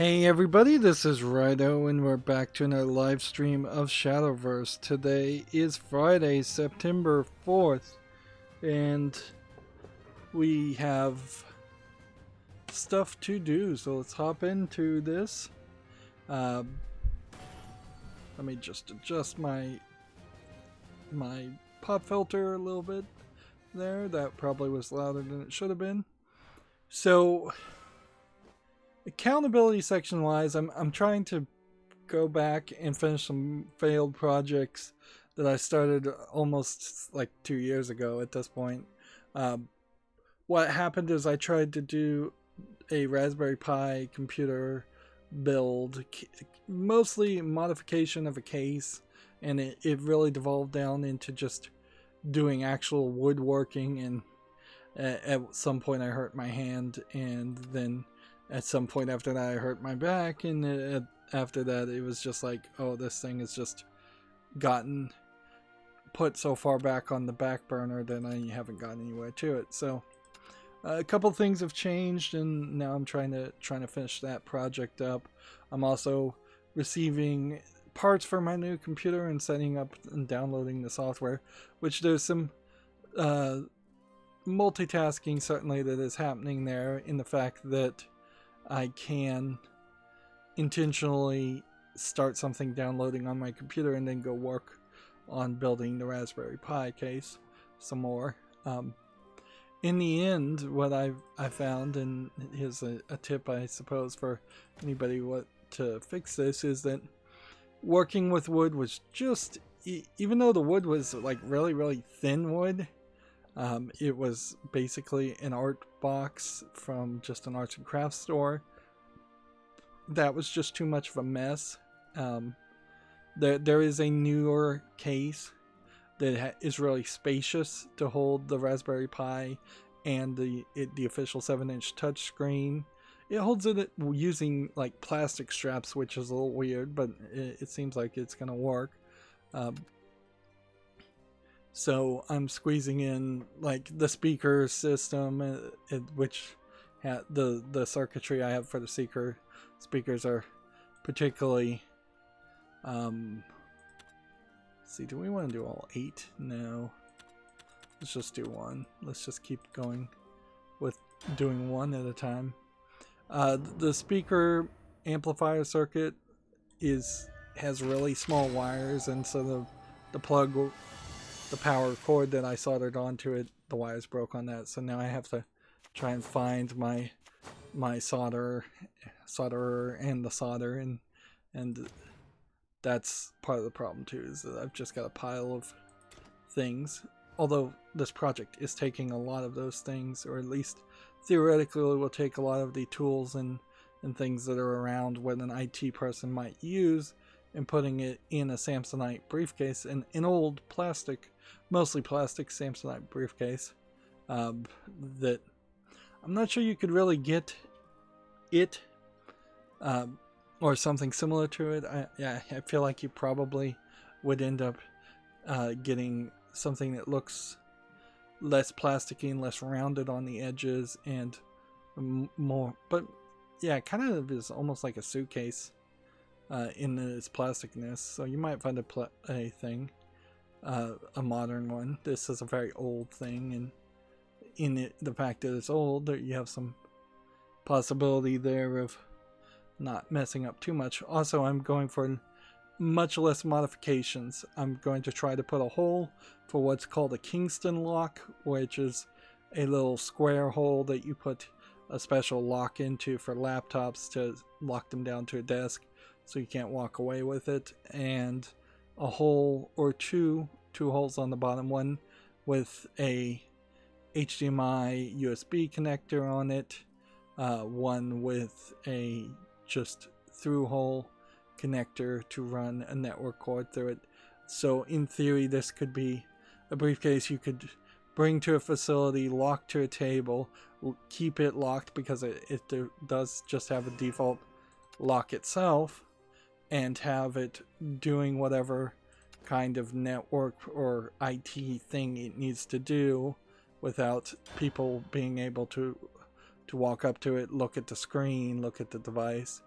Hey everybody, this is Rydo and we're back to another live stream of Shadowverse. Today is Friday, September 4th, and we have stuff to do, so let's hop into this. Let me just adjust my pop filter a little bit there. That probably was louder than it should have been. So, accountability section wise, I'm trying to go back and finish some failed projects that I started almost like 2 years ago at this point. What happened is I tried to do a Raspberry Pi computer build, mostly modification of a case, and it really devolved down into just doing actual woodworking, and at some point I hurt my hand, and then at some point after that I hurt my back, and after that it was just like, oh, this thing has just gotten put so far back on the back burner that I haven't gotten anywhere to it. So a couple things have changed, and now I'm trying to finish that project up. I'm also receiving parts for my new computer and setting up and downloading the software, which there's some multitasking certainly that is happening there, in the fact that I can intentionally start something downloading on my computer and then go work on building the Raspberry Pi case some more. In the end, what I found, and here's a tip I suppose for anybody what to fix this, is that working with wood was just, even though the wood was like really thin wood, it was basically an art box from just an arts and crafts store. That was just too much of a mess. There is a newer case that is really spacious to hold the Raspberry Pi and the official 7-inch touchscreen. It holds it using like plastic straps, which is a little weird, but it seems like it's gonna work. So I'm squeezing in like the speaker system, which the circuitry I have for the speakers are particularly. See, do we want to do all 8? No. Let's just do one. Let's just keep going with doing one at a time. The speaker amplifier circuit has really small wires, and so the power cord that I soldered onto it, the wires broke on that. So now I have to try and find my solderer and the solder, and that's part of the problem too, is that I've just got a pile of things. Although this project is taking a lot of those things, or at least theoretically will take a lot of the tools and things that are around what an IT person might use, and putting it in a Samsonite briefcase, an old plastic, mostly plastic Samsonite briefcase, that I'm not sure you could really get it, or something similar to it. I feel like you probably would end up getting something that looks less plasticky and less rounded on the edges, and more, but yeah, it kind of is almost like a suitcase in its plasticness. So you might find a modern one. This is a very old thing, and in it, the fact that it's old, you have some possibility there of not messing up too much. Also, I'm going for much less modifications. I'm going to try to put a hole for what's called a Kingston lock, which is a little square hole that you put a special lock into for laptops to lock them down to a desk so you can't walk away with it, and a hole or two holes on the bottom, one with a HDMI USB connector on it, one with a just through hole connector to run a network cord through it. So in theory, this could be a briefcase you could bring to a facility, lock to a table, keep it locked because it does just have a default lock itself, and have it doing whatever kind of network or IT thing it needs to do without people being able to walk up to it, look at the screen, look at the device.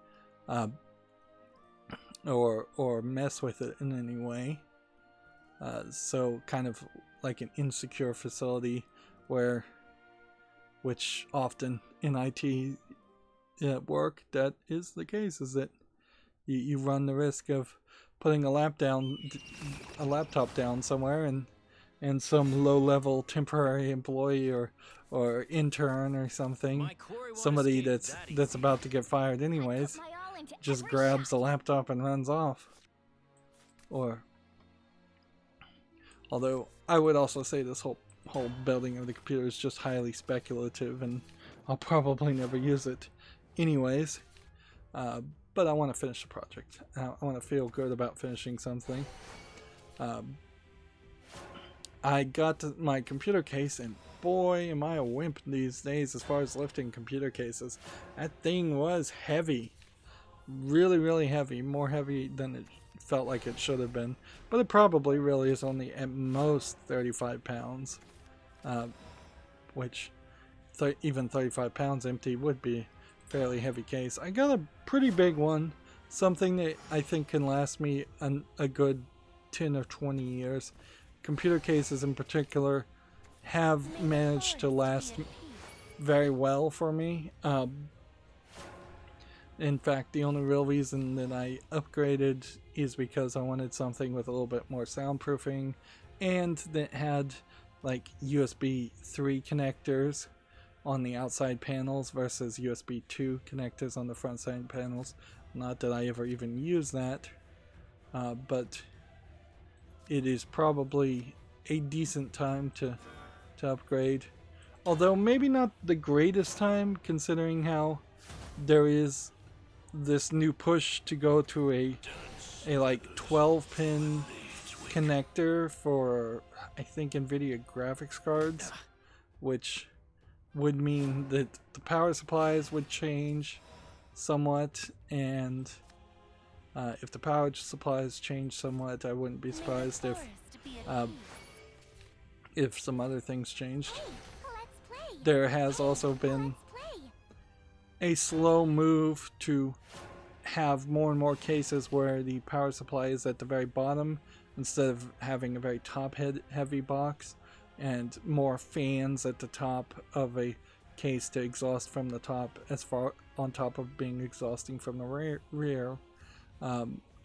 or mess with it in any way. So kind of like an insecure facility which often in IT work, that is the case, is that you run the risk of putting a laptop down somewhere, and some low-level temporary employee or intern or something, somebody that's about to get fired anyways, just grabs the laptop and runs off. Although I would also say this whole building of the computer is just highly speculative, and I'll probably never use it anyways. But I want to finish the project. I want to feel good about finishing something. I got my computer case, and boy, am I a wimp these days as far as lifting computer cases. That thing was heavy. Really, really heavy. More heavy than it felt like it should have been. But it probably really is only at most 35 pounds. Which even 35 pounds empty would be fairly heavy case. I got a pretty big one, something that I think can last me a good 10 or 20 years. Computer cases in particular have managed to last very well for me. In fact, the only real reason that I upgraded is because I wanted something with a little bit more soundproofing and that had like USB 3 connectors on the outside panels versus USB 2 connectors on the front side panels. Not that I ever even use that, but it is probably a decent time to upgrade. Although maybe not the greatest time, considering how there is this new push to go to a like 12-pin connector for, I think, NVIDIA graphics cards, which would mean that the power supplies would change somewhat, and if the power supplies change somewhat, I wouldn't be surprised if some other things changed. There has also been a slow move to have more and more cases where the power supply is at the very bottom instead of having a very top heavy box, and more fans at the top of a case to exhaust from the top, as far on top of being exhausting from the rear,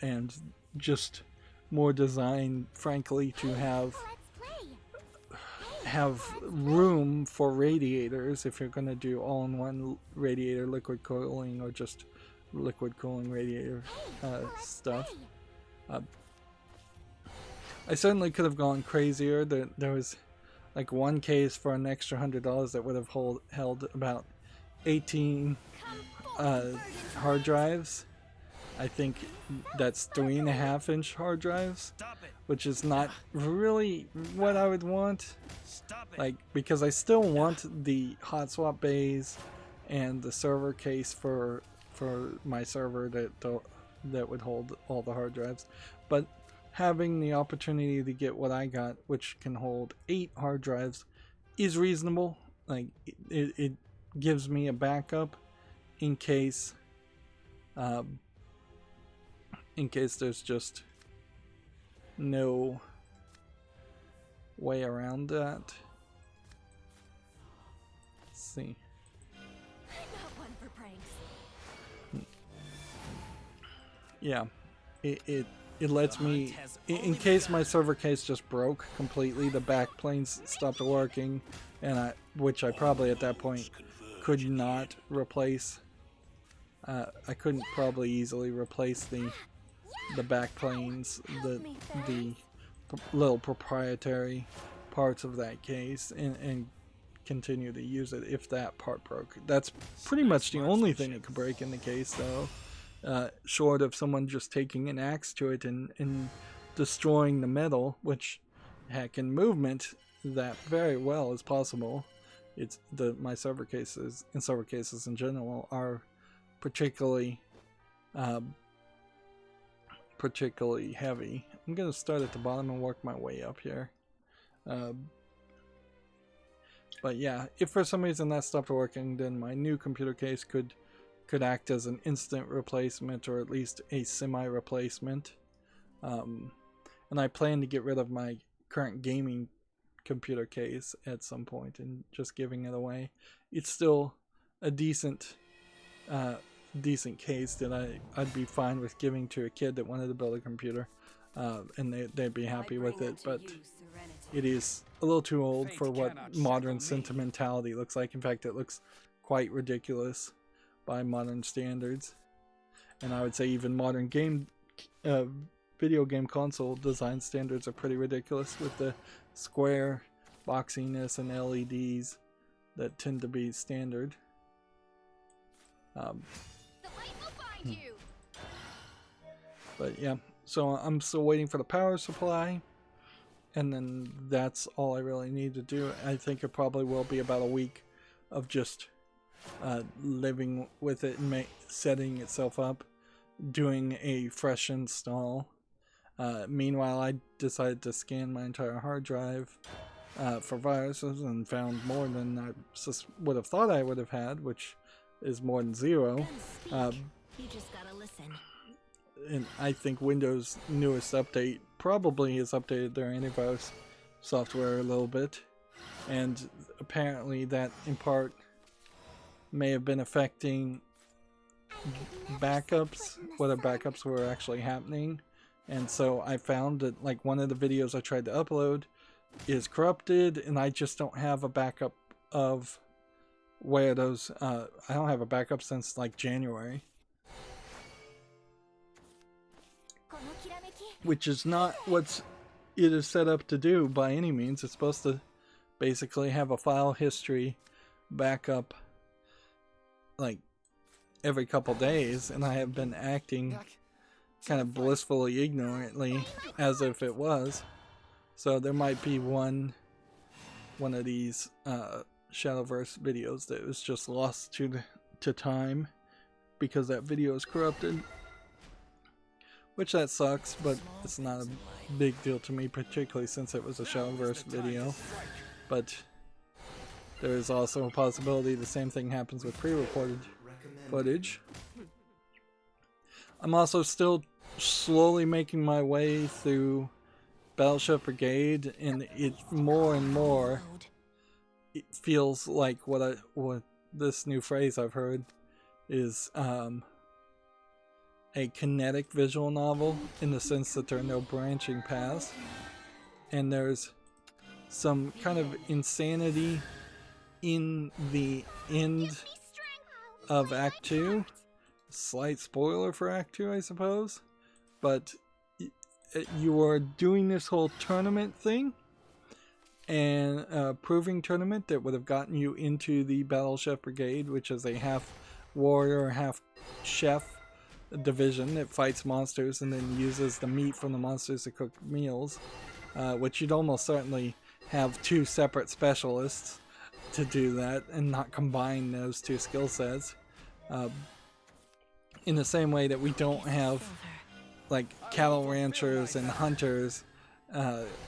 and just more design, frankly, to have room for radiators if you're going to do all-in-one radiator liquid cooling or just liquid cooling radiator stuff. I certainly could have gone crazier. There was like one case for an extra $100 that would have held about 18 hard drives. I think that's 3.5-inch hard drives, which is not really what I would want. Like, because I still want the hot swap bays and the server case for my server that would hold all the hard drives, but having the opportunity to get what I got, which can hold 8 hard drives, is reasonable. Like, it gives me a backup in case there's just no way around that. Let's see. Not one for pranks. Yeah, it lets me, in case my server case just broke completely, the back planes stopped working, and which I probably at that point could not replace. I couldn't probably easily replace the back planes, the little proprietary parts of that case, and continue to use it if that part broke. That's pretty much the only thing that could break in the case, though, short of someone just taking an axe to it and destroying the metal, which, heck, in movement, that very well is possible. It's my server cases, and server cases in general, are particularly heavy. I'm gonna start at the bottom and work my way up here. But yeah, if for some reason that stopped working, then my new computer case could could act as an instant replacement or at least a semi-replacement. And I plan to get rid of my current gaming computer case at some point and just giving it away. It's still a decent case that I'd be fine with giving to a kid that wanted to build a computer, and they'd be happy with it, but it is a little too old for what modern sentimentality looks like. In fact, it looks quite ridiculous by modern standards, and I would say even modern video game console design standards are pretty ridiculous with the square boxiness and LEDs that tend to be standard. The light will find you. But yeah, so I'm still waiting for the power supply, and then that's all I really need to do. I think it probably will be about a week of just living with it and setting itself up, doing a fresh install. Meanwhile, I decided to scan my entire hard drive for viruses and found more than I would have thought I would have had, which is more than 0. You just gotta listen. And I think Windows' newest update probably has updated their antivirus software a little bit, and apparently that in part may have been affecting backups, whether backups were actually happening. And so I found that like one of the videos I tried to upload is corrupted, and I just don't have a backup of where those I don't have a backup since like January, which is not what it is set up to do by any means. It's supposed to basically have a file history backup like every couple days, and I have been acting kind of blissfully ignorantly as if it was. So there might be one of these Shadowverse videos that was just lost to time because that video is corrupted, which that sucks, but it's not a big deal to me, particularly since it was a Shadowverse video. But there is also a possibility the same thing happens with pre-recorded footage. I'm also still slowly making my way through Battleship Brigade, and it more and more it feels like what this new phrase I've heard is a kinetic visual novel, in the sense that there are no branching paths, and there's some kind of insanity in the end of Act 2. Slight spoiler for Act 2, I suppose, but you are doing this whole tournament thing, and a proving tournament that would have gotten you into the Battleship Brigade, which is a half warrior, half chef division that fights monsters and then uses the meat from the monsters to cook meals, which you'd almost certainly have 2 separate specialists to do that and not combine those 2 skill sets. In the same way that we don't have like cattle ranchers and hunters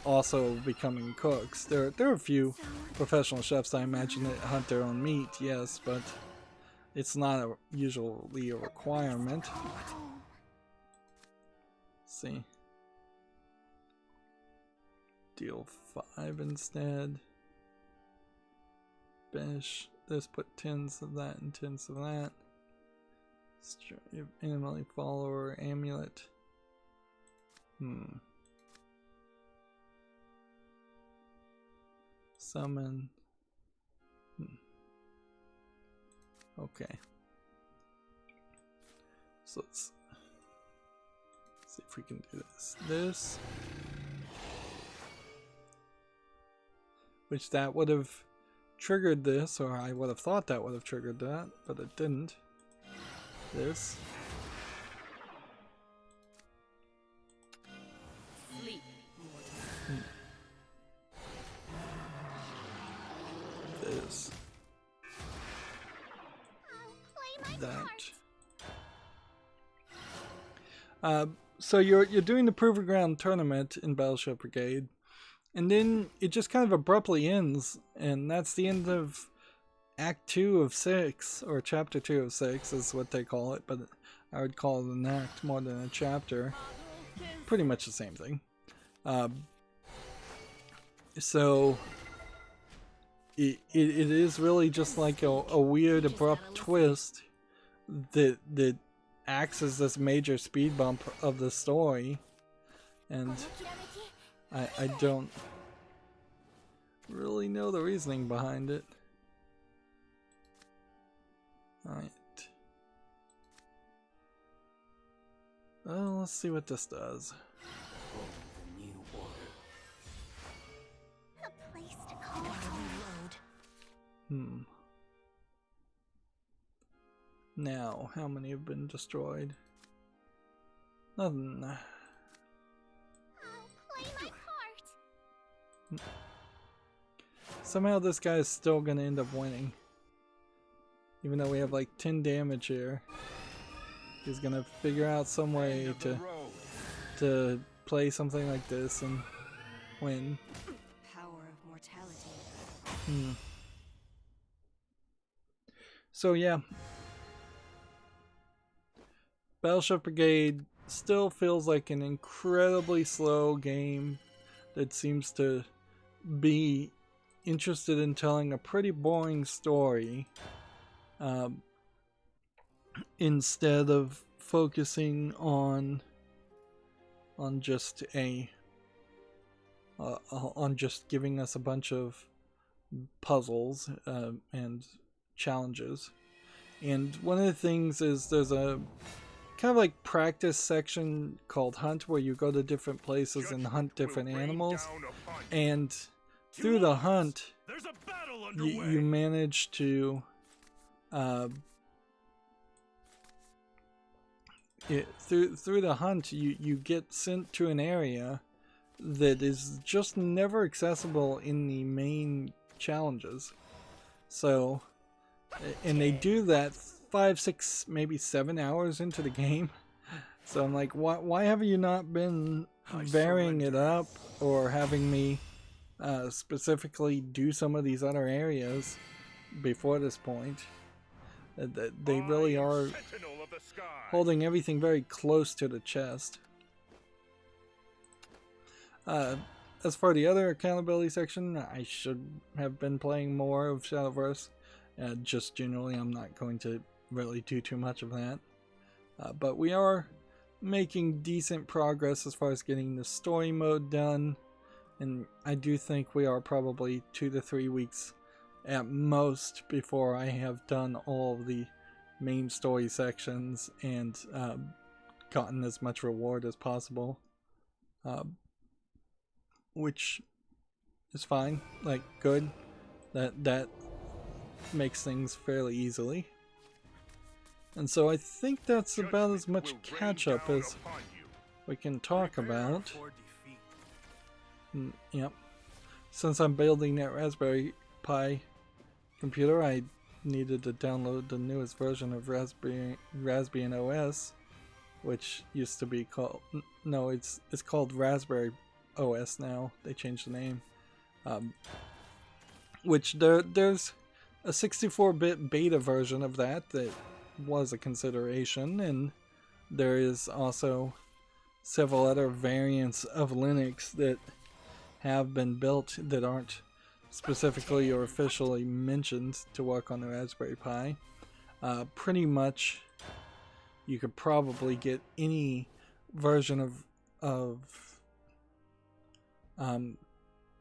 also becoming cooks. There are a few professional chefs, I imagine, that hunt their own meat, yes, but it's not usually a requirement. Let's see. Deal 5 instead. Bash this, put 10s of that and 10s of that. Enemy follower amulet. Summon. Okay. So let's see if we can do this. Which that would have triggered this, or I would have thought that would have triggered that, but it didn't. This. This. That. So you're doing the Proving Ground tournament in Battleship Brigade, and then it just kind of abruptly ends, and that's the end of Act 2 of 6, or Chapter 2 of 6 is what they call it, but I would call it an act more than a chapter. Pretty much the same thing. So it is really just like a weird abrupt twist that acts as this major speed bump of the story, and I don't really know the reasoning behind it. Alright. Well, let's see what this does. A place to call home. Now, how many have been destroyed? Nothing. I'll play my part. Somehow this guy is still gonna end up winning. Even though we have like 10 damage here. He's gonna figure out some way to play something like this and win. Power of mortality. So yeah. Battleship Brigade still feels like an incredibly slow game that seems to be interested in telling a pretty boring story instead of focusing on just on just giving us a bunch of puzzles and challenges. And one of the things is there's a kind of like practice section called Hunt, where you go to different places and hunt different animals, and through the hunt you manage to through the hunt you get sent to an area that is just never accessible in the main challenges. So, and they do that 5, 6, maybe 7 hours into the game. So I'm like, why have you not been varying it up or having me specifically do some of these other areas before this point? They really are holding everything very close to the chest. As for the other accountability section, I should have been playing more of Shadowverse. Just generally, I'm not going to really do too much of that. But we are making decent progress as far as getting the story mode done. And I do think we are probably 2 to 3 weeks at most before I have done all of the main story sections and gotten as much reward as possible. Which is fine, like good. That makes things fairly easily. And so I think that's about as much catch-up as we can talk about. Yep. Since I'm building that Raspberry Pi computer, I needed to download the newest version of Raspbian OS, which used to be called... No, it's called Raspberry OS now. They changed the name. Which there's a 64-bit beta version of that was a consideration, and there is also several other variants of Linux that have been built that aren't specifically or officially mentioned to work on the Raspberry Pi. Pretty much you could probably get any version of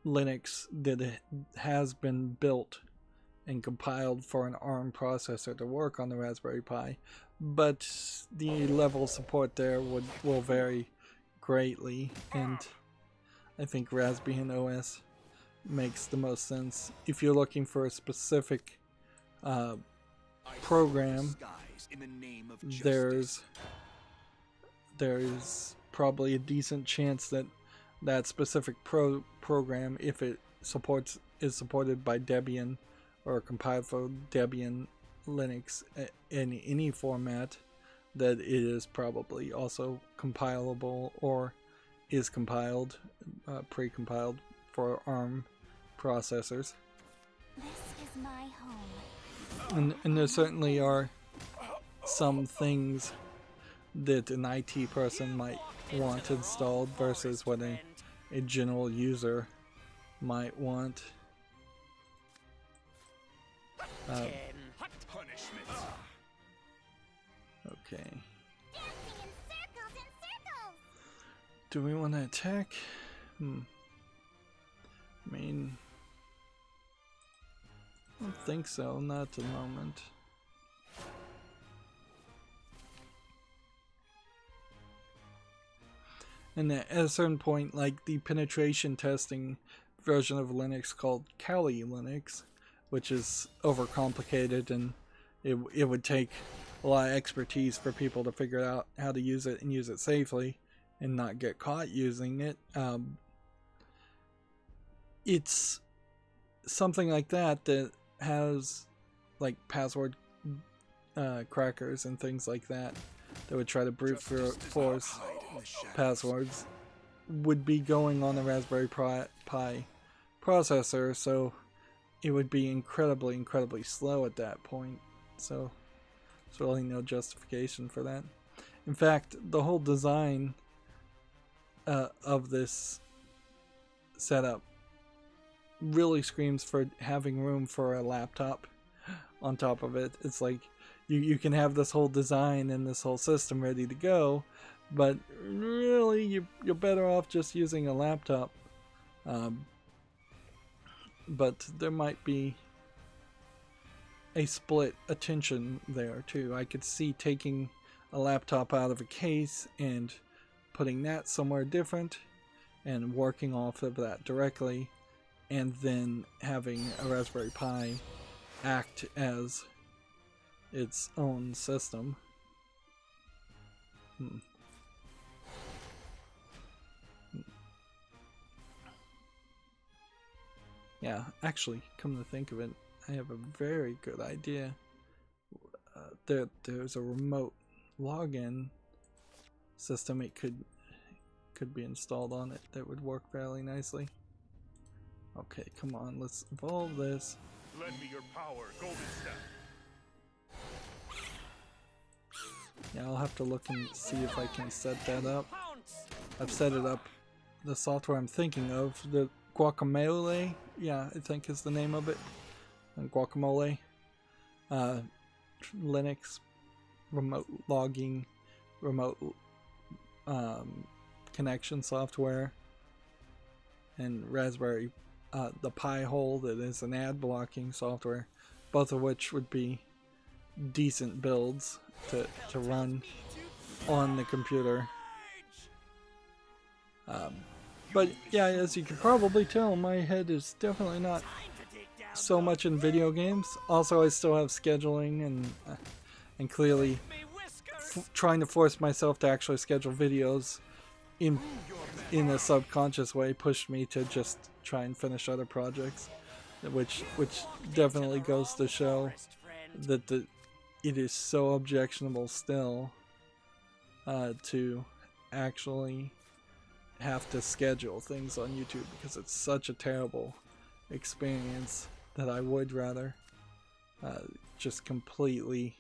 Linux that has been built and compiled for an ARM processor to work on the Raspberry Pi, but the level of support there will vary greatly, and I think Raspbian OS makes the most sense. If you're looking for a specific program, there's probably a decent chance that specific program, if it is supported by Debian or compiled for Debian Linux in any format, that it is probably also compilable or is compiled, pre-compiled for ARM processors. This is my home. And there certainly are some things that an IT person might want installed versus what a general user might want. Okay. Do we want to attack? I mean, I don't think so, not at the moment. And at a certain point, like the penetration testing version of Linux called Kali Linux, which is overcomplicated, and it would take a lot of expertise for people to figure out how to use it and use it safely and not get caught using it. It's something like that that has like password crackers and things like that would try to brute force passwords, would be going on a Raspberry Pi processor, so it would be incredibly slow at that point. So there's really no justification for that. In fact, the whole design of this setup really screams for having room for a laptop on top of it. It's like you can have this whole design and this whole system ready to go, but really you're better off just using a laptop. But there might be a split attention there too. I could see taking a laptop out of a case and putting that somewhere different and working off of that directly, and then having a Raspberry Pi act as its own system. Yeah, actually, come to think of it, I have a very good idea. There's a remote login system it could be installed on it that would work fairly nicely. Okay, come on, let's evolve this. Lend me your power, Golden Step. Yeah, I'll have to look and see if I can set that up. I've set it up. The software I'm thinking of, the Guacamole, yeah, I think is the name of it. And Guacamole, Linux, remote logging, remote connection software, and Raspberry, the Pi hole that is an ad blocking software, both of which would be decent builds to run on the computer. But yeah, as you can probably tell, my head is definitely not so much in video games. Also, I still have scheduling and clearly trying to force myself to actually schedule videos in a subconscious way pushed me to just try and finish other projects, which definitely goes to show that it is so objectionable still to actually have to schedule things on YouTube, because it's such a terrible experience that I would rather just completely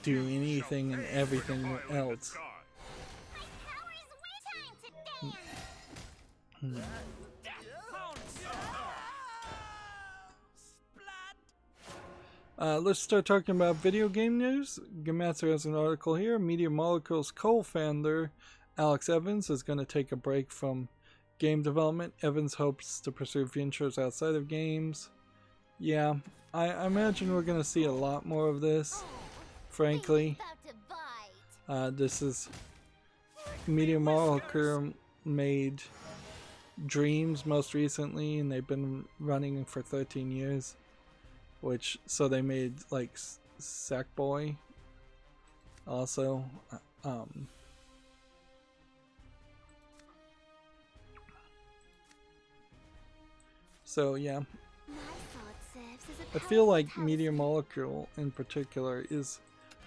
do anything and everything else. Let's start talking about video game news. Gamatsu has an article here. Media Molecule's co-founder Alex Evans is going to take a break from game development. Evans hopes to pursue ventures outside of games. Yeah, I imagine we're going to see a lot more of this, frankly. This is Media Molecule made Dreams most recently, and they've been running for 13 years. So they made like Sackboy also. So yeah, I feel like Media Molecule in particular is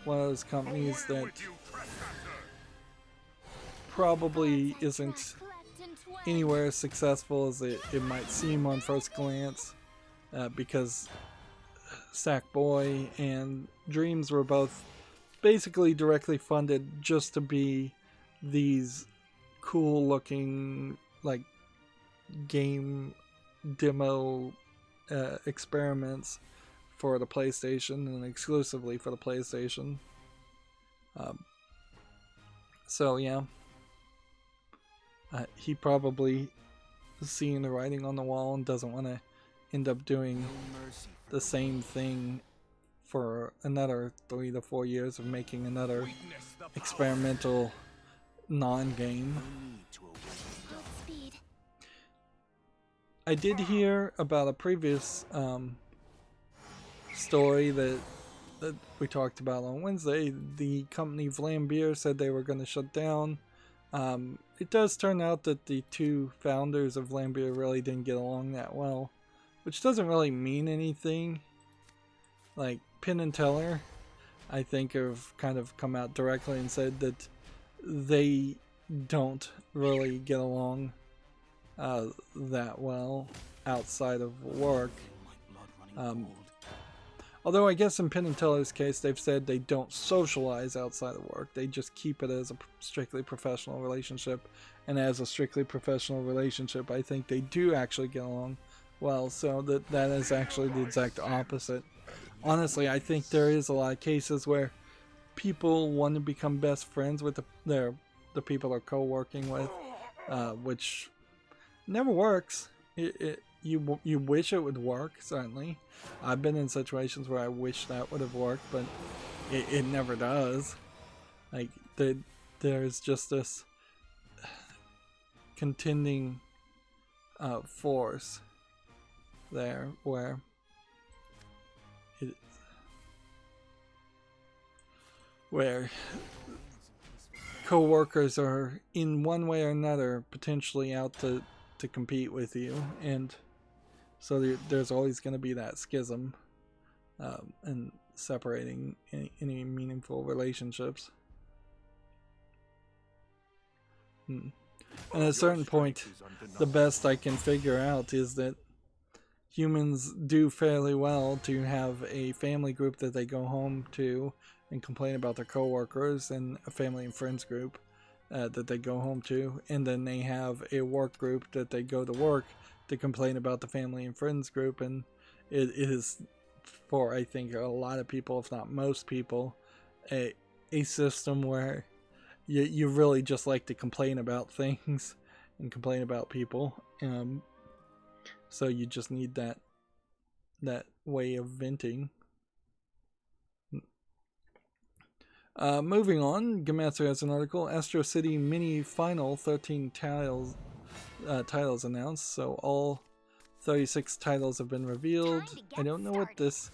one of those companies that probably isn't anywhere as successful as it might seem on first glance, because Sackboy and Dreams were both basically directly funded just to be these cool looking like game demo experiments for the PlayStation and exclusively for the PlayStation. So yeah, he probably seeing the writing on the wall and doesn't want to end up doing the same thing for another 3 to 4 years of making another experimental non-game. I did hear about a previous story that we talked about on Wednesday. The company Vlambeer said they were going to shut down. It does turn out that the two founders of Vlambeer really didn't get along that well, which doesn't really mean anything. Like Penn and Teller, I think, have kind of come out directly and said that they don't really get along that well outside of work. Although I guess in Penn and Teller's case, they've said they don't socialize outside of work. They just keep it as a strictly professional relationship. And as a strictly professional relationship, I think they do actually get along well. So that is actually the exact opposite. Honestly, I think there is a lot of cases where people want to become best friends with the people they're co-working with, which never works. You wish it would work, certainly. I've been in situations where I wish that would have worked, but it never does. Like, there's just this contending force there where co-workers are in one way or another potentially out to compete with you, and so there's always going to be that schism and separating any meaningful relationships. And at a certain point, the best I can figure out is that humans do fairly well to have a family group that they go home to and complain about their coworkers, and a family and friends group that they go home to, and then they have a work group that they go to work to complain about the family and friends group. And it is, for I think a lot of people, if not most people, a system where you really just like to complain about things and complain about people. So you just need that way of venting. Moving on, Gematsu has an article. Astro City Mini Final 13 titles announced, so all 36 titles have been revealed. I don't know what this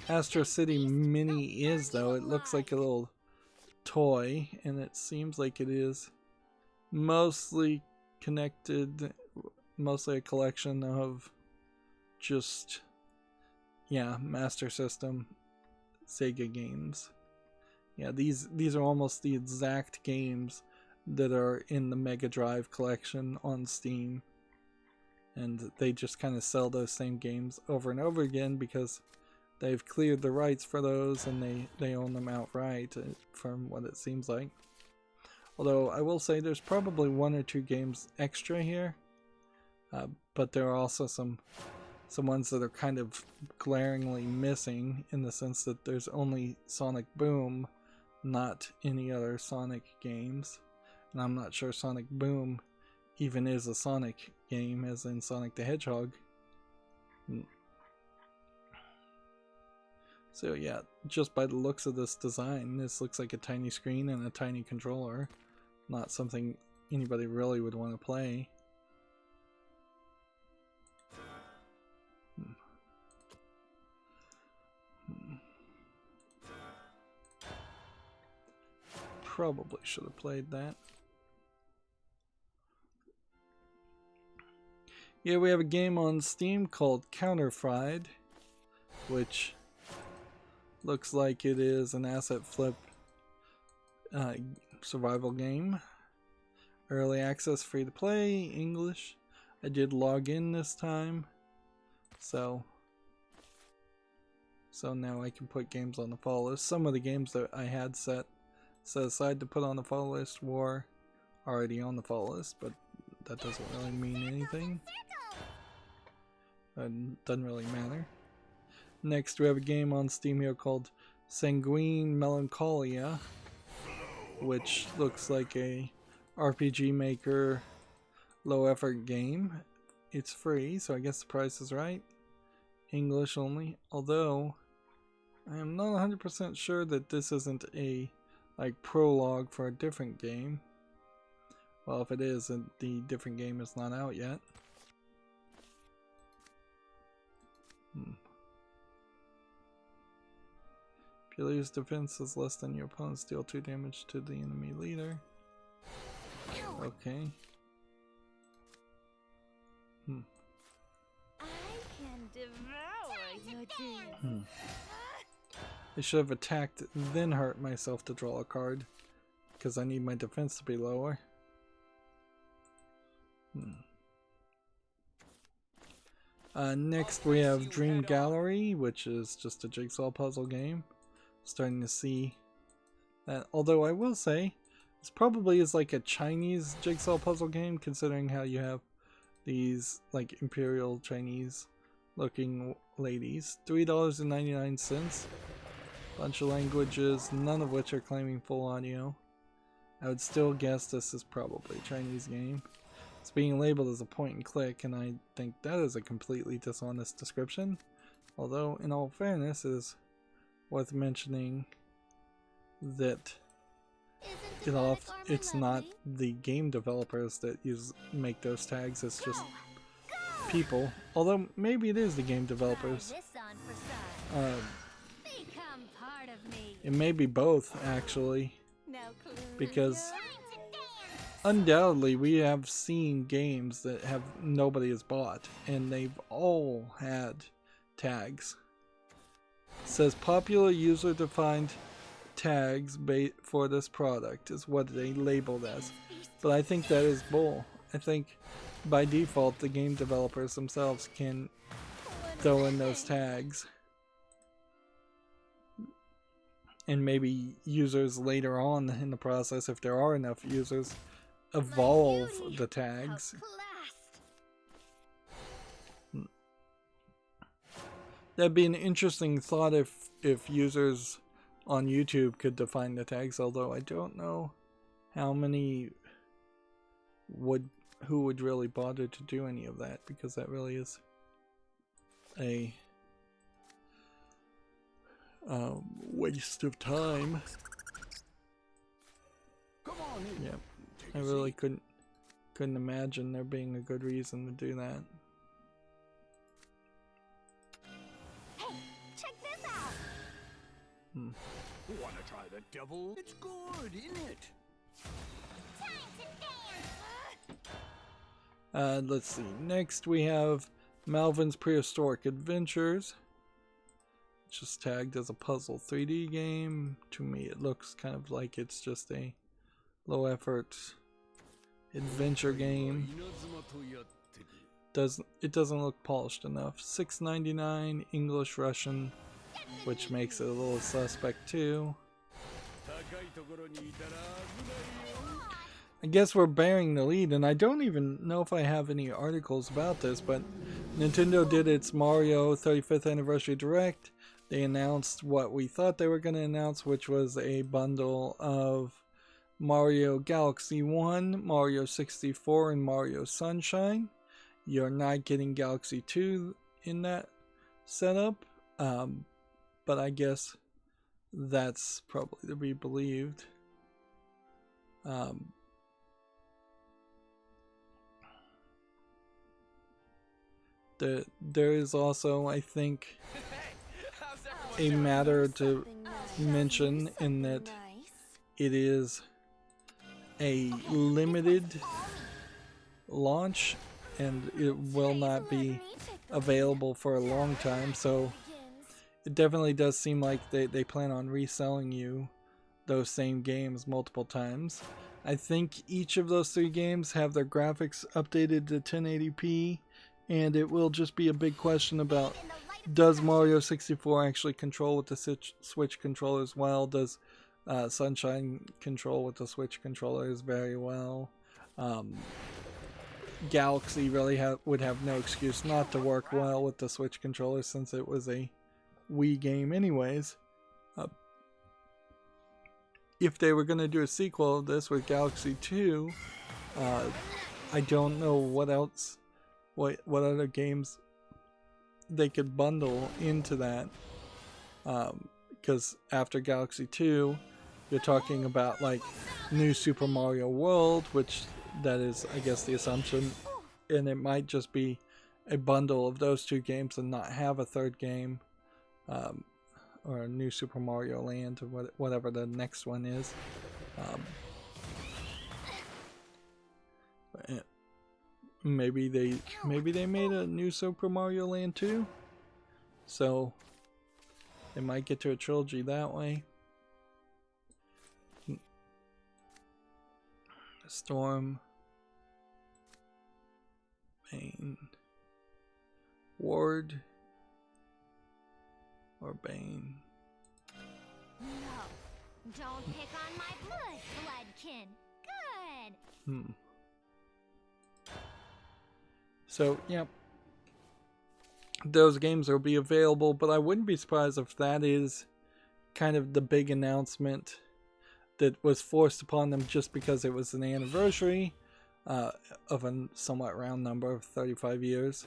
Astro City Mini is, though. It looks like a little toy, and it seems like it is mostly connected, mostly a collection of just, Master System Sega games. Yeah, these are almost the exact games that are in the Mega Drive collection on Steam. And they just kind of sell those same games over and over again because they've cleared the rights for those and they own them outright, from what it seems like. Although I will say there's probably 1 or 2 games extra here. But there are also some ones that are kind of glaringly missing, in the sense that there's only Sonic Boom, not any other Sonic games. And I'm not sure Sonic Boom even is a Sonic game, as in Sonic the Hedgehog. So yeah, just by the looks of this design, this looks like a tiny screen and a tiny controller. Not something anybody really would want to play. Probably should have played that. Yeah, we have a game on Steam called Counterfried, which looks like it is an asset flip survival game. Early access, free to play, English. I did log in this time, so So now I can put games on the follow list. Some of the games that I had set aside to put on the follow list were already on the follow list, but that doesn't really mean anything. Doesn't really matter. Next, we have a game on Steam here called Sanguine Melancholia, which looks like a RPG Maker low effort game. It's free, so I guess the price is right. English only, although I am not 100% sure that this isn't a prologue for a different game. Well, if it is, then the different game is not out yet. If your leader's defense is less than your opponent's, deal 2 damage to the enemy leader. Okay. I can devour your dreams. I should have attacked, then hurt myself to draw a card, because I need my defense to be lower. Next we have Dream Gallery, which is just a jigsaw puzzle game. Starting to see that, although I will say this probably is like a Chinese jigsaw puzzle game, considering how you have these like imperial Chinese looking ladies. $3.99. Bunch of languages, none of which are claiming full audio. I would still guess this is probably a Chinese game. It's being labeled as a point and click, and I think that is a completely dishonest description. Although, in all fairness, it is worth mentioning that it's not the game developers that make those tags, it's just people. Although, maybe it is the game developers. It may be both, actually, because undoubtedly we have seen games that nobody has bought, and they've all had tags. It says popular user-defined tags for this product is what they labeled as, but I think that is bull. I think by default the game developers themselves can throw in those tags. And maybe users later on in the process, if there are enough users, evolve the tags. That'd be an interesting thought if users on YouTube could define the tags, although I don't know how many who would really bother to do any of that, because that really is a waste of time. Yeah, I really couldn't imagine there being a good reason to do that. Hey, check this out. Wanna try the devil? It's good, isn't it? Time to dance. Let's see. Next we have Malvin's Prehistoric Adventures. Just tagged as a puzzle 3D game. To me it looks kind of like it's just a low effort adventure game. It doesn't look polished enough. $6.99 English Russian, which makes it a little suspect too. I guess we're bearing the lead, and I don't even know if I have any articles about this, but Nintendo did its Mario 35th Anniversary Direct. They announced what we thought they were going to announce, which was a bundle of Mario Galaxy 1, Mario 64, and Mario Sunshine. You're not getting Galaxy 2 in that setup, but I guess that's probably to be believed. There is also, I think, a matter to mention in that it is a limited launch and it will not be available for a long time, so it definitely does seem like they plan on reselling you those same games multiple times. I think each of those 3 games have their graphics updated to 1080p, and it will just be a big question about does Mario 64 actually control with the Switch controllers well? Does Sunshine control with the Switch controllers very well? Galaxy really would have no excuse not to work well with the Switch controllers since it was a Wii game anyways. If they were going to do a sequel of this with Galaxy 2, I don't know what else, what other games they could bundle into that. Because after Galaxy 2, you're talking about like new Super Mario World, which that is, I guess, the assumption, and it might just be a bundle of those two games and not have a third game, or a new Super Mario Land, or whatever the next one is. Maybe they made a new Super Mario Land 2, so they might get to a trilogy that way. Storm, Bane, Ward, or Bane. No, don't pick on my bloodkin. Good. So, yeah. Those games will be available, but I wouldn't be surprised if that is kind of the big announcement that was forced upon them just because it was an anniversary of a somewhat round number of 35 years.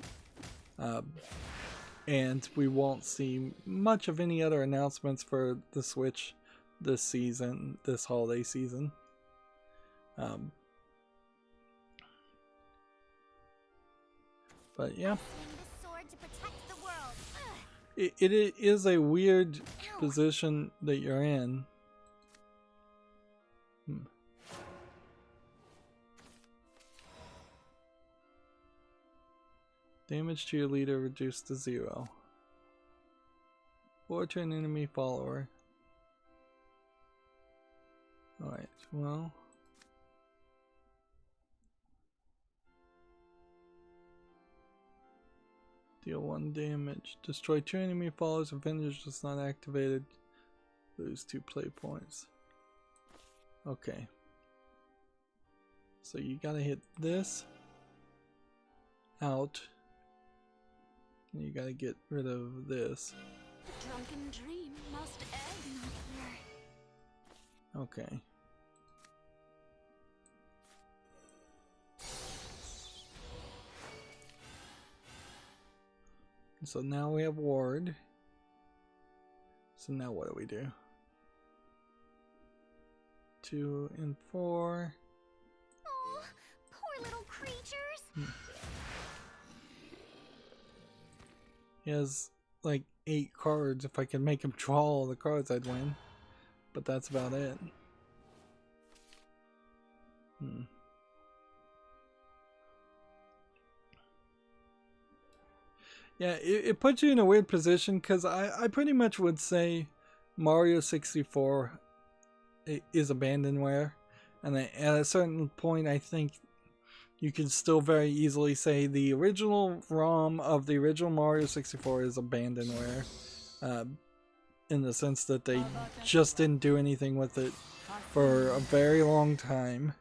And we won't see much of any other announcements for the Switch this season, this holiday season. But yeah, it is a weird position that you're in. Damage to your leader reduced to 0. 4 to an enemy follower. Alright, well. Deal 1 damage. Destroy 2 enemy followers if Vintage is not activated. Lose 2 play points. Okay. So you gotta hit this out. And you gotta get rid of this. The drunken dream must end here. Okay. So now we have Ward. So now what do we do? 2 and 4. Oh, poor little creatures. He has like 8 cards. If I could make him draw all the cards, I'd win. But that's about it. Yeah, it puts you in a weird position because I pretty much would say Mario 64 is abandonware. And at a certain point, I think you can still very easily say the original ROM of the original Mario 64 is abandonware. In the sense that they just didn't do anything with it for a very long time.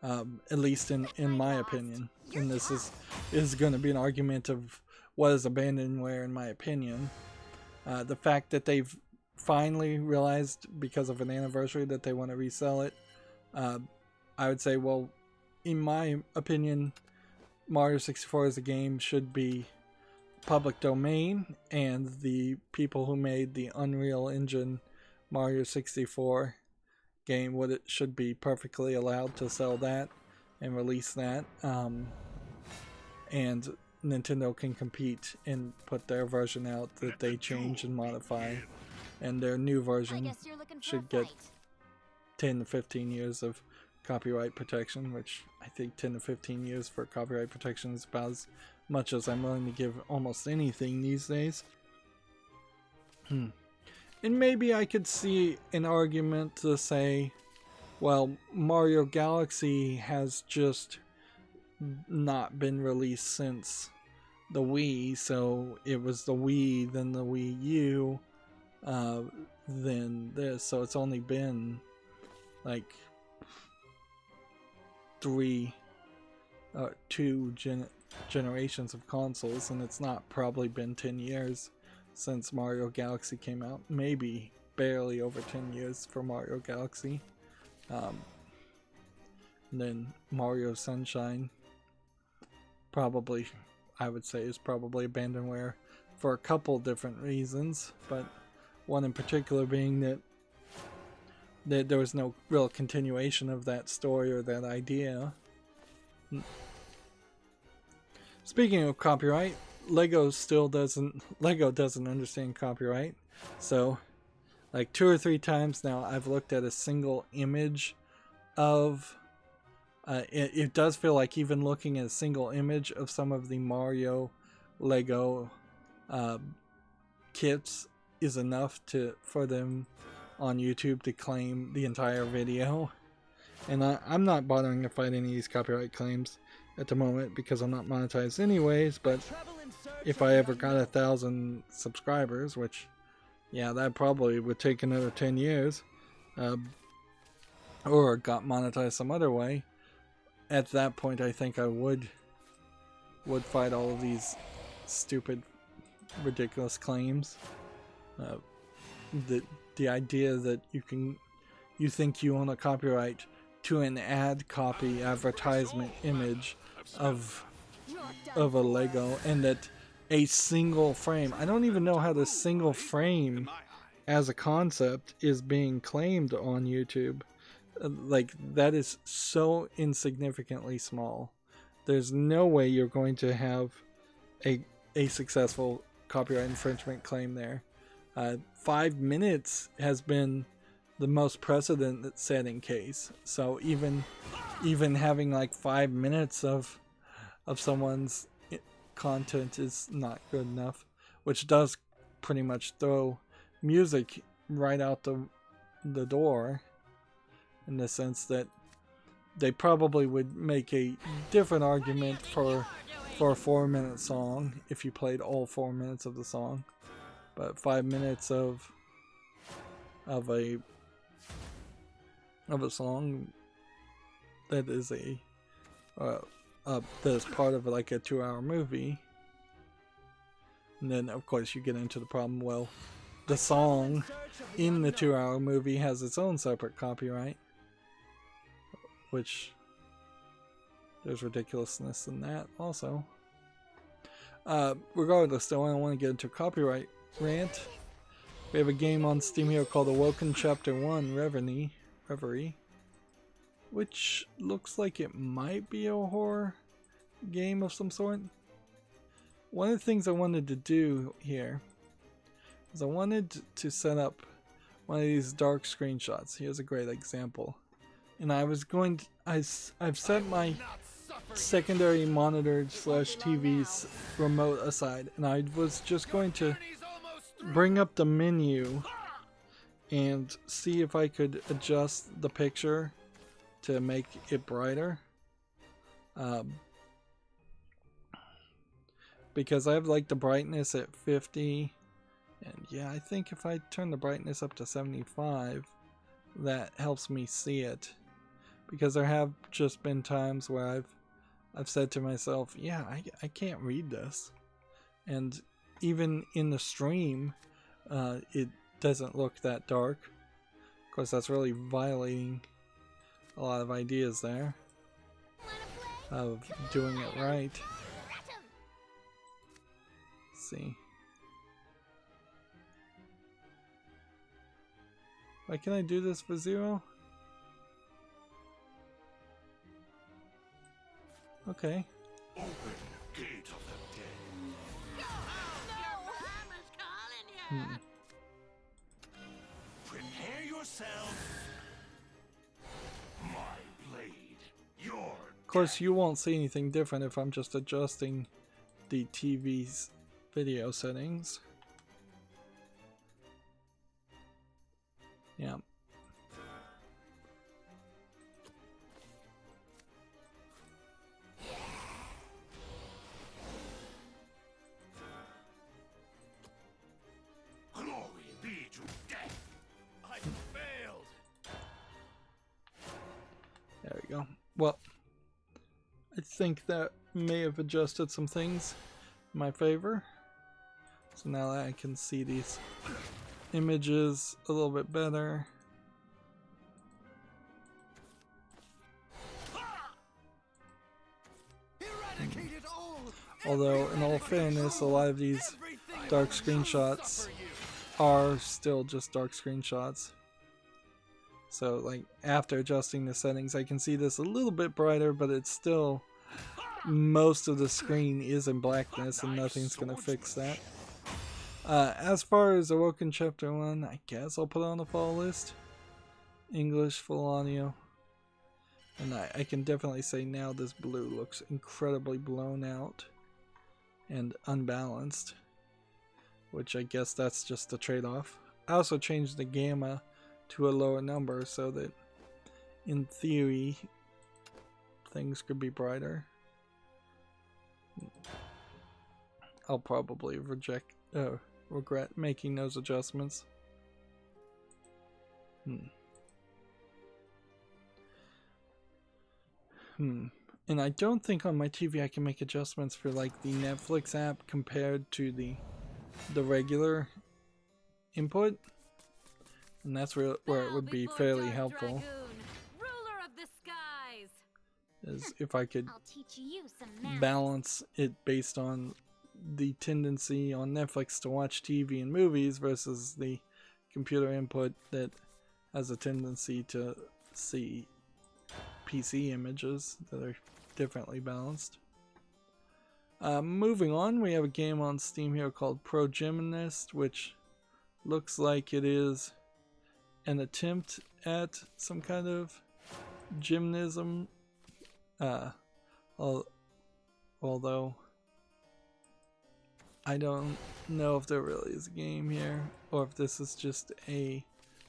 At least in my opinion. And this is going to be an argument of what is abandonware in my opinion. The fact that they've finally realized because of an anniversary that they want to resell it, I would say, well, in my opinion, Mario 64 as a game should be public domain, and the people who made the Unreal Engine Mario 64 game should be perfectly allowed to sell that and release that, and Nintendo can compete and put their version out that they change and modify, and their new version should get 10 to 15 years of copyright protection, which I think 10 to 15 years for copyright protection is about as much as I'm willing to give almost anything these days. And maybe I could see an argument to say, well, Mario Galaxy has just not been released since the Wii, so it was the Wii, then the Wii U, then this. So it's only been like two generations of consoles, and it's not probably been 10 years since Mario Galaxy came out. Maybe barely over 10 years for Mario Galaxy. And then Mario Sunshine, probably, I would say, is probably abandonware for a couple different reasons, but one in particular being that there was no real continuation of that story or that idea. Speaking of copyright, Lego doesn't understand copyright. So like 2 or 3 times now I've looked at a single image of it does feel like even looking at a single image of some of the Mario Lego kits is enough for them on YouTube to claim the entire video. And I'm not bothering to fight any of these copyright claims at the moment because I'm not monetized anyways, but if I ever got 1,000 subscribers, which, yeah, that probably would take another 10 years, or got monetized some other way, at that point I think I would fight all of these stupid, ridiculous claims. The idea that you think you own a copyright to an ad copy advertisement image of a Lego, and that a single frame, I don't even know how the single frame as a concept is being claimed on YouTube. Like, that is so insignificantly small. There's no way you're going to have a successful copyright infringement claim there. 5 minutes has been the most precedent-setting case. So even having like 5 minutes of someone's content is not good enough, which does pretty much throw music right out the door, in the sense that they probably would make a different argument for a 4-minute song if you played all 4 minutes of the song, but 5 minutes of a song that is that is part of like a 2-hour movie. And then of course you get into the problem, well, the song in the 2-hour movie has its own separate copyright, which there's ridiculousness in that also. Regardless though, I don't want to get into a copyright rant. We have a game on Steam here called Awoken Chapter 1 Reverie, which looks like it might be a horror game of some sort. One of the things I wanted to do here is I wanted to set up one of these dark screenshots. Here's a great example. And I was going to, I've set my secondary monitor / TV's remote aside, and I was just going to bring up the menu and see if I could adjust the picture to make it brighter. Because I have like the brightness at 50, and yeah, I think if I turn the brightness up to 75, that helps me see it. Because there have just been times where I've said to myself, yeah, I can't read this. And even in the stream, it doesn't look that dark. Of course, that's really violating a lot of ideas there of doing it right. Let's see. Why can I do this for 0? Okay. Open gate of the dead. Prepare yourself. My blade. Your Of course, you won't see anything different if I'm just adjusting the TV's video settings. Yeah. go. Well, I think that may have adjusted some things in my favor. So now that I can see these images a little bit better. Although, in all fairness, a lot of these dark screenshots are still just dark screenshots. So, like, after adjusting the settings, I can see this a little bit brighter, but it's still, most of the screen is in blackness, and nothing's going to fix that. As far as Awoken Chapter 1, I guess I'll put it on the fall list. English, full audio. And I can definitely say now this blue looks incredibly blown out and unbalanced, which I guess that's just the trade-off. I also changed the gamma to a lower number so that in theory things could be brighter. I'll probably regret making those adjustments. And I don't think on my TV I can make adjustments for like the Netflix app compared to the regular input. And that's where it would be fairly helpful. Ruler of the skies. Is if I could I'll teach you some manners. balance it based on the tendency on Netflix to watch TV and movies versus the computer input that has a tendency to see PC images that are differently balanced. Moving on, we have a game on Steam here called Pro Gymnast, which looks like it is an attempt at some kind of gymnism, although I don't know if there really is a game here or if this is just a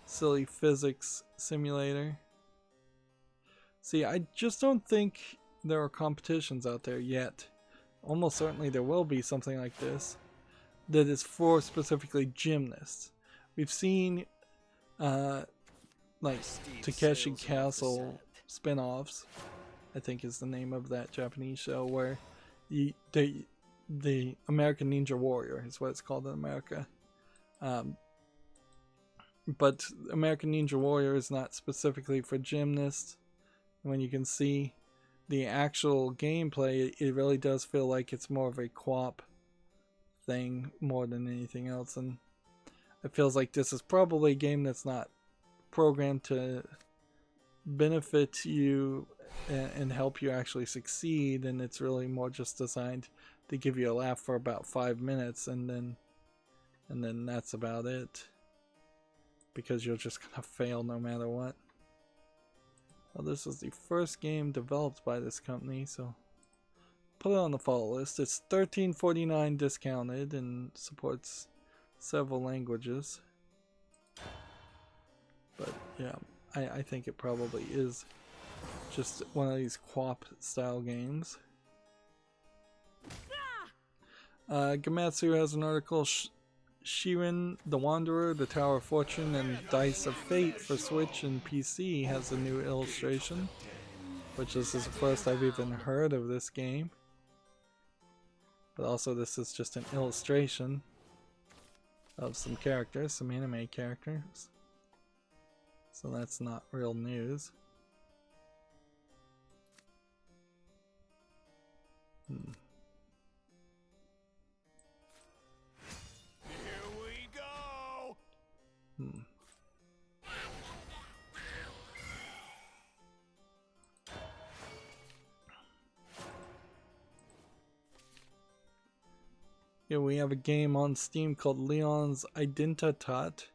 silly physics simulator. See, I just don't think there are competitions out there yet. Almost certainly there will be something like this that is for specifically gymnasts. We've seen like Takeshi Castle spin-offs, I think is the name of that Japanese show, where the American Ninja Warrior is what it's called in America. But American Ninja Warrior is not specifically for gymnasts. When you can see the actual gameplay, it really does feel like it's more of a co-op thing more than anything else, and it feels like this is probably a game that's not programmed to benefit you and help you actually succeed, and it's really more just designed to give you a laugh for about 5 minutes, and then that's about it, because you're just gonna fail no matter what. Well, this is the first game developed by this company, so put it on the follow list. It's $13.49 discounted and supports several languages. But yeah, I think it probably is just one of these co-op style games. Gamatsu has an article, Shiren the Wanderer, the Tower of Fortune, and Dice of Fate for Switch and PC has a new illustration, which this is the first I've even heard of this game. But also this is just an illustration of some characters, some anime characters. So that's not real news. Here we have a game on Steam called Leon's Identitat,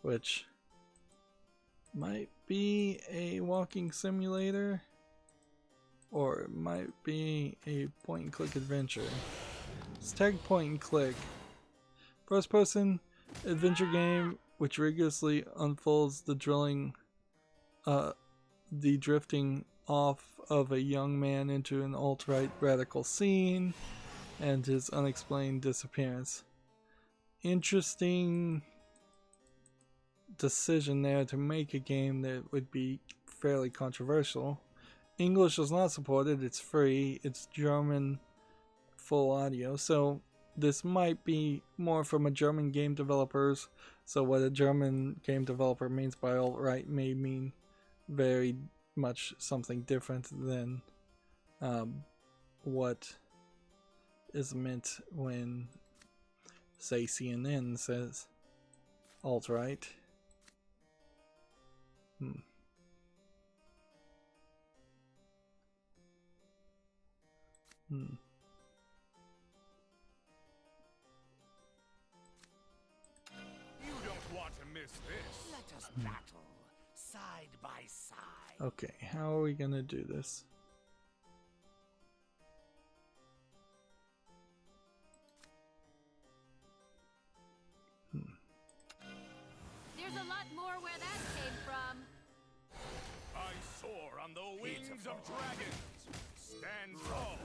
which might be a walking simulator, or it might be a point-and-click adventure. It's tagged point-and-click. First-person adventure game which rigorously unfolds the drifting off of a young man into an alt-right radical scene and his unexplained disappearance. Interesting decision there to make a game that would be fairly controversial. English is not supported. It's free. It's German full audio. So this might be more from a German game developers. So what a German game developer means by alt-right may mean very much something different than what is meant when, say, CNN says alt-right. You don't want to miss this. Let us battle side by side. Okay, how are we gonna do this? There's a lot more where that came from. I soar on the wings of dragons. Stand tall.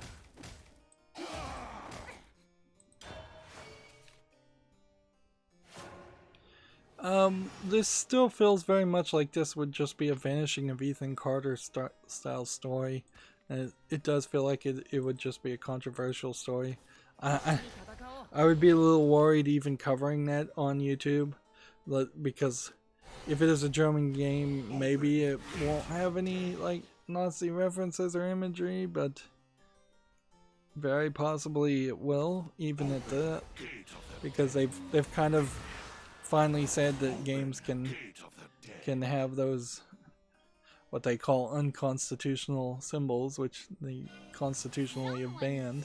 This still feels very much like this would just be a Vanishing of Ethan Carter style story, and it does feel like it would just be a controversial story. I would be a little worried even covering that on YouTube, because if it is a German game, maybe it won't have any like Nazi references or imagery, but very possibly it will, even at that, because they've kind of finally said that games can have those what they call unconstitutional symbols, which they constitutionally have banned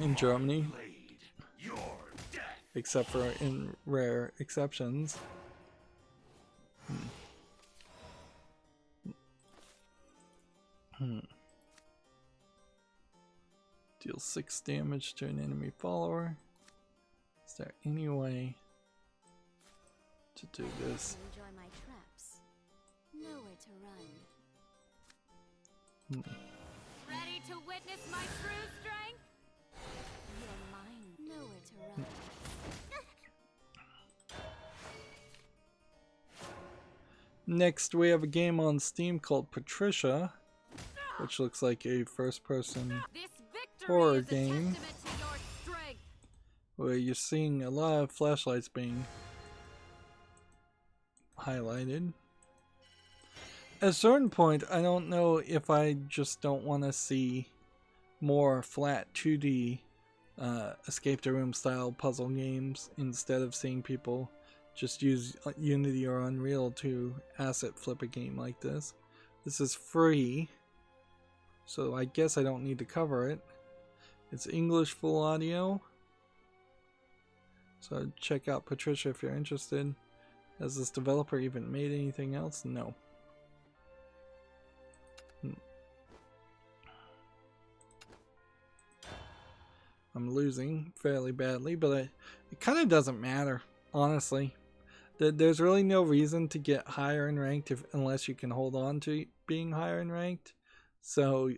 in Germany, except for in rare exceptions. Deal 6 damage to an enemy follower. Is there any way to do this? Enjoy my traps. Nowhere to run. Ready to witness my true strength? You're mine. Nowhere to run. Next, we have a game on Steam called Patricia, which looks like a first-person This victory horror is a game testament to your strength. where you're seeing a lot of flashlights being highlighted. At a certain point, I don't know if I just don't want to see more flat 2D escape the room style puzzle games instead of seeing people just use Unity or Unreal to asset flip a game like this. This is free, so I guess I don't need to cover it. It's English full audio, so check out Patricia if you're interested. Has this developer even made anything else? No. I'm losing fairly badly, but it kind of doesn't matter, honestly. There's really no reason to get higher in ranked unless you can hold on to being higher in ranked. So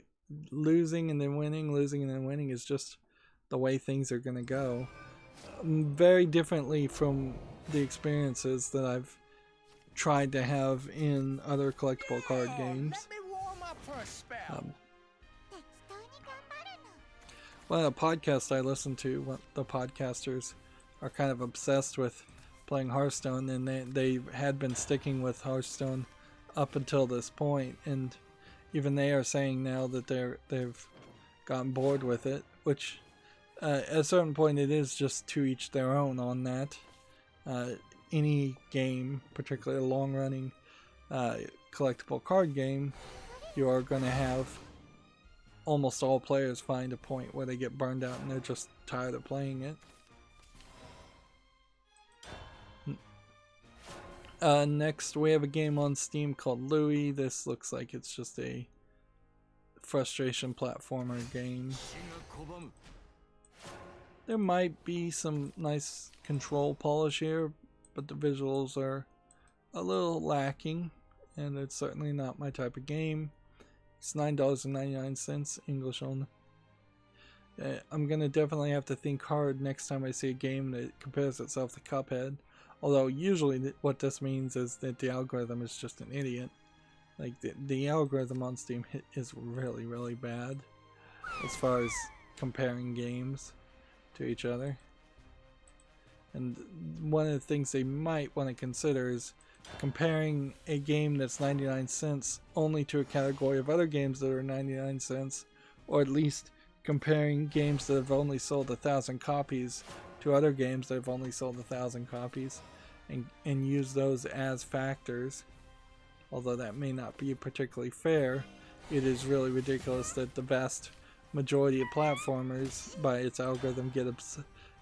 losing and then winning, losing and then winning is just the way things are going to go. Very differently from the experiences that I've tried to have in other collectible card games. Let me warm up for a spell. Well, a podcast I listen to, the podcasters are kind of obsessed with playing Hearthstone, and they had been sticking with Hearthstone up until this point, and even they are saying now that they've gotten bored with it, which at a certain point it is just to each their own on that. Any game, particularly a long-running collectible card game, you are going to have almost all players find a point where they get burned out and they're just tired of playing it. Next, we have a game on Steam called Louis. This looks like it's just a frustration platformer game. There might be some nice control polish here, but the visuals are a little lacking, and it's certainly not my type of game. It's $9.99, English only. I'm gonna definitely have to think hard next time I see a game that compares itself to Cuphead. Although usually what this means is that the algorithm is just an idiot. Like the algorithm on Steam is really, really bad as far as comparing games to each other. And one of the things they might want to consider is comparing a game that's 99 cents only to a category of other games that are 99 cents, or at least comparing games that have only sold 1,000 copies to other games that have only sold 1,000 copies, and use those as factors. Although that may not be particularly fair, it is really ridiculous that the vast majority of platformers by its algorithm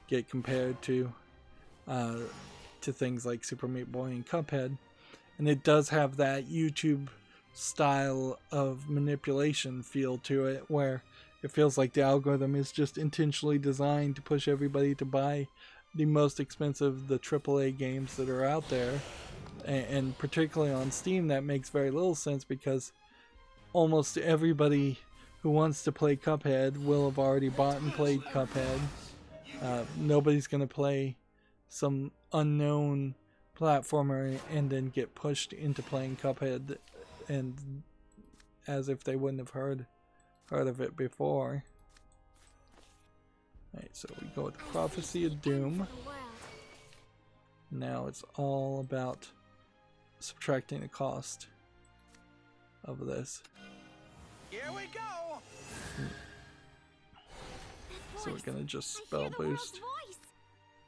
get compared to things like Super Meat Boy and Cuphead. And it does have that YouTube style of manipulation feel to it, where it feels like the algorithm is just intentionally designed to push everybody to buy the most expensive, the AAA games that are out there. And particularly on Steam, that makes very little sense, because almost everybody who wants to play Cuphead will have already bought and played Cuphead. Nobody's going to play some unknown platformer and then get pushed into playing Cuphead, and as if they wouldn't have heard of it before. Alright, so we go with Prophecy of Doom. Now it's all about subtracting the cost of this. Here we go. So we're gonna just spell boost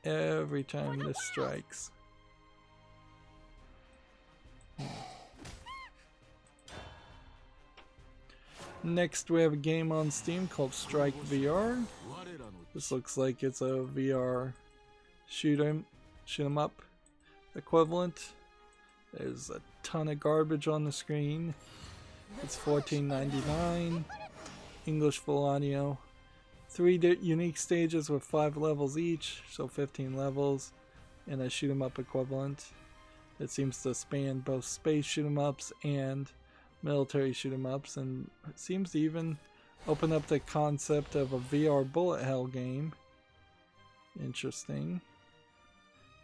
every time this strikes. Next we have a game on Steam called Strike VR. This looks like it's a VR shoot 'em up equivalent. There's a ton of garbage on the screen. It's $14.99. English full audio. 3 unique stages with 5 levels each, so 15 levels, and a shoot 'em up equivalent. It seems to span both space shoot 'em ups and military shoot 'em ups, and it seems to even open up the concept of a VR bullet hell game. Interesting.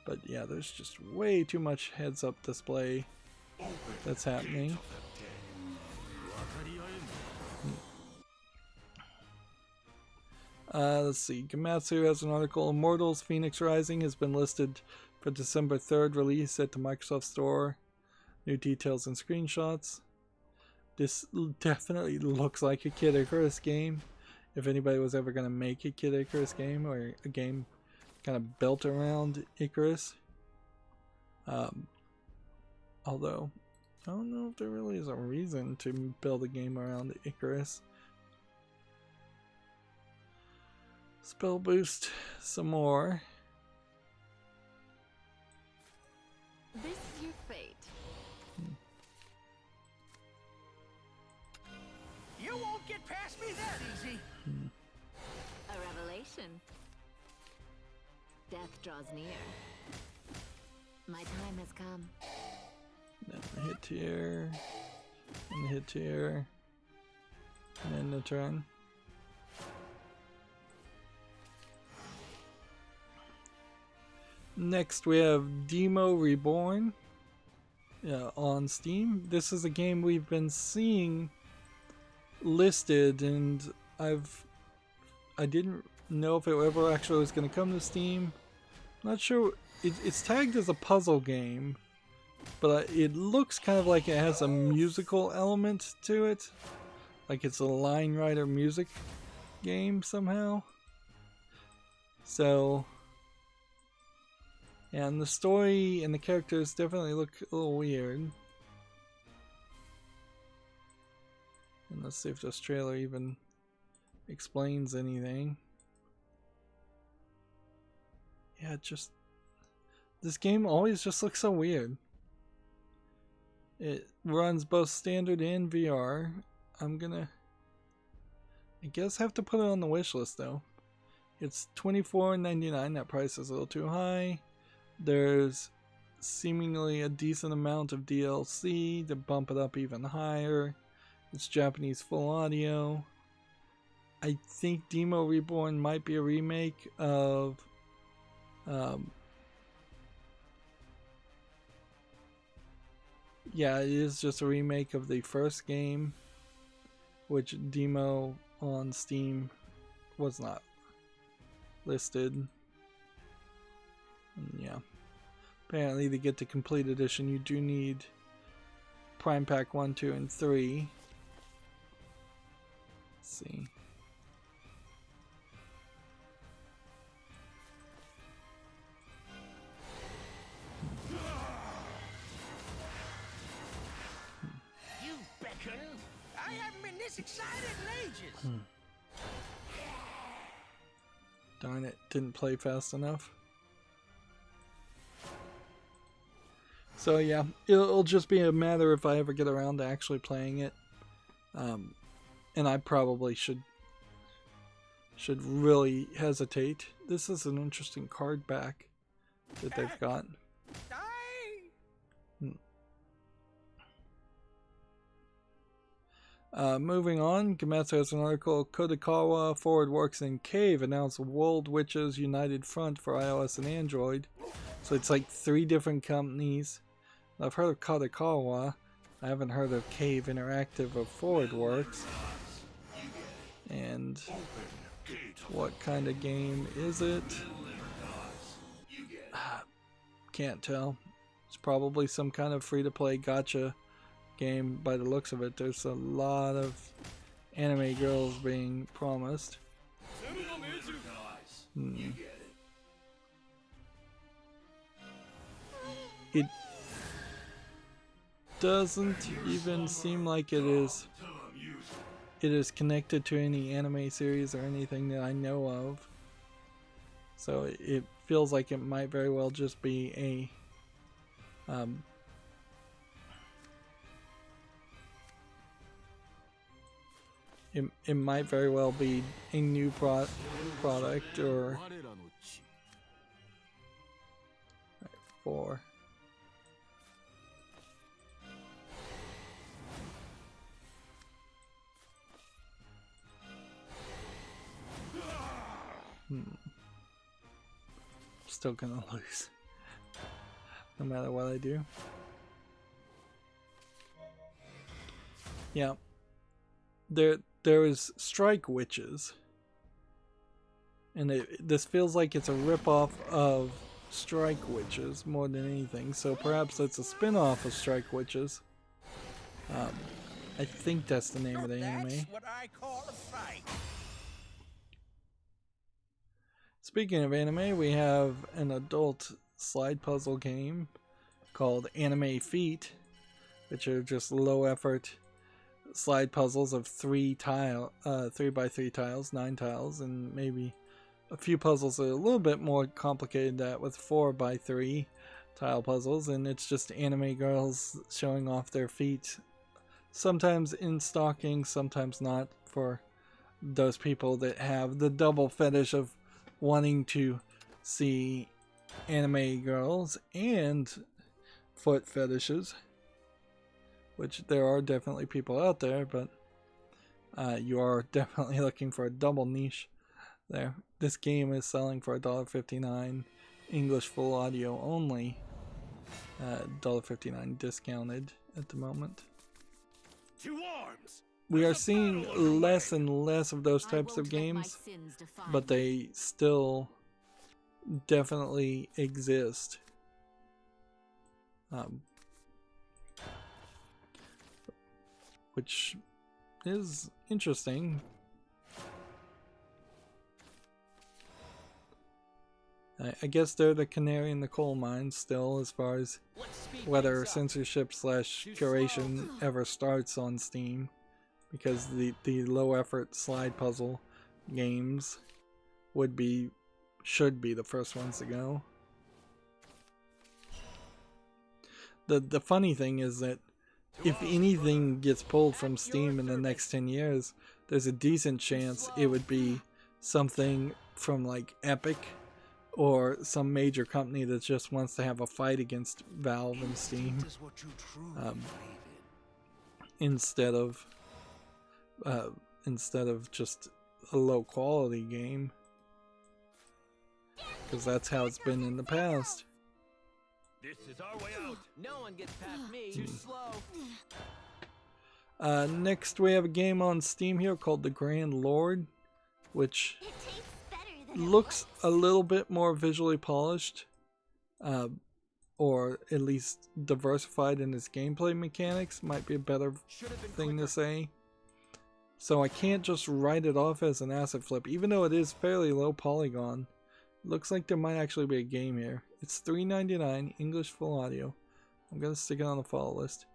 But yeah, there's just way too much heads up display that's happening. Let's see. Gamatsu has an article. Immortals Phoenix Rising has been listed for December 3rd release at the Microsoft Store. New details and screenshots. This definitely looks like a Kid Icarus game. If anybody was ever going to make a Kid Icarus game, or a game kind of built around Icarus. Although, I don't know if there really is a reason to build a game around Icarus. Spell boost some more. This is your fate. You won't get past me that easy. A revelation. Death draws near. My time has come. Then hit here, and hit here, and then the turn. Next we have Demo Reborn on Steam. This is a game we've been seeing listed, and I didn't know if it ever actually was going to come to Steam. Not sure. It's tagged as a puzzle game, but it looks kind of like it has a musical element to it, like it's a line writer music game somehow. So, and the story and the characters definitely look a little weird. And let's see if this trailer even explains anything. Yeah, this game always just looks so weird. It runs both standard and VR. I'm gonna, I guess, have to put it on the wish list though. It's $24.99. That price is a little too high. There's seemingly a decent amount of DLC to bump it up even higher. It's Japanese full audio. I think Demo Reborn might be a remake of Yeah, it is just a remake of the first game, which demo on Steam was not listed. And yeah. Apparently to get the complete edition you do need Prime Pack 1, 2, and 3. Let's see. You beckon? I haven't been this excited in ages. Darn it, didn't play fast enough. So yeah, it'll just be a matter if I ever get around to actually playing it. And I probably should really hesitate. This is an interesting card back that they've got. Moving on, Gametsu has an article. Kodakawa Forward Works in Cave announced World Witches United Front for iOS and Android. So it's like 3 different companies. I've heard of Kodakawa. I haven't heard of Cave Interactive or Forward Works. And what kind of game is it? Can't tell. It's probably some kind of free-to-play gacha game by the looks of it. There's a lot of anime girls being promised. It doesn't even seem like it is connected to any anime series or anything that I know of. So it feels like it might very well just be a it might very well be a new product or 4. Still gonna lose no matter what I do. Yeah, there is Strike Witches, and this feels like it's a ripoff of Strike Witches more than anything. So perhaps it's a spin-off of Strike Witches. I think that's the name of the anime. That's what I call a fight. Speaking of anime, we have an adult slide puzzle game called Anime Feet, which are just low effort slide puzzles of 3 by 3 tiles, 9 tiles, and maybe a few puzzles are a little bit more complicated than that with 4 by 3 tile puzzles, and it's just anime girls showing off their feet, sometimes in stockings, sometimes not, for those people that have the double fetish of wanting to see anime girls and foot fetishes, which there are definitely people out there, but you are definitely looking for a double niche there. This game is selling for $1.59, English full audio only, $1.59 discounted at the moment. To arms! We are seeing less and less of those types of games, but they still definitely exist. Which is interesting. I guess they're the canary in the coal mine still, as far as whether censorship / curation ever starts on Steam, because the low effort slide puzzle games should be the first ones to go. The funny thing is that if anything gets pulled from Steam in the next 10 years, there's a decent chance it would be something from like Epic or some major company that just wants to have a fight against Valve and Steam, instead of just a low quality game, because that's how it's been in the past. This is our way out. No one gets past me. Too slow. Next we have a game on Steam here called The Grand Lord, which It tastes better than looks a little bit more visually polished, or at least diversified in its gameplay mechanics, might be a better thing to say. So I can't just write it off as an asset flip, even though it is fairly low polygon. Looks like there might actually be a game here. It's $3.99, English full audio. I'm gonna stick it on the follow list.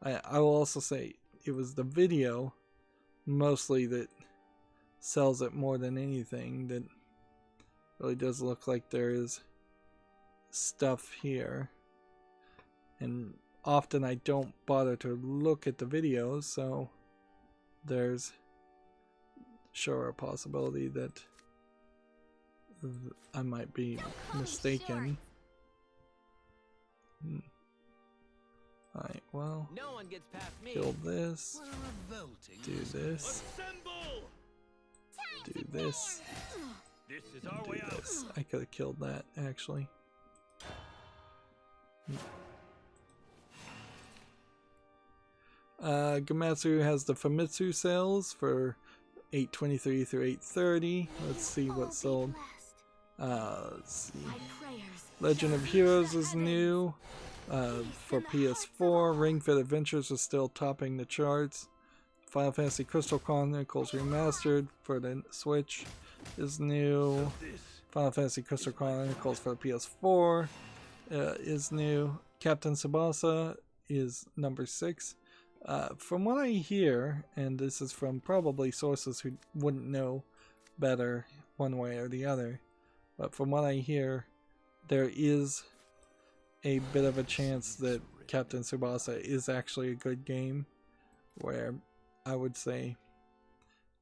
I will also say it was the video mostly that sells it more than anything. That really does look like there is stuff here, and often I don't bother to look at the videos, so there's sure a possibility that I might be mistaken. Alright, well, No one gets past me. kill this, do this, Assemble! do this, This is and our do way out. this. I could have killed that, actually. Gamatsu has the Famitsu sales for $8.23 through $8.30. Let's see what's sold. Let's see. Legend of Heroes is new for PS4. Ring Fit Adventures is still topping the charts. Final Fantasy Crystal Chronicles Remastered for the Switch is new. Final Fantasy Crystal Chronicles for the PS4 is new. Captain Tsubasa is number 6. From what I hear, and this is from probably sources who wouldn't know better one way or the other, but from what I hear, there is a bit of a chance that Captain Tsubasa is actually a good game, where I would say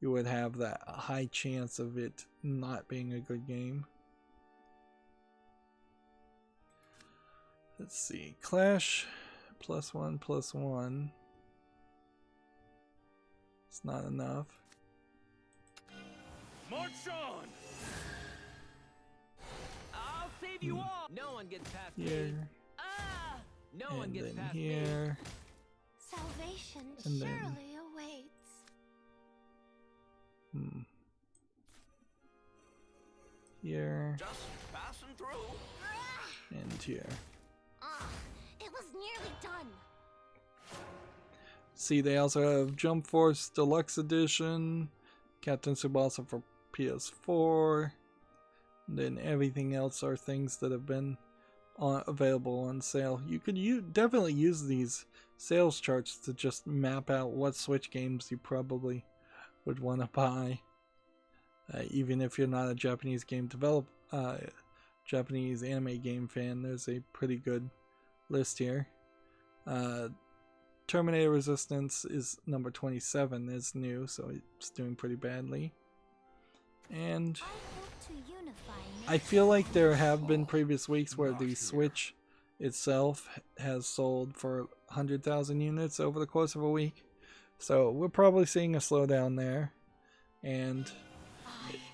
you would have that high chance of it not being a good game. Let's see. Clash +1+1. It's not enough. March on! I'll save you all. No one gets past Here, me. Ah! No one and gets then past me. here, Salvation And then- surely awaits. here, Just passing through. and here. It was nearly done. See, they also have Jump Force Deluxe Edition, Captain Tsubasa for PS4. Then everything else are things that have been available on sale. You could definitely use these sales charts to just map out what Switch games you probably would want to buy, even if you're not a Japanese Japanese anime game fan. There's a pretty good list here. Terminator Resistance is number 27. It's new, so it's doing pretty badly. And I hope to unify I feel like there have been previous weeks where the Switch itself has sold for 100,000 units over the course of a week. So we're probably seeing a slowdown there. And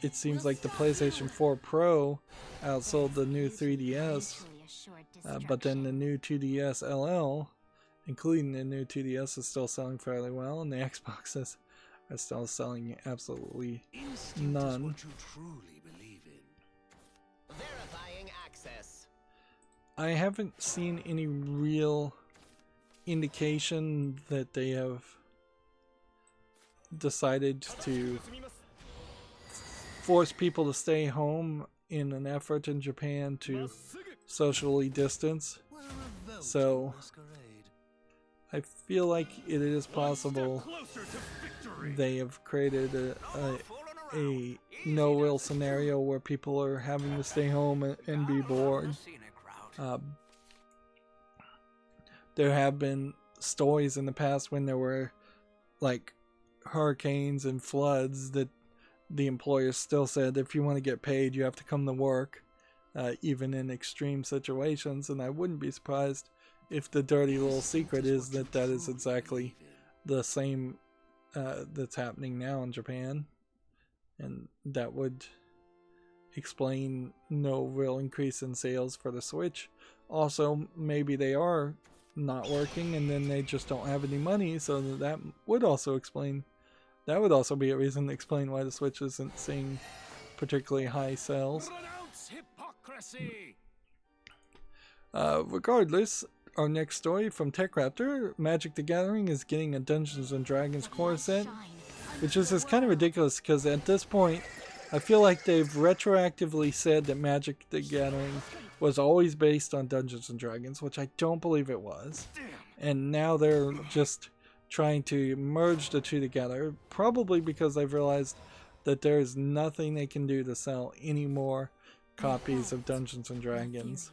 it seems like the PlayStation 4 Pro outsold the new 3DS. But then the new 2DS LL, including the new 2DS, is still selling fairly well. And the Xboxes are still selling absolutely none. What you truly believe in. Verifying access. I haven't seen any real indication that they have decided to force people to stay home in an effort in Japan to socially distance. So I feel like it is possible they have created a no-will scenario where people are having to stay home and be bored. There have been stories in the past when there were like hurricanes and floods that the employers still said if you want to get paid you have to come to work, even in extreme situations. And I wouldn't be surprised if the dirty little secret is that that is exactly the same that's happening now in Japan, and that would explain no real increase in sales for the Switch, Also, maybe they are not working and then they just don't have any money, so that would also explain, that would also be a reason to explain why the Switch isn't seeing particularly high sales. Renounce hypocrisy. Regardless, our next story from TechRaptor, Magic the Gathering is getting a Dungeons and Dragons core set, which is just kind of ridiculous because at this point, I feel like they've retroactively said that Magic the Gathering was always based on Dungeons and Dragons, which I don't believe it was. And now they're just trying to merge the two together, probably because they've realized that there is nothing they can do to sell any more copies of Dungeons and Dragons.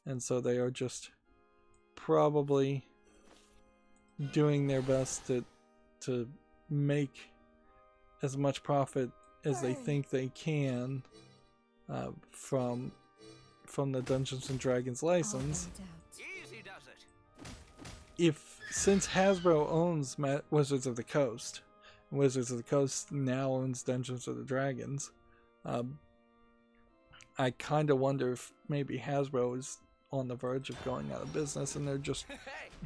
And so they are just probably doing their best to make as much profit as they think they can from the Dungeons and Dragons license. Easy does it. Since Hasbro owns Wizards of the Coast, and Wizards of the Coast now owns Dungeons of the Dragons, I kind of wonder if maybe Hasbro is on the verge of going out of business and they're just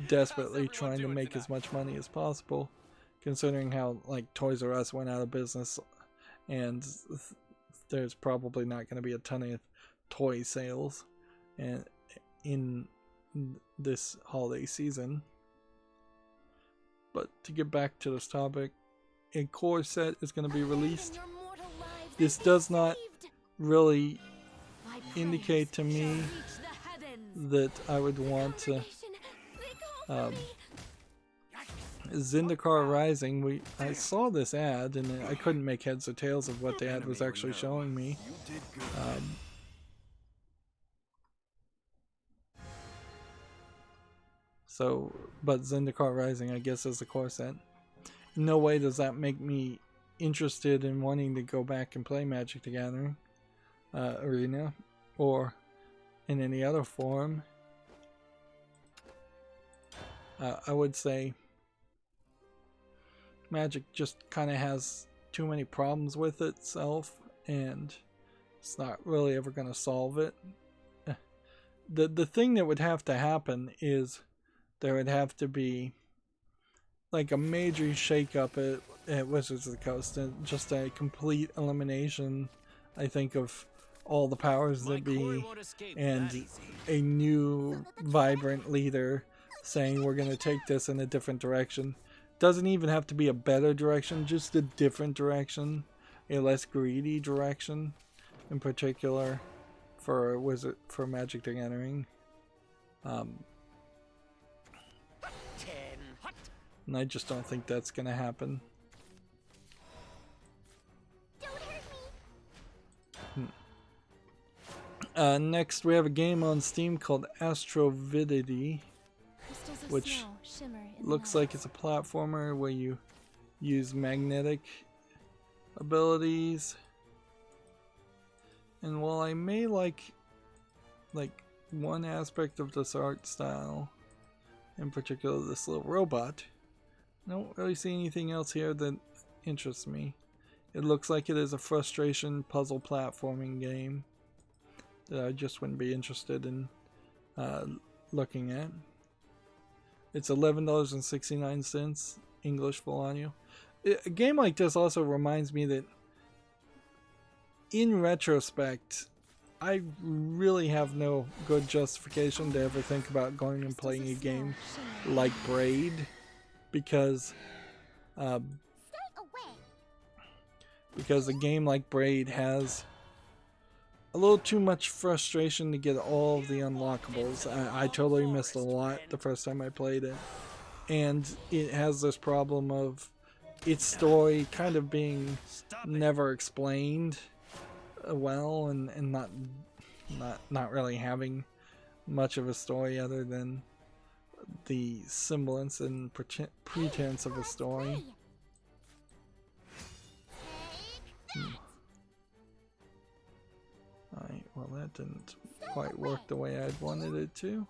desperately trying to make as much money as possible, considering how like Toys R Us went out of business and there's probably not going to be a ton of toy sales and in this holiday season. But to get back to this topic, a core set is going to be released. This does not really indicate to me that I would want to Zendikar Rising. I saw this ad and I couldn't make heads or tails of what the ad was actually showing me. But Zendikar Rising, I guess, is the core set. No way does that make me interested in wanting to go back and play Magic the Gathering Arena or in any other form. I would say Magic just kind of has too many problems with itself and it's not really ever going to solve it. The thing that would have to happen is there would have to be like a major shakeup at Wizards of the Coast and just a complete elimination, I think, of all the powers that be and a new vibrant leader saying we're going to take this in a different direction. Doesn't even have to be a better direction, just a different direction, a less greedy direction in particular for Magic the Gathering. And I just don't think that's going to happen. Next, we have a game on Steam called Astrovidity, which looks like it's a platformer where you use magnetic abilities. And while I may like one aspect of this art style, in particular this little robot, I don't really see anything else here that interests me. It looks like it is a frustration puzzle platforming game that I just wouldn't be interested in looking at. It's $11.69 English full audio. A game like this also reminds me that in retrospect, I really have no good justification to ever think about going and playing a game like Braid, because a game like Braid has a little too much frustration to get all of the unlockables. I totally missed a lot the first time I played it, and it has this problem of its story kind of being never explained well, and not really having much of a story other than the semblance and pretense of a story. Alright, well that didn't quite work the way I'd wanted it to.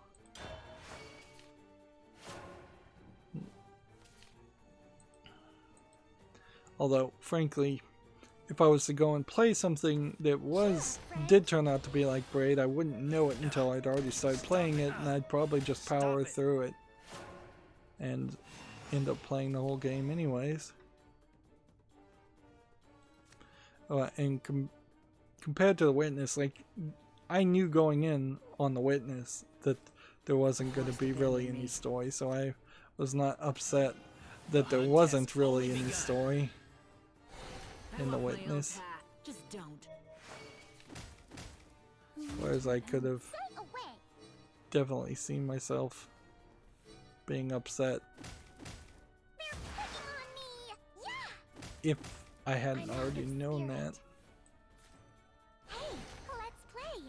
Although, frankly, if I was to go and play something that did turn out to be like Braid, I wouldn't know it until I'd already started playing it, and I'd probably just power through it and end up playing the whole game anyways. And compared to The Witness, like, I knew going in on The Witness that there wasn't going to be really any story, so I was not upset that there wasn't really any story in The Witness. Just don't. Whereas I could have definitely seen myself being upset if I hadn't already known that. Hey, let's play.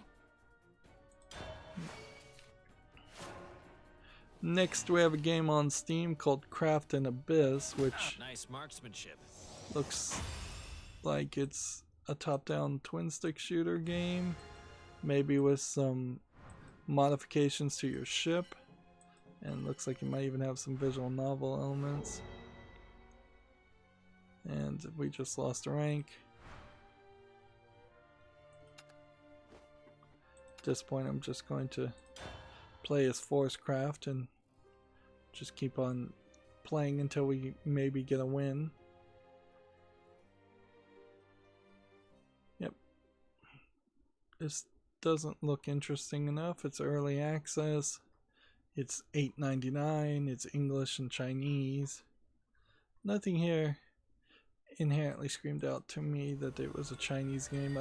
Next we have a game on Steam called Craft and Abyss, which Nice marksmanship. looks like it's a top-down twin-stick shooter game, maybe with some modifications to your ship, and looks like it might even have some visual novel elements. And we just lost a rank. At this point I'm just going to play as Forcecraft and just keep on playing until we maybe get a win. Yep. This doesn't look interesting enough. It's early access. It's $8.99. It's English and Chinese. Nothing here inherently screamed out to me that it was a Chinese game.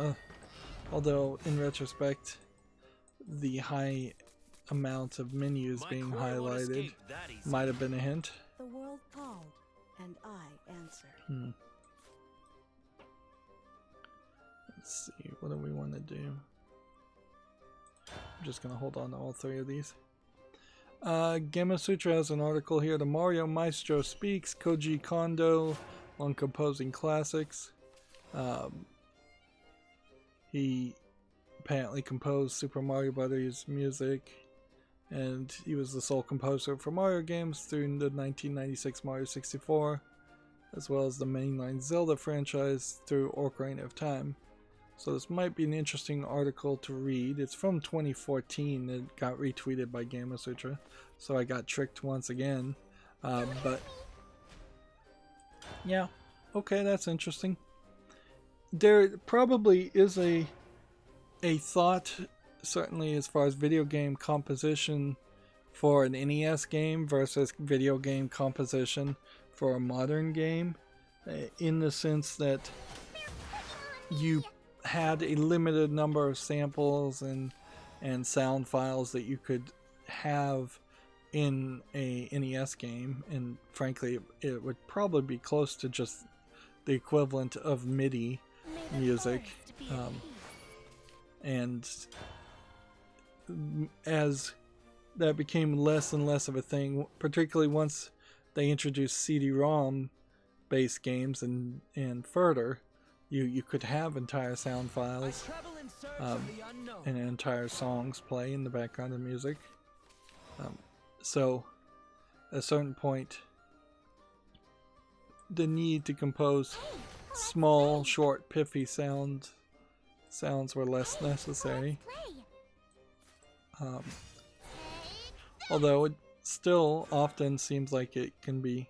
Although in retrospect, the high amount of menus being highlighted might have been a hint. The world called, and I answered. Let's see, what do we want to do? I'm just going to hold on to all three of these. Gamma Sutra has an article here. The Mario Maestro speaks. Koji Kondo on composing classics. He apparently composed Super Mario Brothers music, and he was the sole composer for Mario games through the 1996 Mario 64, as well as the mainline Zelda franchise through Ocarina of Time. So this might be an interesting article to read. It's from 2014. It got retweeted by Gamma Sutra, so I got tricked once again. But yeah, okay, that's interesting. There probably is a thought, certainly as far as video game composition for an NES game versus video game composition for a modern game, in the sense that you had a limited number of samples and sound files that you could have in a NES game, and frankly it would probably be close to just the equivalent of MIDI music. And as that became less and less of a thing, particularly once they introduced CD-ROM based games and further, you could have entire sound files and entire songs play in the background of music. So at a certain point, the need to compose small, short, piffy sounds were less necessary. Although it still often seems like it could be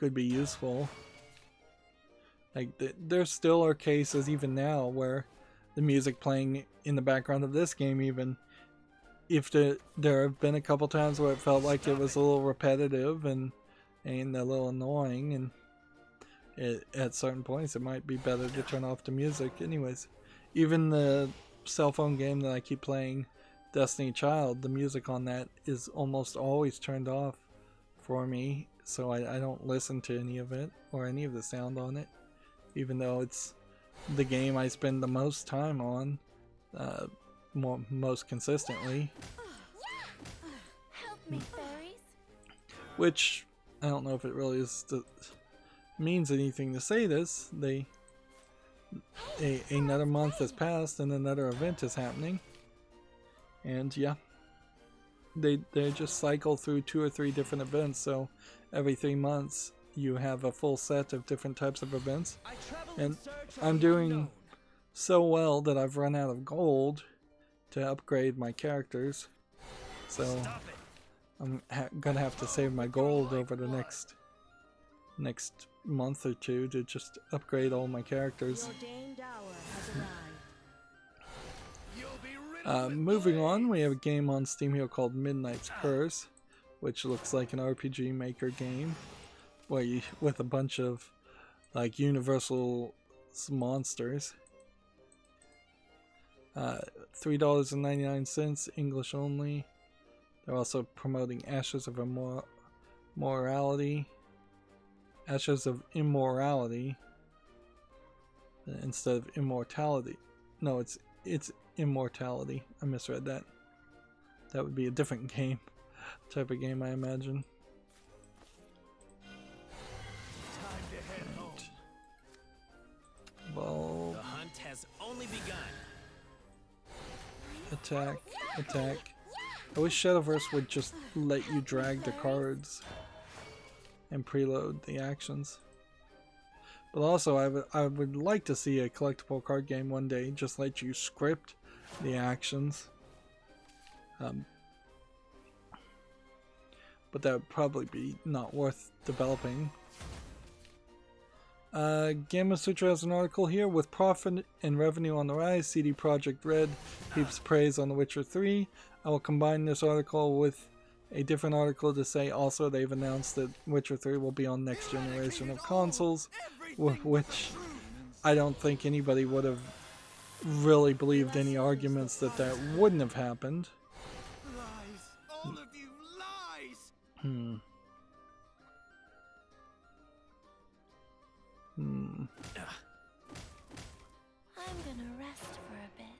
useful. Like there still are cases even now where the music playing in the background of this game, even if there have been a couple times where it felt like it was a little repetitive and a little annoying, and at certain points it might be better to turn off the music. Anyways, even the cell phone game that I keep playing, Destiny Child, the music on that is almost always turned off for me, so I don't listen to any of it or any of the sound on it, even though it's the game I spend the most time on, most consistently. Help me, fairies. Which I don't know if it really means anything to say this. Another month has passed and another event is happening, and yeah, they just cycle through 2 or 3 different events. So every 3 months you have a full set of different types of events. I travel And in search of I'm the doing unknown. so well that I've run out of gold to upgrade my characters. So Stop it. I'm gonna have to save my gold over the next month or two to just upgrade all my characters. The ordained hour has arrived. You'll be rid of Moving on, we have a game on Steam here called Midnight's Curse, which looks like an RPG Maker game, where you, with a bunch of like universal monsters. $3.99, English only. They're also promoting Ashes of Immorality. Ashes of Immorality instead of Immortality. No, it's Immortality. I misread that. That would be a different game. Type of game, I imagine. Time to head home. Bulb. The hunt has only begun. Attack. Attack. I wish Shadowverse would just let you drag the cards and preload the actions. But also, I would like to see a collectible card game one day just let you script the actions. But that would probably be not worth developing. Gamma Sutra has an article here. With profit and revenue on the rise, CD Projekt Red heaps praise on The Witcher 3. I will combine this article with a different article to say also they've announced that Witcher 3 will be on next generation of consoles, which I don't think anybody would have really believed any arguments that that wouldn't have happened. Lies. All of you lies. I'm gonna rest for a bit.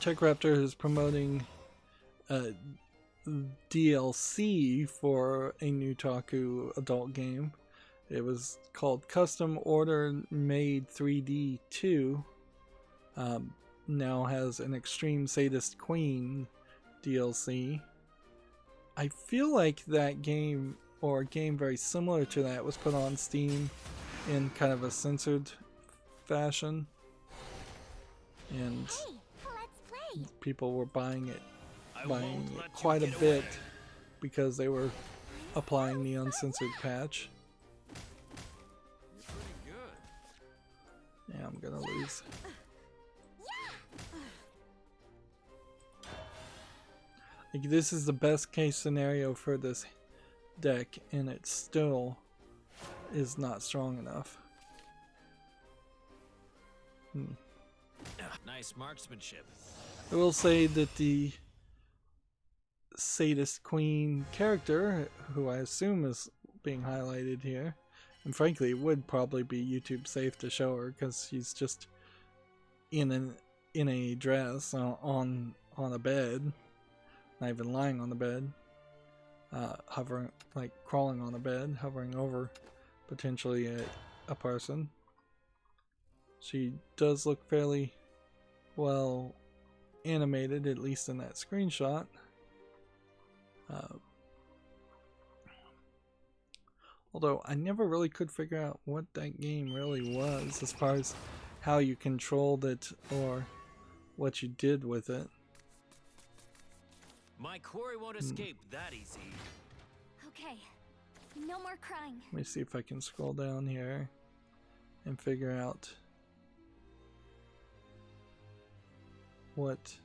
Tech Raptor is promoting DLC for a Nutaku adult game. It was called Custom Order Made 3D 2. Now has an Extreme Sadist Queen DLC. I feel like that game, or a game very similar to that, was put on Steam in kind of a censored fashion. And Hey, let's play. people were buying it I won't let you quite a get bit away. because they were applying the uncensored patch. You're pretty good. Yeah, I'm gonna lose. Like, this is the best case scenario for this deck, and it still is not strong enough. Nice marksmanship. I will say that the Sadist Queen character, who I assume is being highlighted here, and frankly it would probably be YouTube safe to show her because she's just in a dress on a bed, not even lying on the bed, hovering, like crawling on a bed, hovering over potentially a person. She does look fairly well animated, at least in that screenshot. Although I never really could figure out what that game really was as far as how you controlled it or what you did with it. My quarry won't escape that easy. Okay, no more crying. Let me see if I can scroll down here and figure out what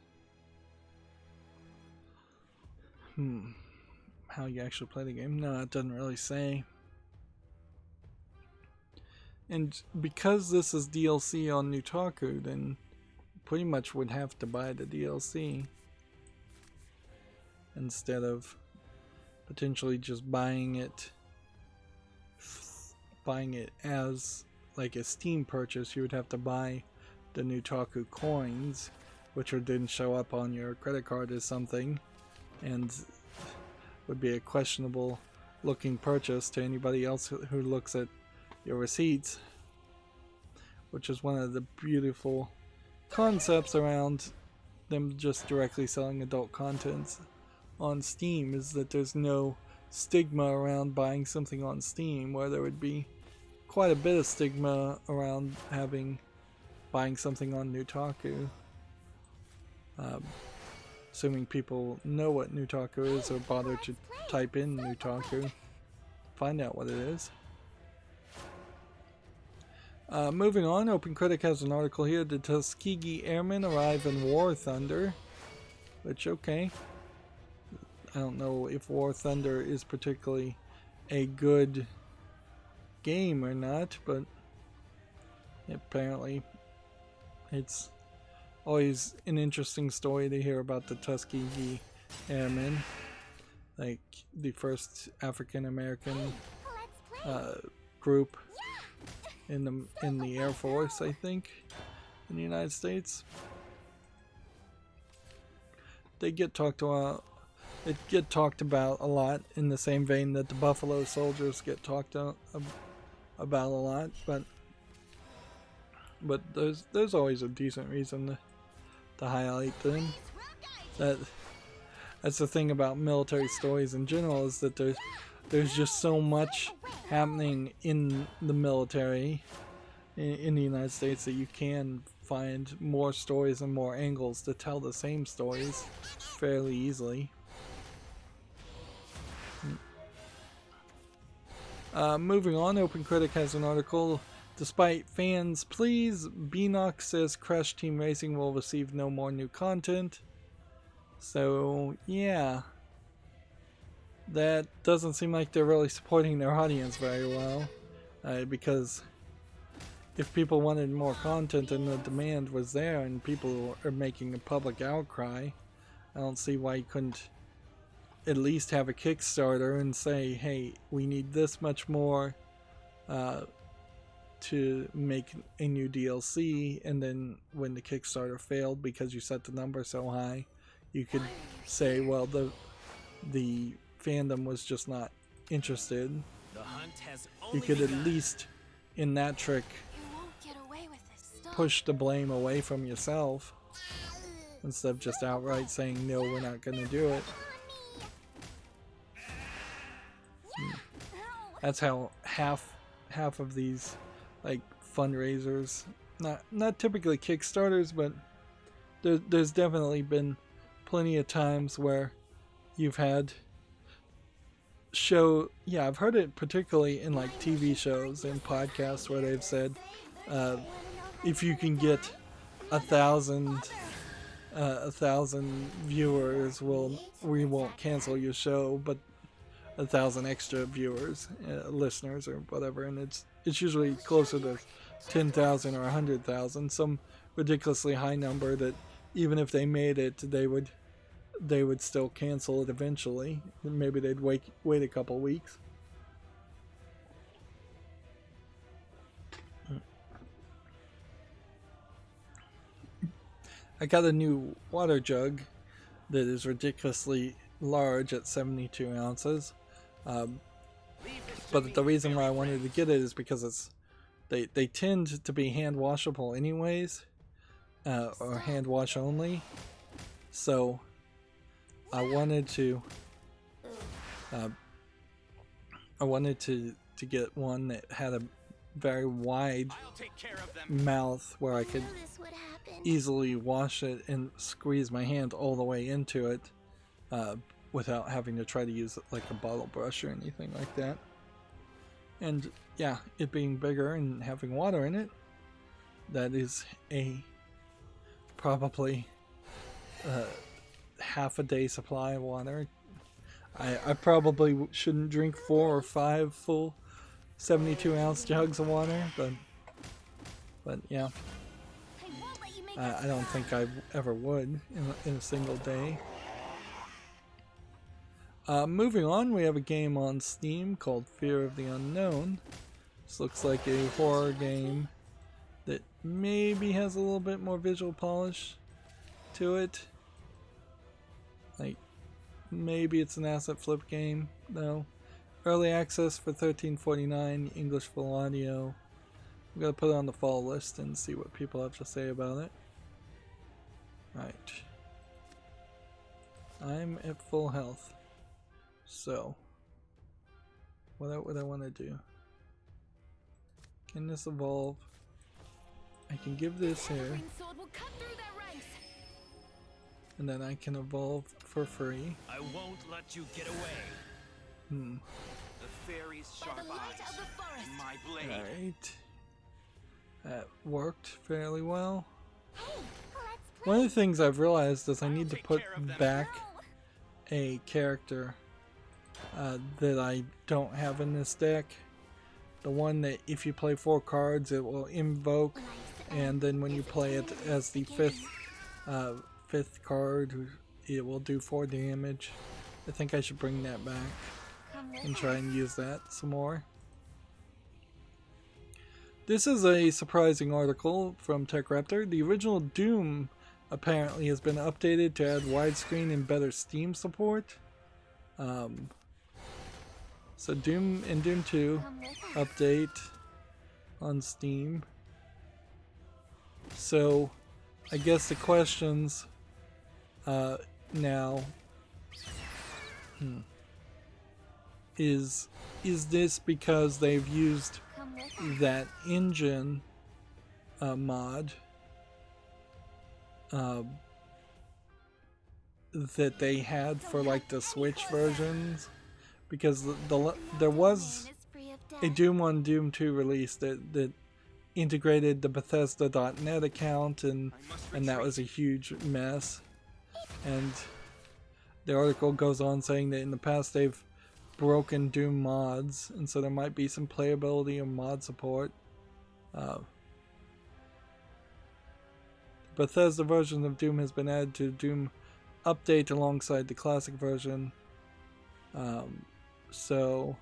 how you actually play the game. No, it doesn't really say. And because this is DLC on Nutaku, then pretty much would have to buy the DLC instead of potentially just buying it as like a Steam purchase. You would have to buy the Nutaku coins, which would then show up on your credit card as something, and would be a questionable looking purchase to anybody else who looks at your receipts, which is one of the beautiful concepts around them just directly selling adult content on Steam, is that there's no stigma around buying something on Steam, where there would be quite a bit of stigma around buying something on Nutaku. Assuming people know what Nutaku is or bother to type in Nutaku, find out what it is. Moving on, OpenCritic has an article here. Did Tuskegee Airmen arrive in War Thunder? Which, okay. I don't know if War Thunder is particularly a good game or not, but apparently it's always an interesting story to hear about the Tuskegee Airmen, like the first African American group in the Air Force, I think, in the United States. They get talked about. It get talked about a lot in the same vein that the Buffalo Soldiers get talked about a lot, but there's always a decent reason to highlight them. That's the thing about military stories in general, is that there's just so much happening in the military in the United States that you can find more stories and more angles to tell the same stories fairly easily. Moving on, OpenCritic has an article. Despite fans' pleas, Beanox says Crash Team Racing will receive no more new content. So, yeah. That doesn't seem like they're really supporting their audience very well. Because if people wanted more content and the demand was there and people are making a public outcry, I don't see why you couldn't at least have a Kickstarter and say, hey, we need this much more to make a new DLC, and then when the Kickstarter failed because you set the number so high, you could say, well, the fandom was just not interested. You could at least, in that trick, push the blame away from yourself instead of just outright saying, no, we're not going to do it. That's how half of these like fundraisers, not typically Kickstarters, but there's definitely been plenty of times where you've had I've heard it particularly in like TV shows and podcasts where they've said, if you can get 1,000 viewers, we won't cancel your show, but 1,000 extra viewers, listeners, or whatever, and it's usually closer to 10,000 or 100,000, some ridiculously high number that even if they made it, they would still cancel it eventually. Maybe they'd wait a couple weeks. I got a new water jug that is ridiculously large at 72 ounces. But the reason why I wanted to get it is because they tend to be hand washable anyways, or hand wash only. So I wanted to get one that had a very wide mouth where I could easily wash it and squeeze my hand all the way into it without having to try to use like a bottle brush or anything like that. And yeah, it being bigger and having water in it, that is probably half a day supply of water. I probably shouldn't drink 4 or 5 full 72-ounce jugs of water, but yeah, I don't think I ever would in a single day. Moving on, we have a game on Steam called Fear of the Unknown. This looks like a horror game that maybe has a little bit more visual polish to it. Like, maybe it's an asset flip game, though. Early access for $13.49, English full audio. I'm gonna put it on the fall list and see what people have to say about it. Right. I'm at full health. So, what would I want to do? Can this evolve? I can give this here, Green sword will cut through their ranks. and then I can evolve for free. I won't let you get away. Hmm. The fairy's By sharp the light eyes of the forest. and my blade. Alright. That worked fairly well. Hey, let's One of the things I've realized is I need to take put care of them. back a character that I don't have in this deck. The one that if you play 4 cards it will invoke, and then when you play it as the fifth card it will do 4 damage. I think I should bring that back and try and use that some more. This is a surprising article from TechRaptor. The original Doom apparently has been updated to add widescreen and better Steam support. So Doom and Doom 2 update on Steam. So I guess the questions now is this because they've used that engine mod that they had for like the Switch versions, because there was a Doom 1 Doom 2 release that integrated the Bethesda.net account, and that was a huge mess. And the article goes on saying that in the past they've broken Doom mods, and so there might be some playability and mod support. Bethesda version of Doom has been added to Doom update alongside the classic version. So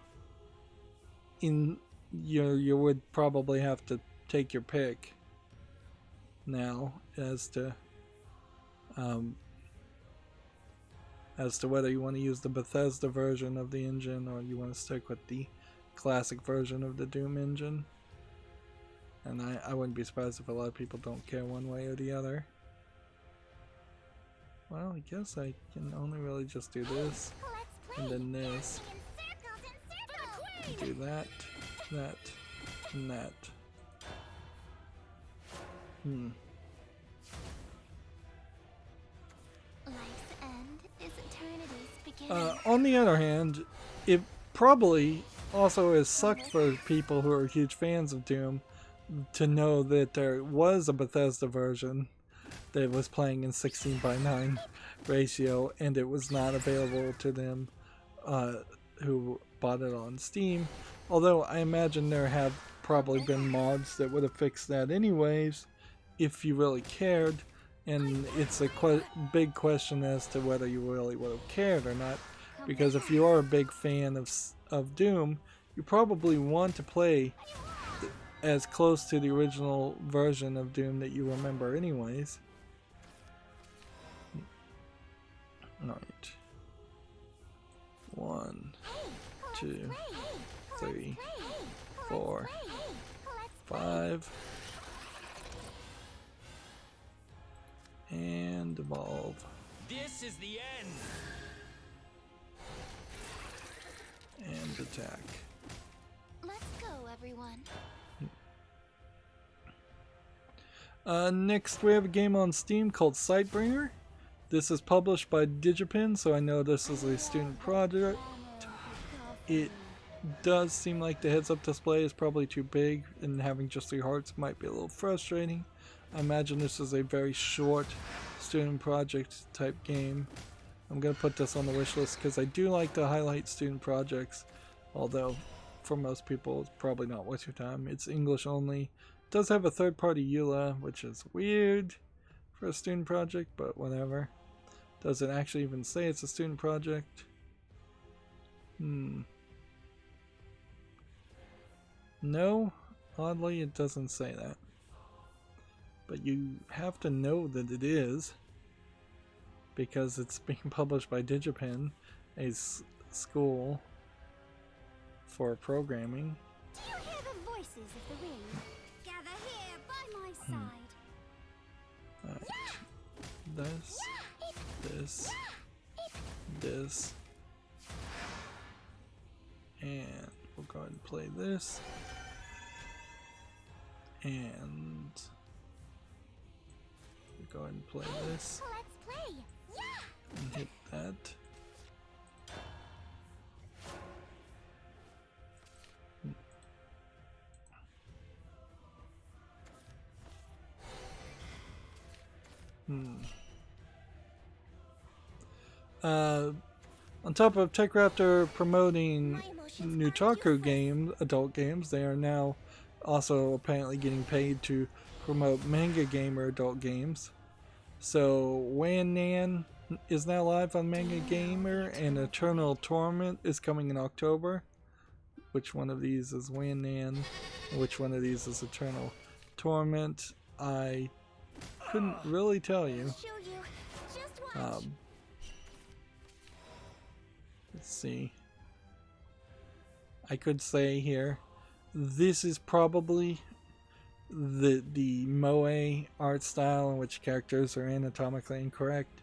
you would probably have to take your pick now as to whether you want to use the Bethesda version of the engine or you want to stick with the classic version of the Doom engine. And I wouldn't be surprised if a lot of people don't care one way or the other. Well, I guess I can only really just do this, and then this. Do that, that, and that. Life's end is eternity's beginning. On the other hand, it probably also has sucked for people who are huge fans of Doom to know that there was a Bethesda version that was playing in 16:9 ratio, and it was not available to them who bought it on Steam. Although I imagine there have probably been mods that would have fixed that anyways if you really cared, and it's a big question as to whether you really would have cared or not, because if you are a big fan of Doom, you probably want to play as close to the original version of Doom that you remember anyways. Alright. 1, 2, 3, 4, 5. And evolve. This is the end. And attack. Let's go, everyone. Next we have a game on Steam called Sightbringer. This is published by Digipin, so I know this is a student project. It does seem like the heads-up display is probably too big, and having just 3 hearts might be a little frustrating. I imagine this is a very short student project type game. I'm going to put this on the wish list because I do like to highlight student projects, although for most people it's probably not worth your time. It's English only. It does have a third-party EULA, which is weird for a student project, but whatever. Does it actually even say it's a student project? No, oddly it doesn't say that. But you have to know that it is, because it's being published by Digipin, a school for programming. Do you hear the voices of the wind? Gather here by my side. Alright. This, and we'll go ahead and play this. And we'll go ahead and play this. Let's play. Yeah. And hit that. On top of TechRaptor promoting Nutaku games, adult games, they are now also apparently getting paid to promote Manga Gamer adult games. So Wan Nan is now live on Manga Gamer, and Eternal Torment is coming in October. Which one of these is Wan Nan? Which one of these is Eternal Torment? I couldn't really tell you. Show you. Just watch. Let's see. I could say here, this is probably the moe art style in which characters are anatomically incorrect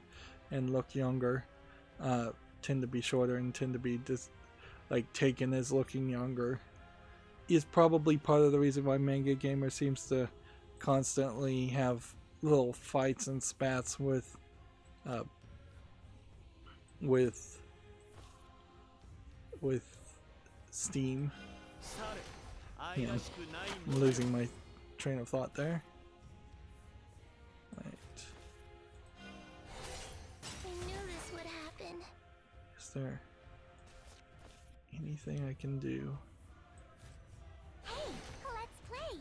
and look younger, tend to be shorter and tend to be like taken as looking younger, is probably part of the reason why Manga Gamer seems to constantly have little fights and spats with Steam. Yeah, I'm losing my train of thought there. Right. I knew this would happen. Is there anything I can do? Hey, let's play.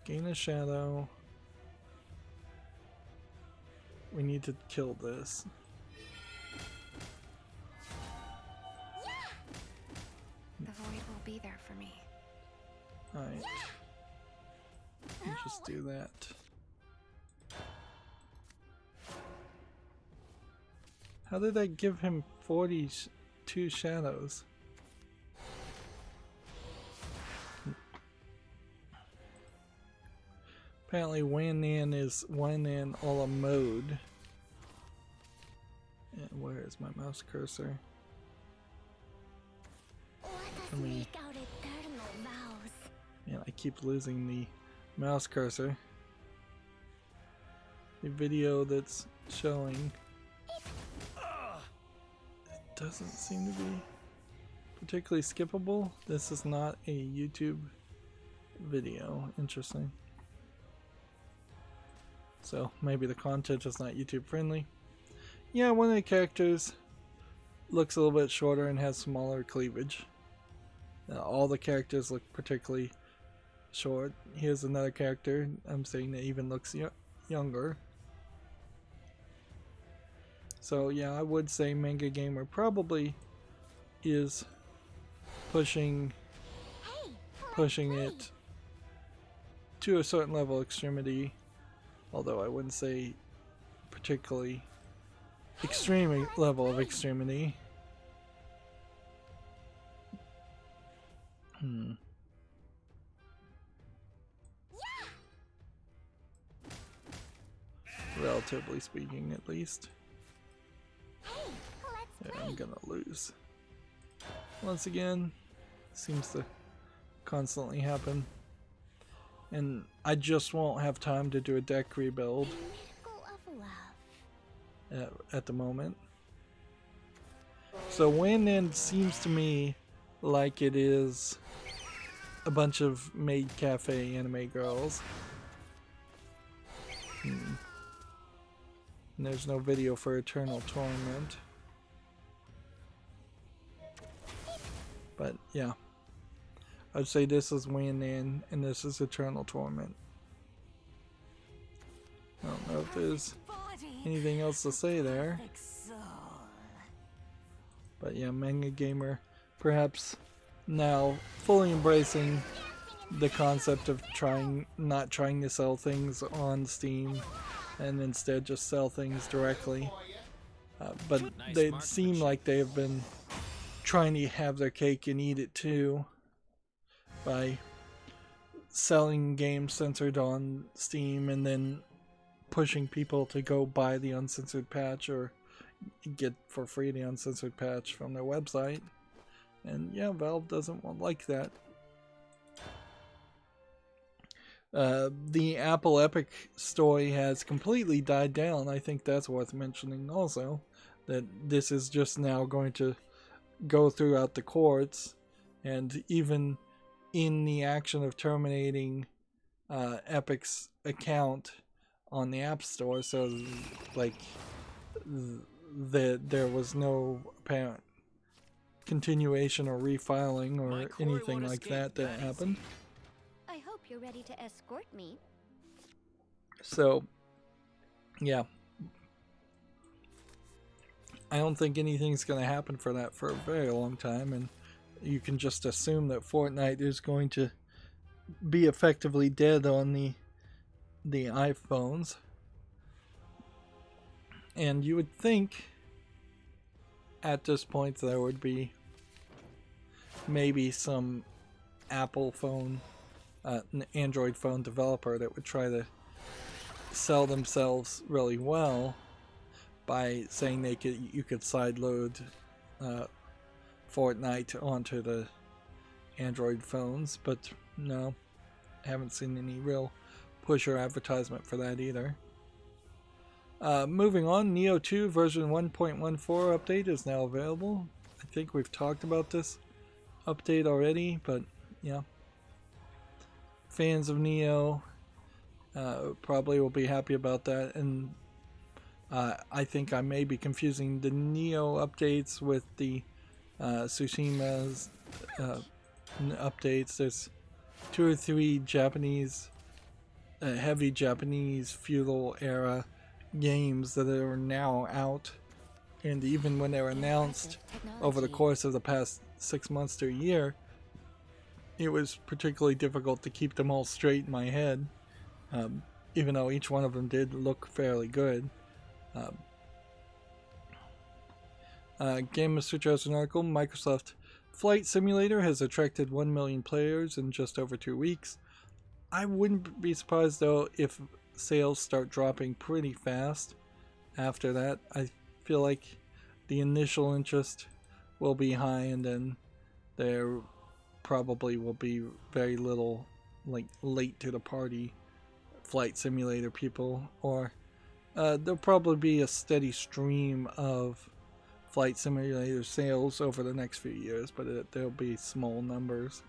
Gain a shadow. We need to kill this. The void will be there for me. Alright. Just do that. How did I give him 42 shadows? Apparently Wan Nan is Wan Nan a la mode. And where is my mouse cursor? Let us Let me- make out eternal vows. Man, I keep losing the mouse cursor. The video that's showing it doesn't seem to be particularly skippable. This is not a YouTube video. Interesting. So maybe the content is not YouTube friendly. Yeah, one of the characters looks a little bit shorter and has smaller cleavage. All the characters look particularly short. Here's another character I'm saying that even looks younger. So yeah, I would say Manga Gamer probably is pushing it to a certain level of extremity, although I wouldn't say particularly extreme level of extremity. Relatively speaking, at least. Yeah, I'm gonna lose. Once again, seems to constantly happen. And I just won't have time to do a deck rebuild Miracle of love. at the moment. So Wan Nan seems to me like it is a bunch of maid cafe anime girls. And there's no video for Eternal Torment. But yeah, I'd say this is Wan Nan and this is Eternal Torment. I don't know if there's anything else to say there. But yeah, Manga Gamer perhaps now fully embracing the concept of not trying to sell things on Steam and instead just sell things directly. But they seem like they have been trying to have their cake and eat it too by selling games censored on Steam and then pushing people to go buy the uncensored patch or get for free the uncensored patch from their website. And yeah, Valve doesn't like that. The Apple Epic story has completely died down. I think that's worth mentioning also, that this is just now going to go throughout the courts, and even in the action of terminating Epic's account on the App Store, so like there was no apparent continuation or refiling or anything like that happened. I hope you're ready to escort me. So, yeah. I don't think anything's going to happen for that for a very long time, and you can just assume that Fortnite is going to be effectively dead on the iPhones. And you would think at this point there would be maybe some Apple phone, an Android phone developer that would try to sell themselves really well by saying you could sideload Fortnite onto the Android phones, but no, haven't seen any real push or advertisement for that either. Moving on, Neo 2 version 1.14 update is now available. I think we've talked about this update already, but yeah. Fans of Neo probably will be happy about that, and I think I may be confusing the Neo updates with the Tsushima's updates. There's 2 or 3 Japanese, heavy Japanese feudal era games that are now out, and even when they were announced over the course of the past 6 months to a year, it was particularly difficult to keep them all straight in my head, even though each one of them did look fairly good. Game Master has an article. Microsoft Flight Simulator has attracted 1 million players in just over 2 weeks. I wouldn't be surprised though if sales start dropping pretty fast after that. I feel like the initial interest will be high, and then there probably will be very little like late to the party Flight Simulator people, or there'll probably be a steady stream of Flight Simulator sales over the next few years, but there'll be small numbers.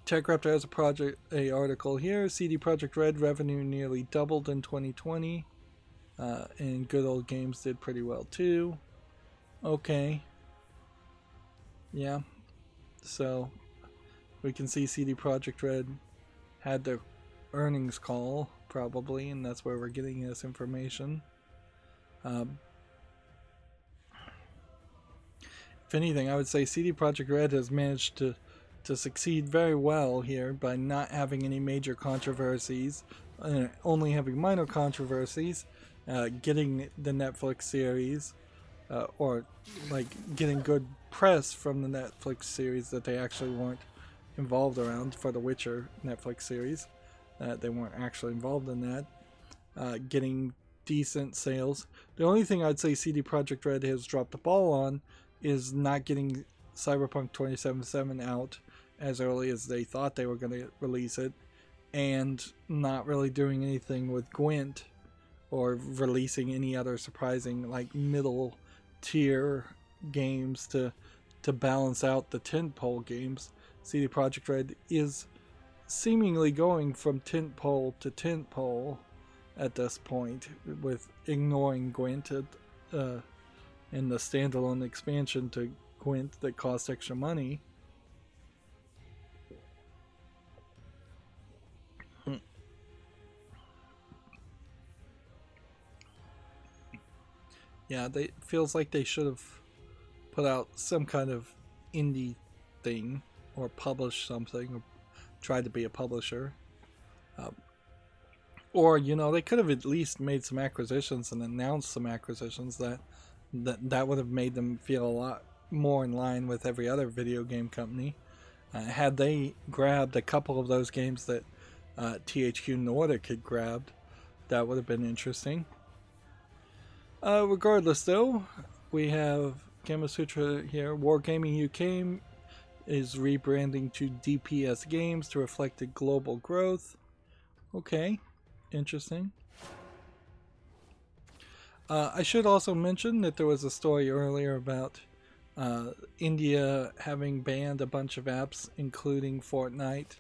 TechRaptor has a article here. CD Projekt Red revenue nearly doubled in 2020, and Good Old Games did pretty well too. Okay. Yeah. So we can see CD Projekt Red had their earnings call probably, and that's where we're getting this information. If anything, I would say CD Projekt Red has managed to succeed very well here by not having any major controversies, only having minor controversies, getting the Netflix series, or like getting good press from the Netflix series that they actually weren't involved around for the Witcher Netflix series. They weren't actually involved in that. Getting decent sales. The only thing I'd say CD Projekt Red has dropped the ball on is not getting Cyberpunk 2077 out as early as they thought they were going to release it, and not really doing anything with Gwent or releasing any other surprising like middle tier games to balance out the tentpole games. CD Projekt Red is seemingly going from tentpole to tentpole at this point, with ignoring Gwent in the standalone expansion to Gwent that cost extra money. Yeah, it feels like they should have put out some kind of indie thing, or published something, or tried to be a publisher. Or, they could have at least made some acquisitions and announced some acquisitions that would have made them feel a lot more in line with every other video game company. Had they grabbed a couple of those games that THQ Nordic had grabbed, that would have been interesting. Regardless, though, we have Gamasutra here. Wargaming UK is rebranding to DPS Games to reflect the global growth. Okay, interesting. I should also mention that there was a story earlier about India having banned a bunch of apps, including Fortnite,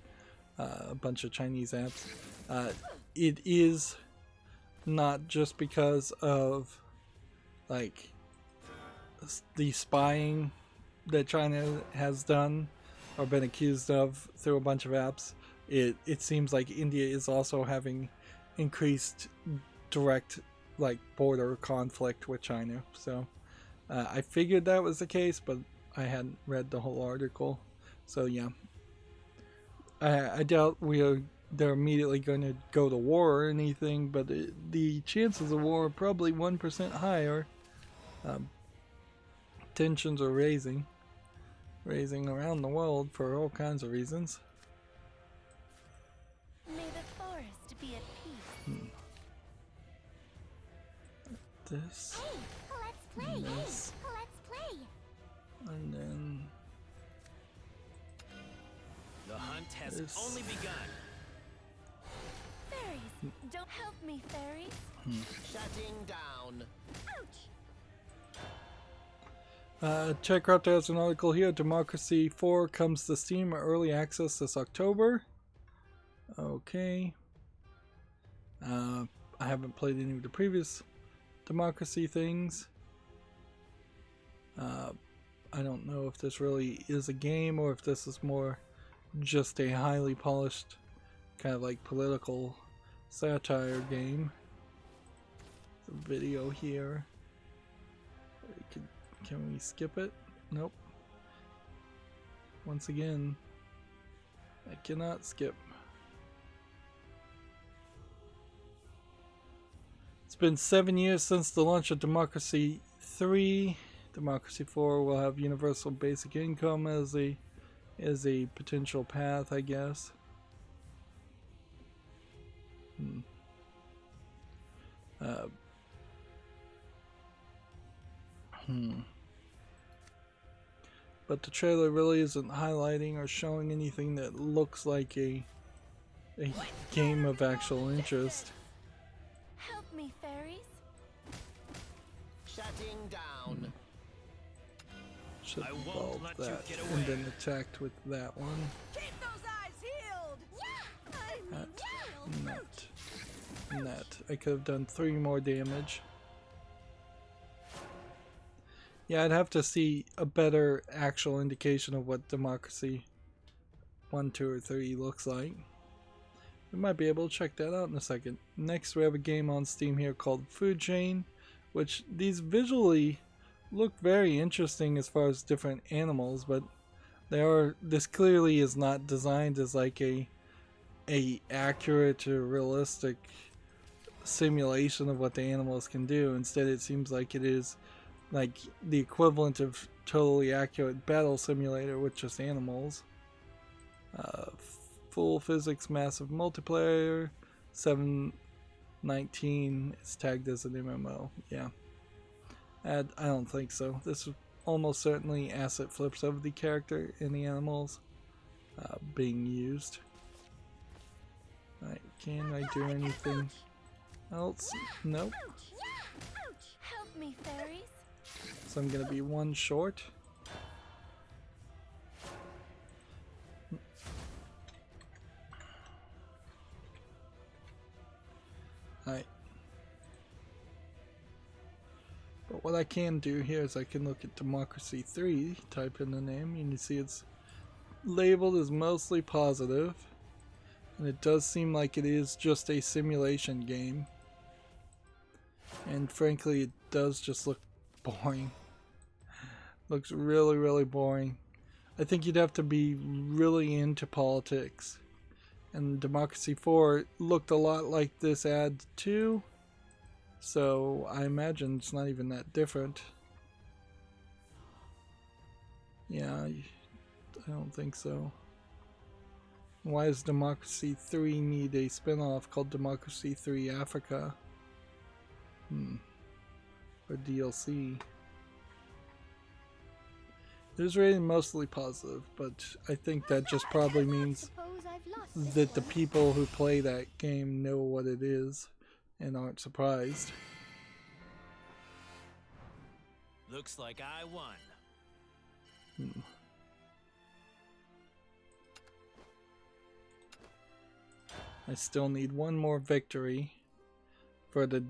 a bunch of Chinese apps. It is not just because of like the spying that China has done or been accused of through a bunch of apps. It seems like India is also having increased direct like border conflict with China. So I figured that was the case, but I hadn't read the whole article. So yeah, I doubt they're immediately going to go to war or anything, but the chances of war are probably 1% higher. Tensions are raising around the world for all kinds of reasons. May the forest be at peace. This, Hey, let's play. this, Let's play. and then The hunt has This. only begun. Fairies, don't help me, fairies. Shutting down. Ouch. Techcraft has an article here. Democracy 4 comes to Steam early access this October. Okay. I haven't played any of the previous Democracy things. I don't know if this really is a game or if this is more just a highly polished kind of like political satire game. The video here. Can we skip it? Nope. Once again, I cannot skip. It's been 7 years since the launch of Democracy 3. Democracy 4 will have universal basic income as a potential path, I guess. But the trailer really isn't highlighting or showing anything that looks like a game of actual interest. Help me, fairies. Shutting down. Should I won't involve let you that get and then away. attacked with that one. Keep those eyes healed! Yeah, I'm That, wild. that. I could have done 3 more damage. Yeah, I'd have to see a better actual indication of what Democracy 1, 2, or 3 looks like. We might be able to check that out in a second. Next, we have a game on Steam here called Food Chain, which these visually look very interesting as far as different animals, but this clearly is not designed as like a accurate or realistic simulation of what the animals can do. Instead, it seems like it is like the equivalent of totally accurate battle simulator with just animals. Full physics massive multiplayer 7/19 is tagged as an MMO. Yeah, I don't think so. This is almost certainly asset flips of the character and the animals being used. Alright, can I do anything else? Nope. Help me, fairies. So I'm gonna be 1 short. Alright. But what I can do here is I can look at Democracy 3, type in the name, and you see it's labeled as mostly positive. And it does seem like it is just a simulation game. And frankly, it does just look boring. Looks really, really boring. I think you'd have to be really into politics. And Democracy 4 looked a lot like this ad too. So I imagine it's not even that different. Yeah, I don't think so. Why does Democracy 3 need a spin-off called Democracy 3 Africa? or DLC. It was rated mostly positive, but I think that just probably means that the people who play that game know what it is and aren't surprised. Looks like I won. I still need one more victory for the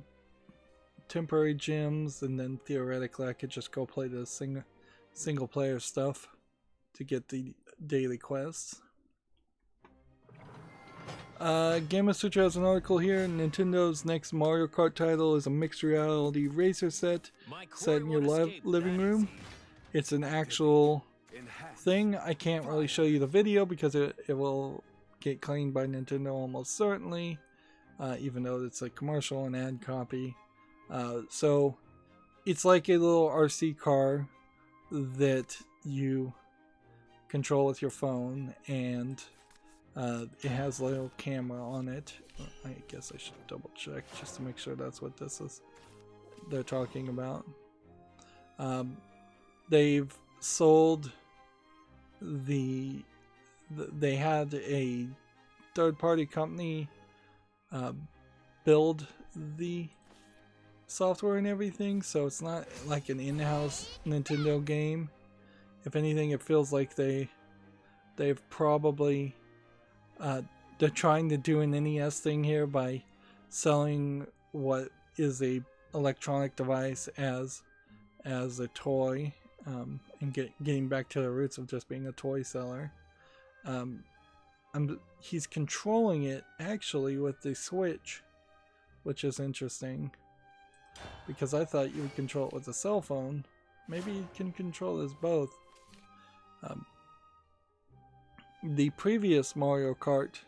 temporary gyms, and then theoretically I could just go play the single player stuff to get the daily quests. Gamma Sutra has an article here. Nintendo next Mario Kart title is a mixed reality racer set in your living room. It's an actual thing. I can't really show you the video because it will get claimed by Nintendo almost certainly, even though it's a commercial and ad copy. So it's like a little RC car that you control with your phone, and it has a little camera on it. I guess I should double check just to make sure that's what this is they're talking about. They've sold they had a third-party company build the software and everything, so it's not like an in-house Nintendo game. If anything, it feels like they've probably they're trying to do an NES thing here by selling what is a electronic device as a toy, and getting back to the roots of just being a toy seller. He's controlling it actually with the Switch, which is interesting, because I thought you would control it with a cell phone. Maybe you can control this both. The previous Mario Kart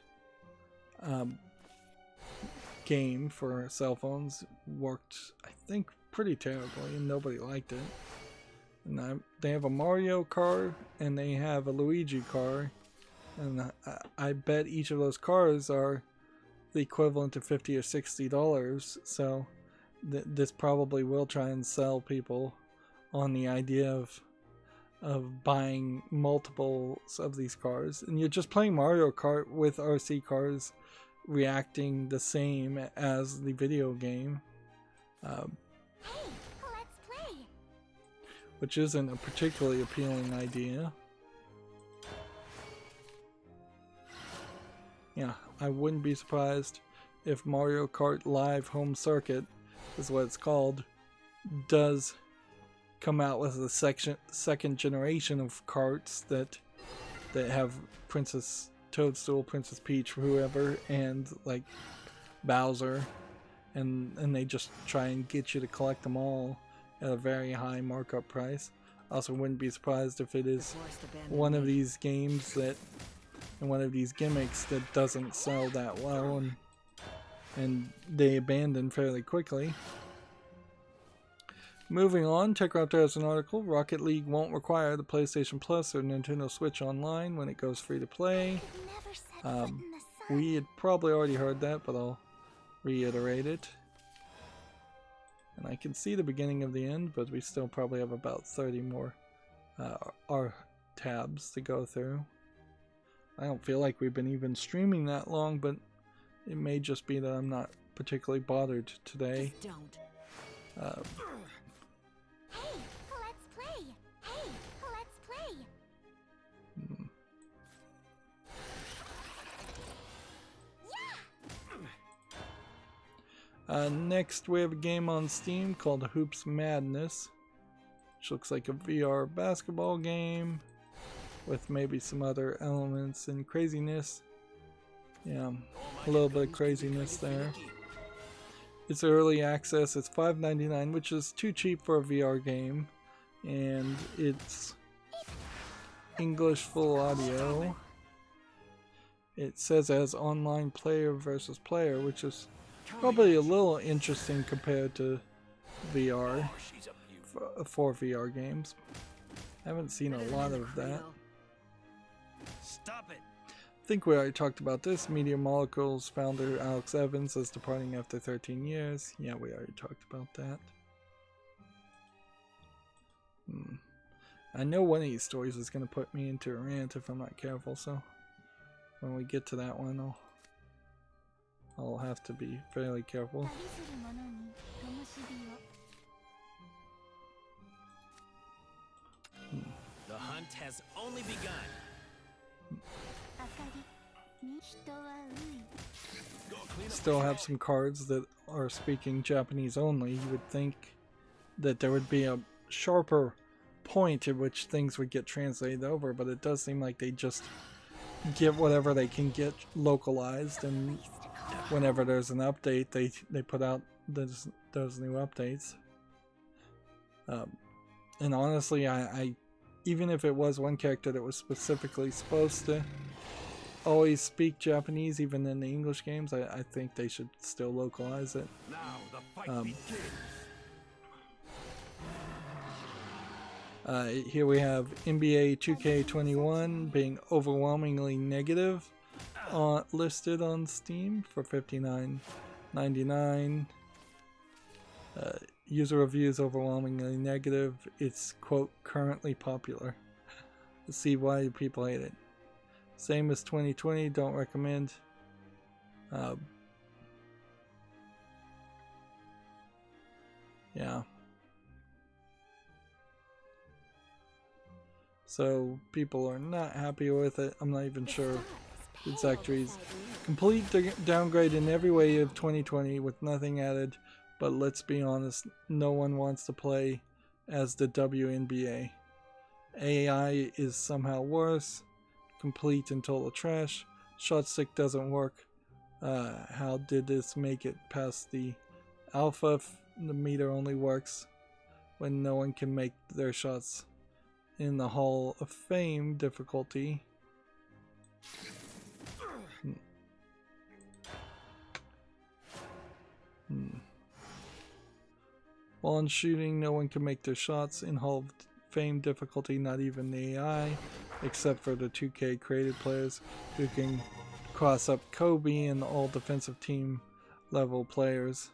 game for cell phones worked, I think, pretty terribly, and nobody liked it. And they have a Mario car and they have a Luigi car, and I bet each of those cars are the equivalent to $50 or $60. So this probably will try and sell people on the idea of buying multiples of these cars, and you're just playing Mario Kart with RC cars reacting the same as the video game, Let's play. which isn't a particularly appealing idea. Yeah, I wouldn't be surprised if Mario Kart Live Home Circuit is what it's called does come out with a second generation of carts that have Princess Toadstool, Princess Peach, whoever, and like Bowser, and they just try and get you to collect them all at a very high markup price. Also wouldn't be surprised if it is one of these games and one of these gimmicks that doesn't sell that well, and they abandon fairly quickly. Moving on, TechRaptor has an article. Rocket League won't require the PlayStation Plus or Nintendo Switch Online when it goes free to play. We had probably already heard that, but I'll reiterate it. And I can see the beginning of the end, but we still probably have about 30 more our tabs to go through. I don't feel like we've been even streaming that long, but it may just be that I'm not particularly bothered today. Just don't. Hey, let's play. Hey, let's play. Next, we have a game on Steam called Hoops Madness, which looks like a VR basketball game with maybe some other elements and craziness. Yeah, a little bit of craziness there. It's early access. It's $5.99, which is too cheap for a VR game, and it's English full audio. It says as online player versus player, which is probably a little interesting compared to VR for VR games. I haven't seen a lot of that. Stop it. I think we already talked about this. Media Molecules founder Alex Evans is departing after 13 years. Yeah, we already talked about that. I know one of these stories is going to put me into a rant if I'm not careful, so when we get to that one, I'll have to be fairly careful. The hunt has only begun. Still have some cards that are speaking Japanese only. You would think that there would be a sharper point at which things would get translated over, but it does seem like they just get whatever they can get localized, and whenever there's an update, they put out those new updates. And honestly, I even if it was one character that was specifically supposed to always speak Japanese, even in the English games, I think they should still localize it. Now the fight begins. Here we have NBA 2K21 being overwhelmingly negative, listed on Steam for $59.99. User reviews overwhelmingly negative. It's, quote, currently popular. Let's see why people hate it. Same as 2020, don't recommend. Yeah. So people are not happy with it. I'm not even sure the exact reason. Complete downgrade in every way of 2020 with nothing added. But let's be honest, no one wants to play as the WNBA. AI is somehow worse. Complete and total trash. Shot stick doesn't work. How did this make it past the alpha? The meter only works when no one can make their shots. In the Hall of Fame difficulty. While in shooting, no one can make their shots. In Hall of Fame difficulty, not even the AI, except for the 2K created players who can cross up Kobe and all defensive team level players.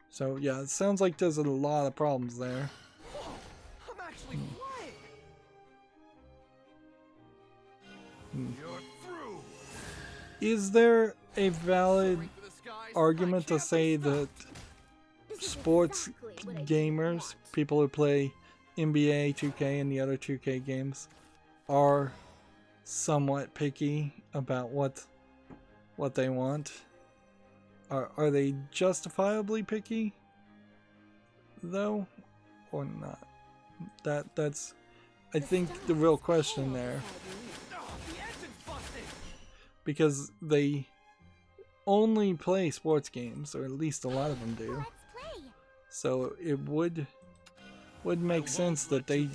So yeah, it sounds like there's a lot of problems there. I'm actually flying. You're through. Is there a valid argument to say that sports gamers, people who play NBA 2K and the other 2K games, are somewhat picky about what they want? Are they justifiably picky though, or not? That's I think the real question there, because they only play sports games, or at least a lot of them do. So it would make sense that they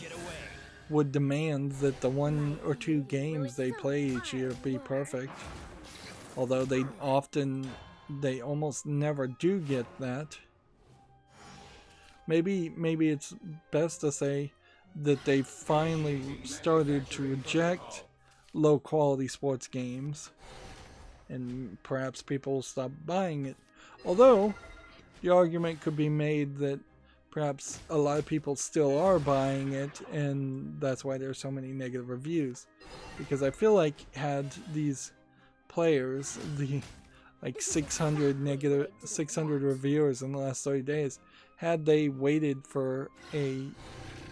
would demand that the 1 or 2 games they play each year be perfect. Although they almost never do get that. Maybe it's best to say that they finally started to reject low quality sports games, and perhaps people will stop buying it. Although the argument could be made that perhaps a lot of people still are buying it, and that's why there's so many negative reviews. Because I feel like had these players, the 600 reviewers in the last 30 days, had they waited for a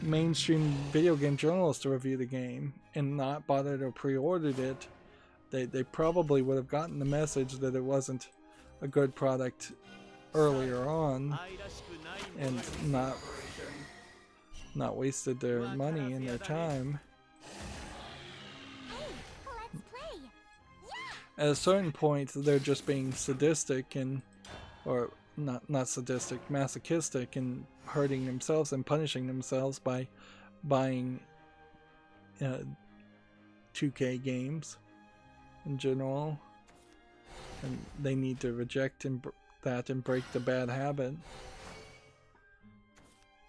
mainstream video game journalist to review the game and not bothered or pre-ordered it, they probably would have gotten the message that it wasn't a good product earlier on, and not wasted their money and their time. At a certain point, they're just being sadistic or not sadistic, masochistic, and hurting themselves and punishing themselves by buying 2K games in general, and they need to reject that and break the bad habit.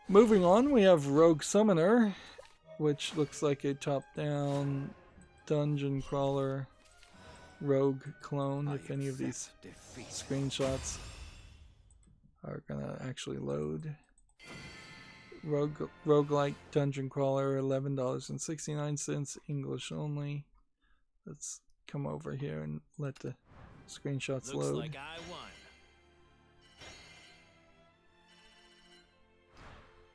Moving on, we have Rogue Summoner, which looks like a top-down dungeon crawler rogue clone, if any of these screenshots are gonna actually load. roguelike dungeon crawler, $11.69, English only. Let's come over here and let the screenshots Looks load. like I won.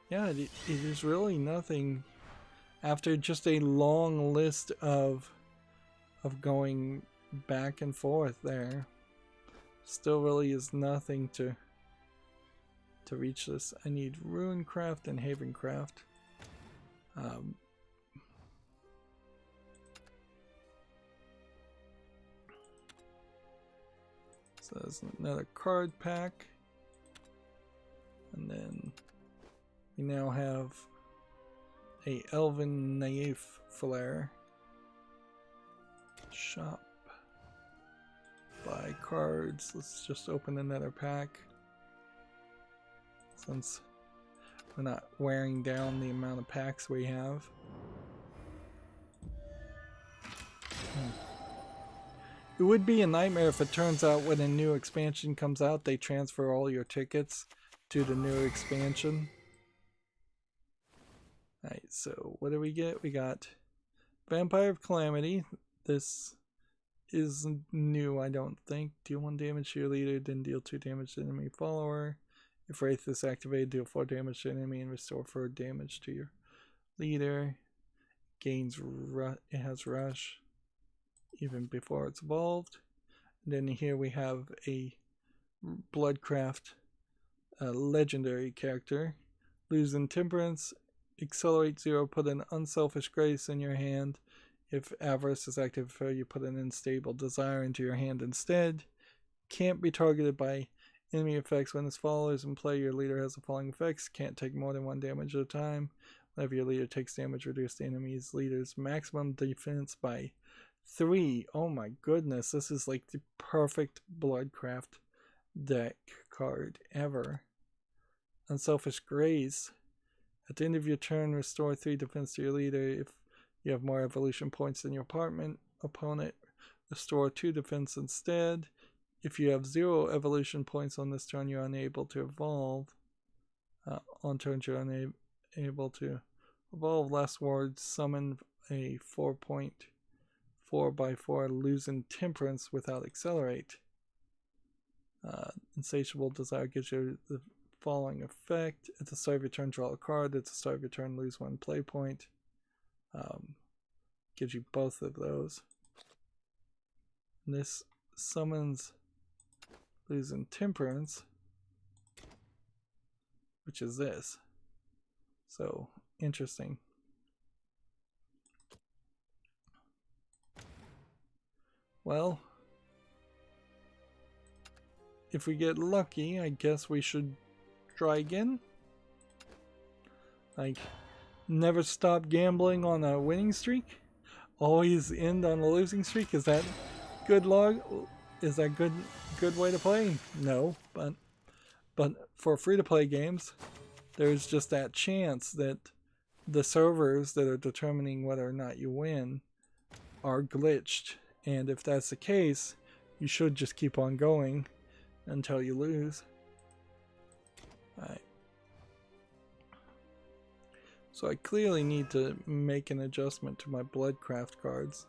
Yeah, it is really nothing. After just a long list of going back and forth there, still really is nothing to reach this. I need Runecraft and Havencraft. So there's another card pack, and then we now have a Elven Naif Flare. Shop. Buy cards. Let's just open another pack, since we're not wearing down the amount of packs we have. It would be a nightmare if it turns out when a new expansion comes out, they transfer all your tickets to the new expansion. Alright, so what do we get? We got Vampire of Calamity. This is new, I don't think. Deal 1 damage to your leader, then deal 2 damage to enemy follower. If Wraith is activated, deal 4 damage to enemy and restore 4 damage to your leader. Gains it has rush even before it's evolved. And then here we have a Bloodcraft legendary character. Lose Intemperance, accelerate 0, put an Unselfish Grace in your hand. If Avarice is active, you put an Unstable Desire into your hand instead. Can't be targeted by enemy effects. When this follower is in play, your leader has the following effects. Can't take more than 1 damage at a time. Whenever your leader takes damage, reduce the enemy's leader's maximum defense by 3. Oh my goodness, this is like the perfect Bloodcraft deck card ever. Unselfish Grace. At the end of your turn, restore 3 defense to your leader. If you have more evolution points than your opponent, restore 2 defense instead. If you have 0 evolution points on this turn, you're unable to evolve. On turns you're unable to evolve. Last word, summon a 4.4x4 Lose Intemperance without Accelerate. Insatiable Desire gives you the following effect. At the start of your turn, draw a card. At the start of your turn, lose 1 play point. Gives you both of those. And this summons Lose Intemperance, which is this. So interesting. Well, if we get lucky, I guess we should try again. Like, never stop gambling on a winning streak. Always end on a losing streak. Is that good log? Is that good way to play? No, but for free-to-play games, there's just that chance that the servers that are determining whether or not you win are glitched, and if that's the case, you should just keep on going until you lose. Alright. So I clearly need to make an adjustment to my Bloodcraft cards,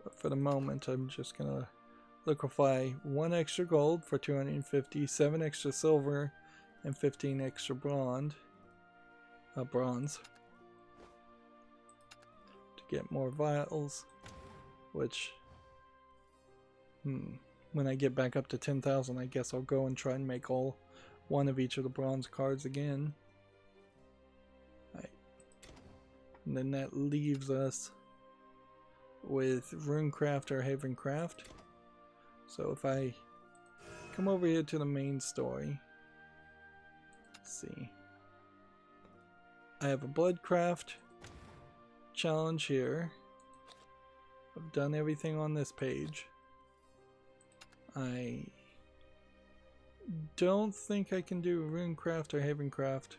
but for the moment I'm just gonna liquefy 1 extra gold for 250, 7 extra silver, and 15 extra bronze to get more vials, which when I get back up to 10,000, I guess I'll go and try and make all 1 of each of the bronze cards again. Right. And then that leaves us with Runecraft or Havencraft. So if I come over here to the main story, let's see. I have a Bloodcraft challenge here. I've done everything on this page. I don't think I can do Runecraft or Havencraft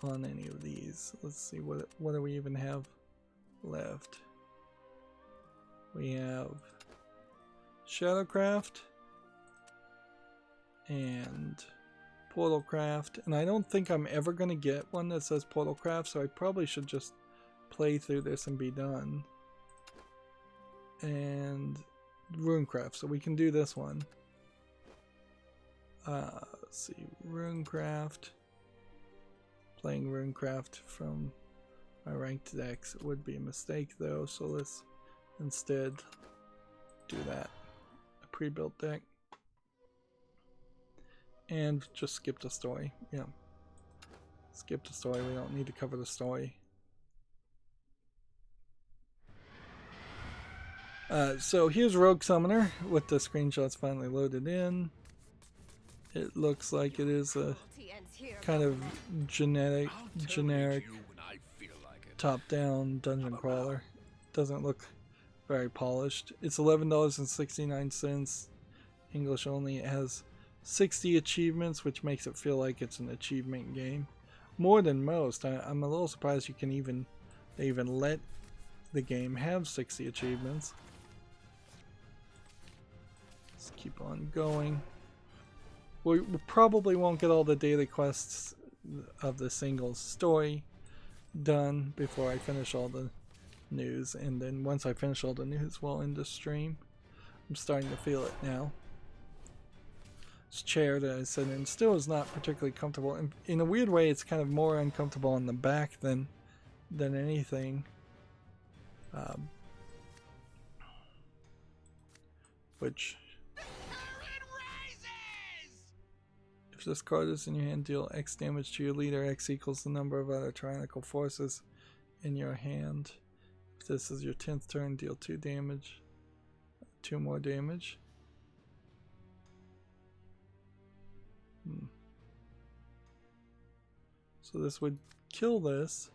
on any of these. Let's see, what do we even have left? We have Shadowcraft and Portal Craft, and I don't think I'm ever going to get one that says Portal Craft, so I probably should just play through this and be done. And Runecraft, so we can do this one. Let's see, Runecraft. Playing Runecraft from my ranked decks would be a mistake though, so let's instead do that. A pre-built deck. And just skip the story. Yeah. Skip the story, we don't need to cover the story. So here's Rogue Summoner with the screenshots finally loaded in. It looks like it is a kind of generic top-down dungeon crawler. Doesn't look very polished. It's $11.69, English only. It has 60 achievements, which makes it feel like it's an achievement game. More than most. I'm a little surprised they even let the game have 60 achievements. Let's keep on going. We probably won't get all the daily quests of the single story done before I finish all the news, and then once I finish all the news, we'll end the stream. I'm starting to feel it now. This chair that I sit in still is not particularly comfortable. In a weird way, it's kind of more uncomfortable on the back than anything. Which... If this card is in your hand, deal X damage to your leader. X equals the number of other tyrannical forces in your hand. If this is your 10th turn, deal 2 damage. 2 more damage. So this would kill this.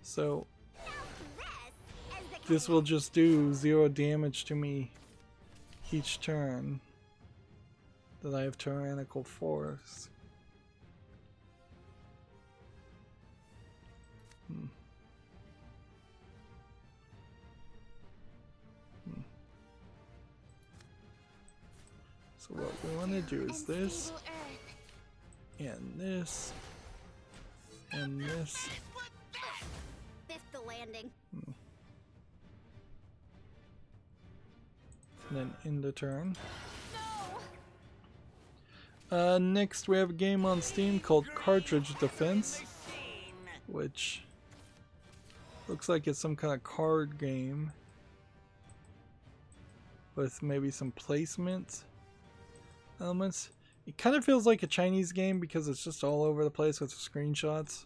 So this will just do 0 damage to me each turn that I have tyrannical force. So what we want to do is this, and this, and this. The landing. And then end the turn. Next we have a game on Steam called Cartridge Defense, which looks like it's some kind of card game with maybe some placement elements. It kind of feels like a Chinese game because it's just all over the place with the screenshots.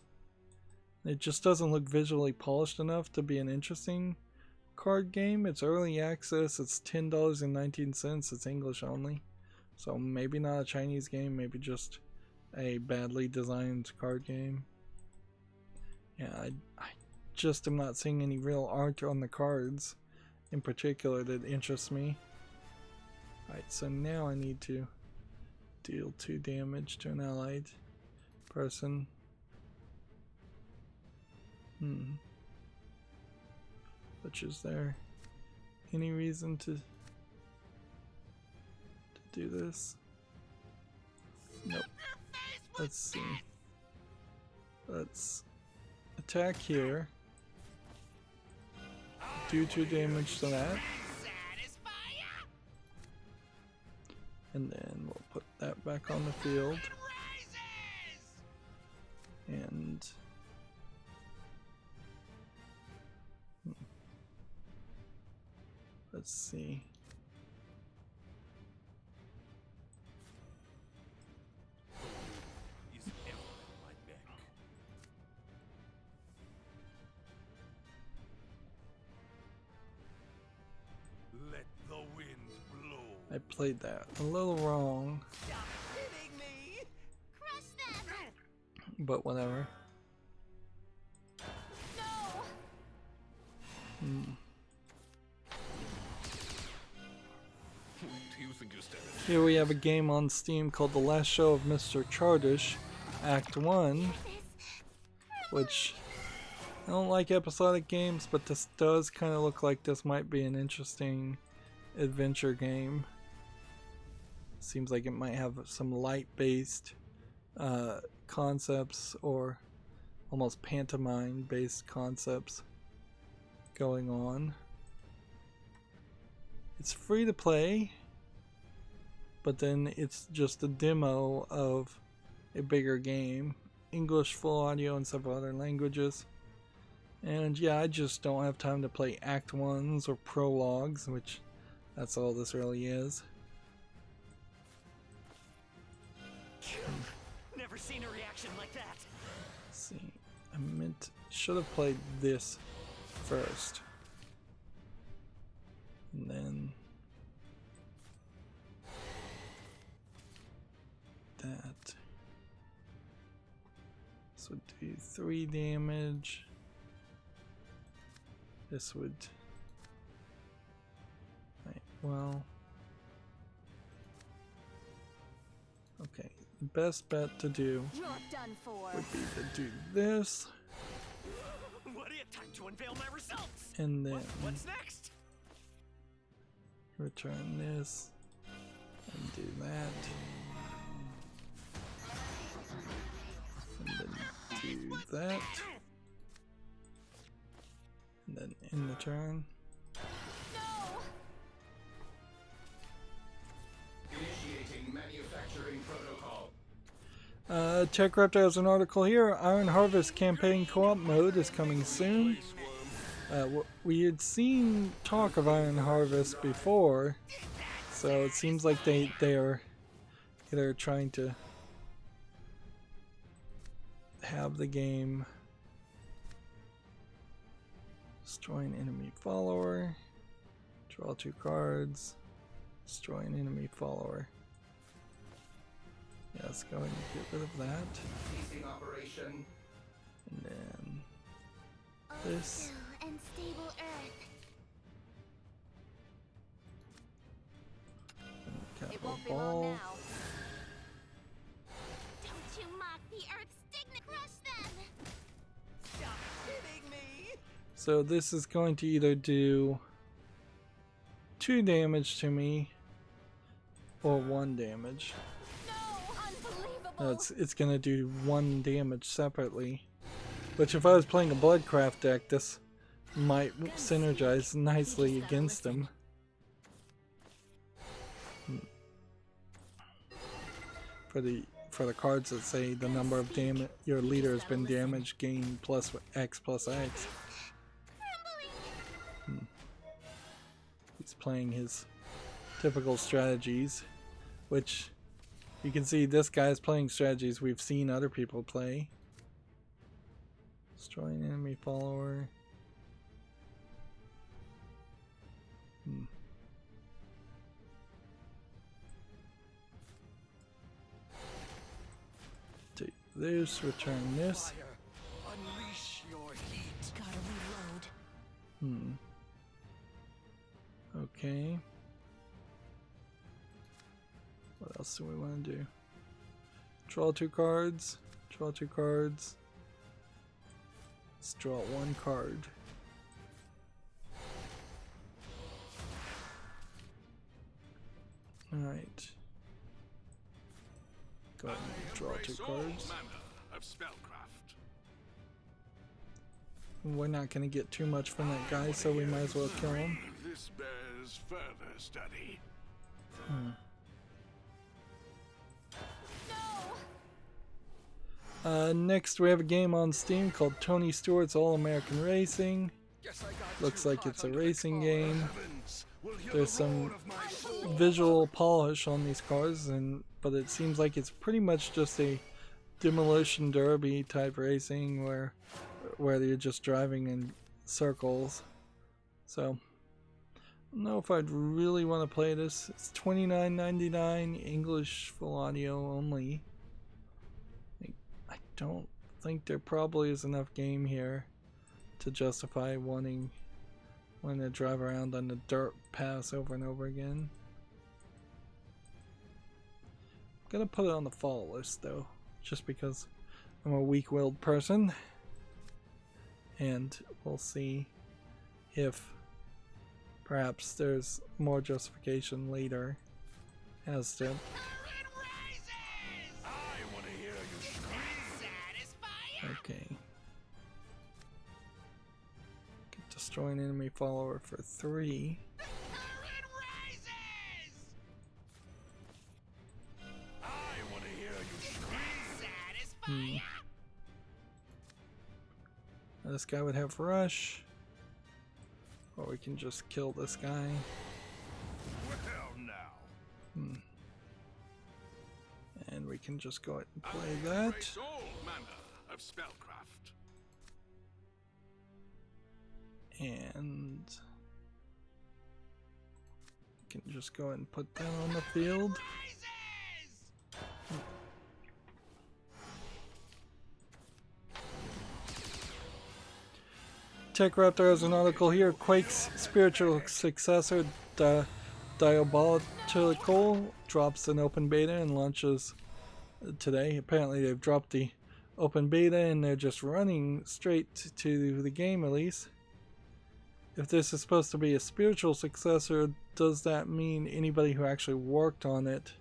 It just doesn't look visually polished enough to be an interesting card game. It's early access. It's $10.19. It's English only. So maybe not a Chinese game. Maybe just a badly designed card game. Yeah, I just am not seeing any real art on the cards in particular that interests me. Alright, so now I need to deal 2 damage to an allied person. Which is there any reason to do this? Nope. Let's see. Let's attack here. Do 2 damage to that. And then we'll put that back on the field. And let's see. Let the wind blow. I played that a little wrong. Stop hitting me! Crush them! But whatever. No! Here we have a game on Steam called The Last Show of Mr. Chardish, Act 1, which don't like episodic games, but this does kind of look like this might be an interesting adventure game. Seems like it might have some light-based concepts or almost pantomime-based concepts going on. It's free to play, but then it's just a demo of a bigger game. English full audio and several other languages. And yeah, I just don't have time to play Act 1s or prologues, which that's all this really is. Never seen a reaction like that. Let's see, should have played this first. And then that. This would do 3 damage. This would... Right, well... Okay, the best bet to do You're done for. would be to do this, What do you time to unveil my results? and then What's next? return this, and do that, and then do that, and then end the turn. Initiating manufacturing protocol. TechRaptor has an article here. Iron Harvest campaign co-op mode is coming soon. We had seen talk of Iron Harvest before, so it seems like they are either trying to have the game destroy an enemy follower, draw 2 cards, destroy an enemy follower. Yeah, let's go ahead and get rid of that. Ceasing operation. And then this. And stable Earth. And It won't be ball. long now. Don't you mock the Earth's dignity. Crush them. Stop kidding me. So this is going to either do 2 damage to me or 1 damage. No, unbelievable. It's gonna do 1 damage separately. Which if I was playing a Bloodcraft deck, this might synergize nicely against them. For the cards that say the number of damage your leader has been damaged, gain plus X plus X. He's playing his typical strategies, which you can see this guy's playing strategies we've seen other people play. Destroy an enemy follower. Take this, return this. Fire, unleash your heat. Gotta reload. Okay. What else do we want to do? Draw 2 cards. Draw 2 cards. Let's draw 1 card. Alright. Go ahead and draw 2 cards. Manner of spellcraft. We're not going to get too much from that guy, so we might as well kill him. This bears further study. Next we have a game on Steam called Tony Stewart's All-American Racing. Guess I got Looks too like hot it's a under the racing collar. game. Heavens, will hear There's the roar some of my soul. visual polish on these cars, but it seems like it's pretty much just a demolition derby type racing where you're just driving in circles. So I don't know if I'd really want to play this. It's $29.99, English full audio only. I don't think there probably is enough game here to justify wanting to drive around on the dirt paths over and over again. I'm gonna put it on the fall list though, just because I'm a weak-willed person and we'll see if perhaps there's more justification later as to. I want to hear you scream. Okay. Destroy an enemy follower for 3. I want to hear you scream. This guy would have rush, or we can just kill this guy. Well, now. And we can just go ahead and play that. All manner of spellcraft. And we can just go ahead and put that on the field. Tech Raptor has an article here. Quake's spiritual successor, Diabolical, drops an open beta and launches today. Apparently they've dropped the open beta and they're just running straight to the game release. If this is supposed to be a spiritual successor, does that mean anybody who actually worked on it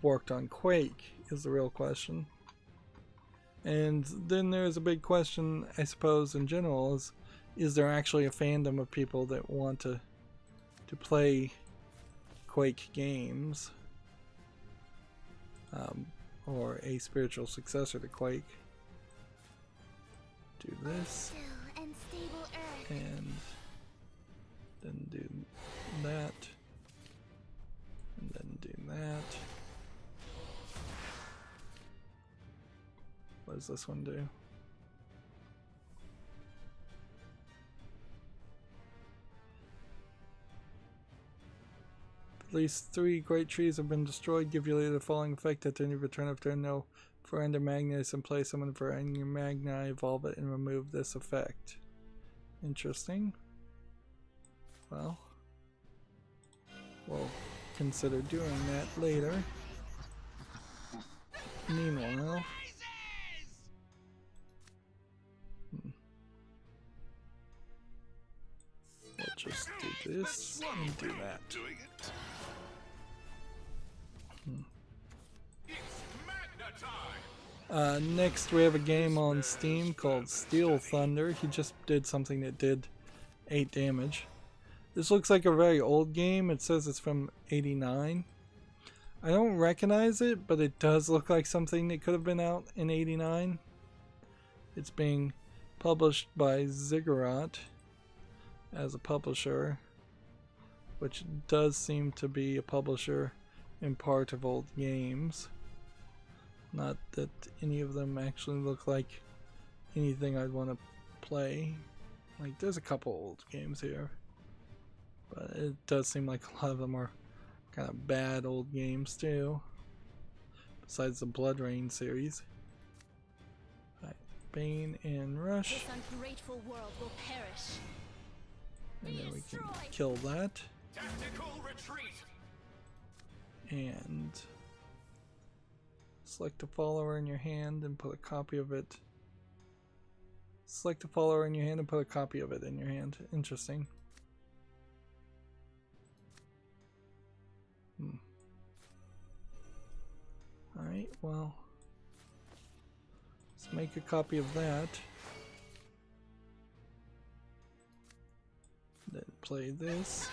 worked on Quake is the real question. And then there's a big question, I suppose, in general, is there actually a fandom of people that want to play Quake games, or a spiritual successor to Quake? Do this, And stable earth. and then do that, and then do that. What does this one do? At least 3 great trees have been destroyed. Give you the following effect at any return of turn. No Veranda Magna is in place. Summon Veranda Magna, evolve it, and remove this effect. Interesting. Well, we'll consider doing that later. Meanwhile, we'll just do this and do that. Doing it. It's Magna time. Next we have a game on Steam called Steel Thunder. He just did something that did 8 damage. This looks like a very old game. It says it's from '89. I don't recognize it, but it does look like something that could have been out in '89. It's being published by Ziggurat as a publisher, which does seem to be a publisher in part of old games. Not that any of them actually look like anything I'd want to play. Like, there's a couple old games here, but it does seem like a lot of them are kind of bad old games too, besides the Blood Rain series. Alright, Bane and Rush. This ungrateful world will perish. And then we can kill that. Tactical retreat. And select a follower in your hand and put a copy of it. Select a follower in your hand and put a copy of it in your hand. Interesting. Alright, well, let's make a copy of that. Then play this.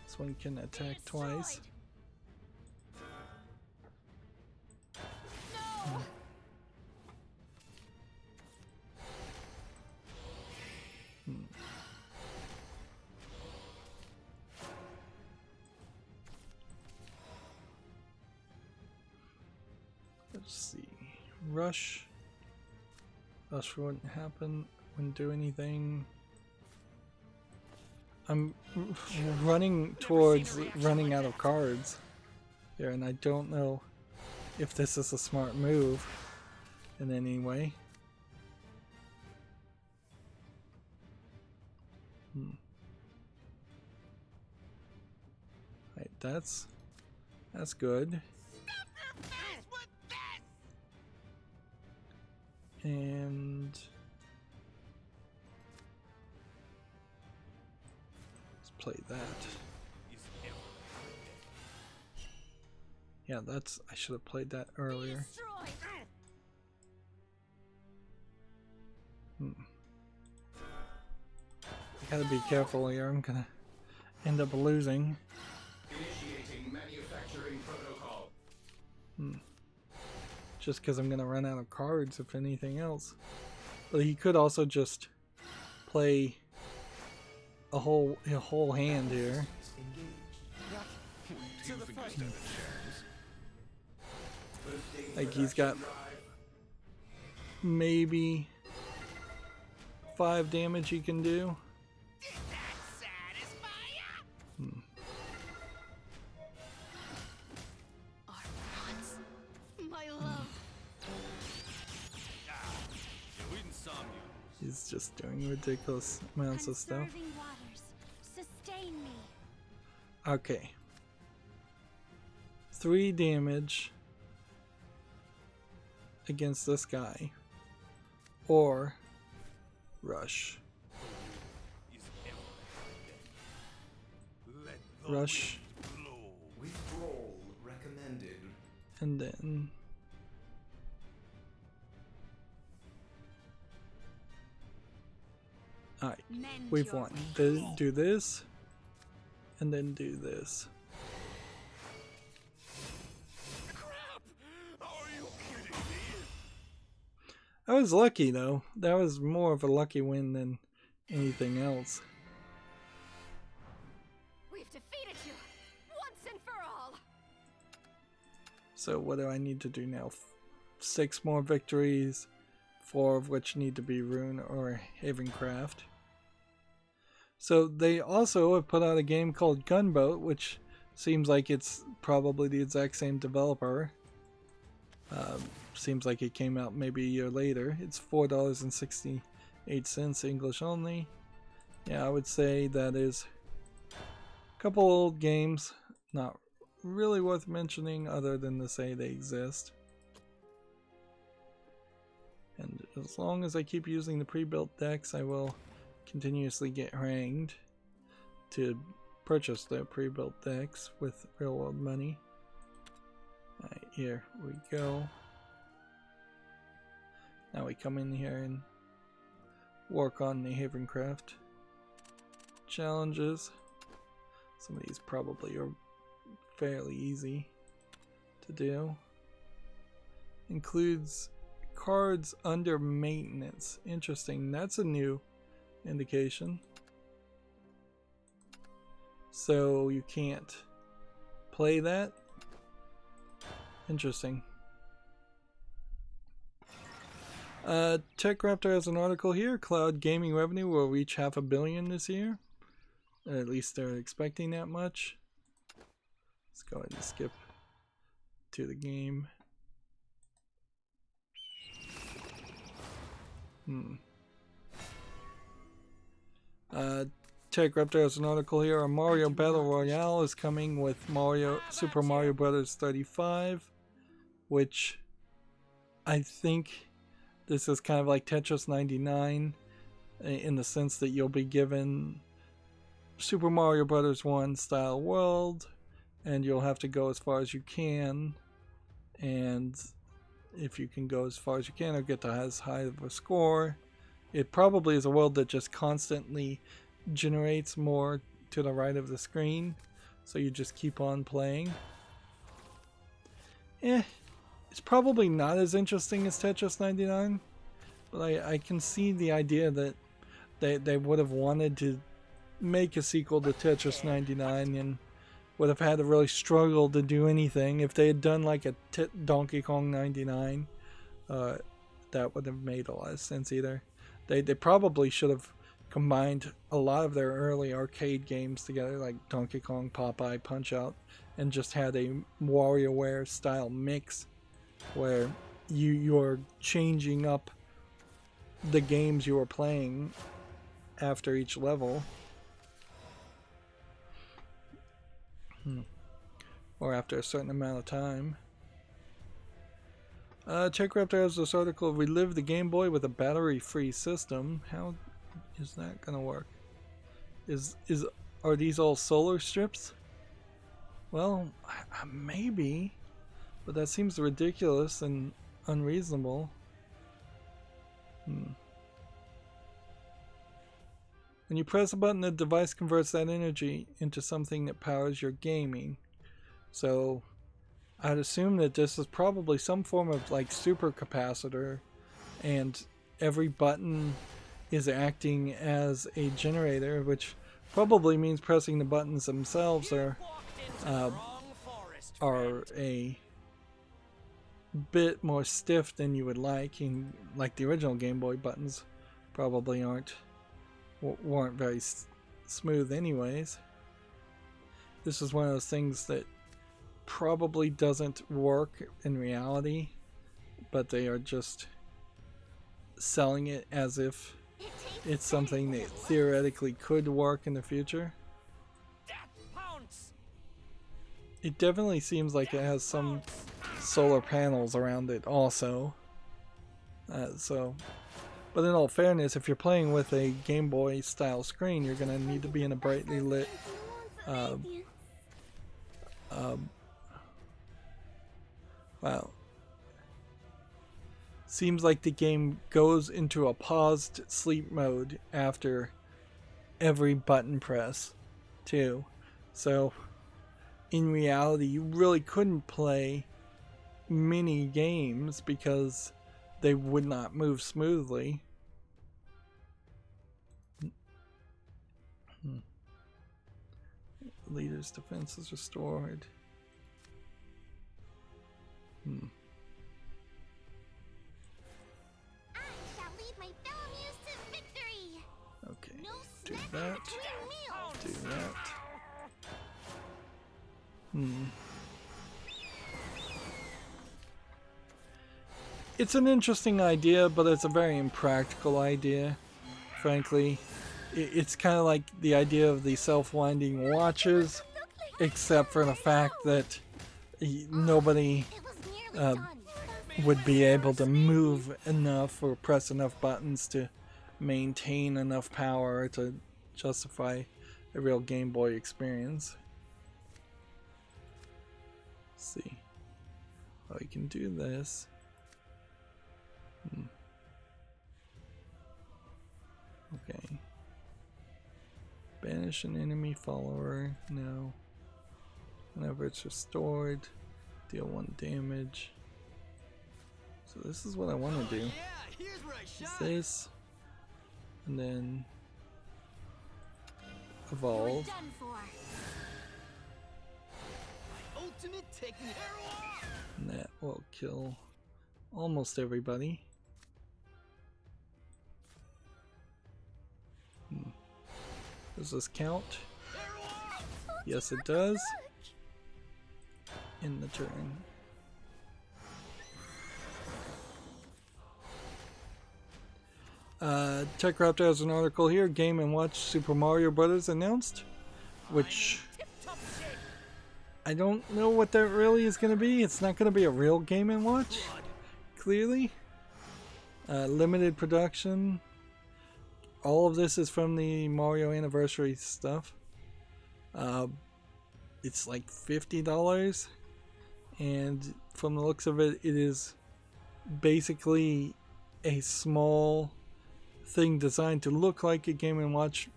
This one can attack twice. Let's see. Rush. Rush wouldn't happen. Wouldn't do anything. I'm running towards running out of cards here, and I don't know if this is a smart move in any way. Right, that's good. And let's play that. Yeah, that's, I should have played that earlier. I gotta be careful here, I'm gonna end up losing. Initiating manufacturing protocol. Just because I'm gonna run out of cards, if anything else. But he could also just play a whole hand here. Like he's got maybe 5 damage he can do. Did that satisfy ya? Our bonds. My love. He's just doing ridiculous amounts of stuff. Conserving waters. Sustain me. Okay. 3 damage against this guy. Or rush. Rush. Withdrawal recommended. And then alright, Mend we've your won. ways. Do this, and then do this. Crap! Are you kidding me? I was lucky though. That was more of a lucky win than anything else. We've defeated you once and for all. So what do I need to do now? 6 more victories, 4 of which need to be Rune or Havencraft. So they also have put out a game called Gunboat, which seems like it's probably the exact same developer. Seems like it came out maybe a year later. It's $4.68 English only. Yeah, I would say that is a couple old games, not really worth mentioning other than to say they exist. And as long as I keep using the pre-built decks, I will continuously get ranked to purchase the pre-built decks with real world money. Alright, here we go. Now we come in here and work on the Havencraft challenges. Some of these probably are fairly easy to do. Includes cards under maintenance. Interesting. That's a new indication. So you can't play that? Interesting. TechRaptor has an article here. Cloud gaming revenue will reach $500 million this year. At least they're expecting that much. Let's go ahead and skip to the game. TechRaptor has an article here. A Mario Battle Royale is coming with Super Mario Bros. 35, which I think this is kind of like Tetris 99 in the sense that you'll be given Super Mario Bros. 1 style world, and you'll have to go as far as you can, and if you can go as far as you can or get to as high of a score, it probably is a world that just constantly generates more to the right of the screen, so you just keep on playing. It's probably not as interesting as Tetris 99, but I can see the idea that they would have wanted to make a sequel to Tetris 99 and would have had to really struggle to do anything. If they had done like a Donkey Kong 99, that would have made a lot of sense either. They probably should have combined a lot of their early arcade games together, like Donkey Kong, Popeye, Punch-Out, and just had a WarioWare style mix where you're changing up the games you are playing after each level. Or after a certain amount of time. Check-Raptor has this article, relive the Game Boy with a battery-free system. How is that gonna work? Are these all solar strips? Well, maybe, but that seems ridiculous and unreasonable. When you press a button, the device converts that energy into something that powers your gaming. So I'd assume that this is probably some form of like super capacitor, and every button is acting as a generator, which probably means pressing the buttons themselves are a bit more stiff than you would like, and like the original Game Boy buttons probably weren't very smooth anyways. This is one of those things that probably doesn't work in reality, but they are just selling it as if it's something that theoretically could work in the future. It definitely seems like it has some solar panels around it also. But in all fairness, if you're playing with a Game Boy style screen, you're going to need to be in a brightly lit wow. Seems like the game goes into a paused sleep mode after every button press too. So in reality, you really couldn't play mini games because they would not move smoothly. Leader's defense is restored. I shall lead my fellow muse to victory. Okay, No do snack that. between meals. Do that. It's an interesting idea, but it's a very impractical idea, frankly. It's kind of like the idea of the self-winding watches, except for the fact that nobody It was nearly done. would be able to move enough or press enough buttons to maintain enough power to justify a real Game Boy experience. Let's see. Well, you can do this. Okay. Banish an enemy follower. No. Whenever it's restored, deal 1 damage. So this is what I want to do. Is this, and then evolve. Done for. Ultimate technique. And that will kill almost everybody. Does this count? Yes, it does. In the turn. TechRaptor has an article here. Game & Watch Super Mario Brothers announced, which I don't know what that really is going to be. It's not going to be a real Game & Watch, clearly. Limited production. All of this is from the Mario Anniversary stuff. It's like $50, and from the looks of it, it is basically a small thing designed to look like a Game & Watch,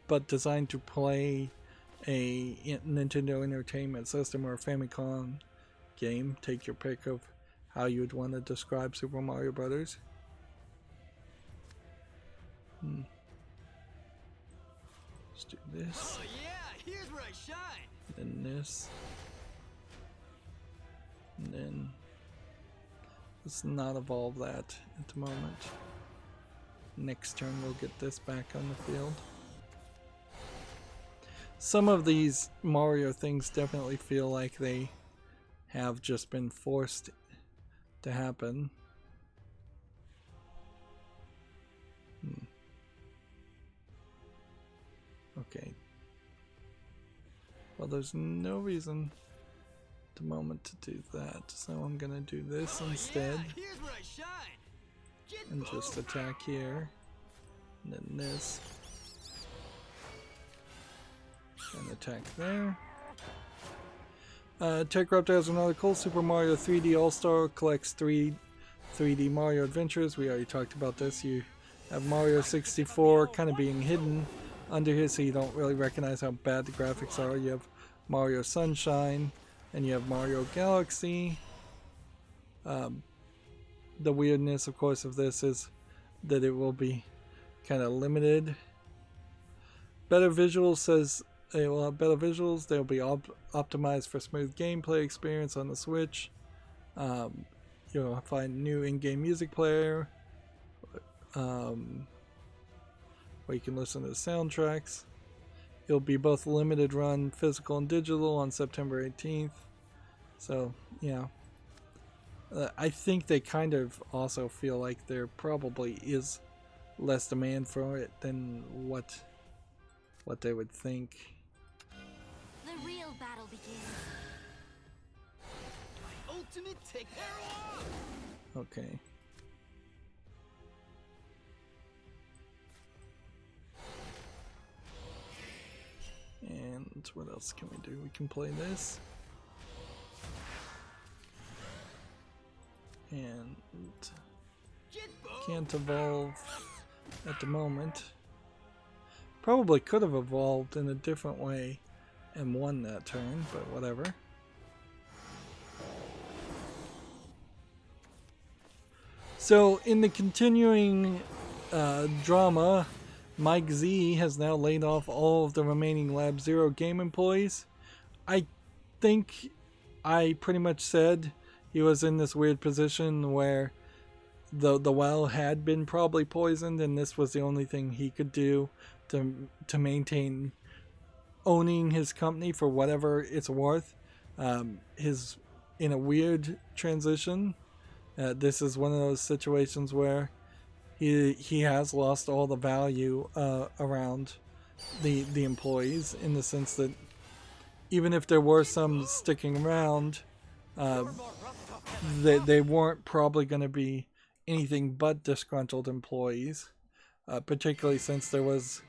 but designed to play a Nintendo Entertainment System or a Famicom game. Take your pick of how you would want to describe Super Mario Brothers. Let's do this. Oh yeah, here's where I shine. Then this. And then let's not evolve that at the moment. Next turn we'll get this back on the field. Some of these Mario things definitely feel like they have just been forced to happen. Okay. Well, there's no reason to the moment to do that, so I'm gonna do this instead. Here's where I shine. Get And just attack here. And then this. And attack there. TechRaptor has another cool Super Mario 3D All-Star, collects 3D Mario adventures. We already talked about this. You have Mario 64 kind of being hidden under here, so you don't really recognize how bad the graphics are. You have Mario Sunshine, and you have Mario Galaxy. The weirdness, of course, of this is that it will be kind of limited. Better Visuals says they will have better visuals. They'll be optimized for smooth gameplay experience on the Switch. You'll find new in-game music player where you can listen to the soundtracks. It'll be both limited run, physical and digital, on September 18th. So, yeah. I think they kind of also feel like there probably is less demand for it than what they would think. The real battle begins. ultimate take off. Okay. And what else can we do? We can play this. And can't evolve at the moment. Probably could have evolved in a different way and won that turn, but whatever. So in the continuing drama, Mike Z has now laid off all of the remaining Lab Zero game employees. I think I pretty much said he was in this weird position where the well had been probably poisoned, and this was the only thing he could do to maintain owning his company for whatever it's worth. His in a weird transition. This is one of those situations where he has lost all the value around the employees, in the sense that even if there were some sticking around, they weren't probably going to be anything but disgruntled employees, particularly since there was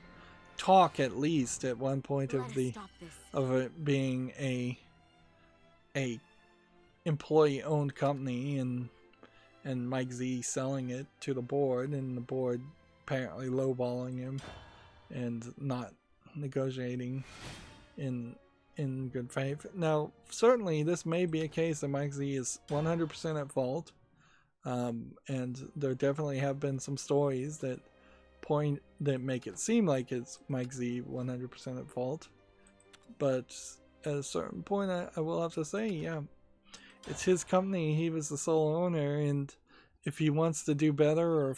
talk, at least at one point, of it being a employee-owned company, and Mike Z selling it to the board, and the board apparently lowballing him and not negotiating in good faith. Now, certainly this may be a case that Mike Z is 100% at fault, and there definitely have been some stories that make it seem like it's Mike Z 100% at fault. But at a certain point, I will have to say, yeah, it's his company. He was the sole owner, and if he wants to do better or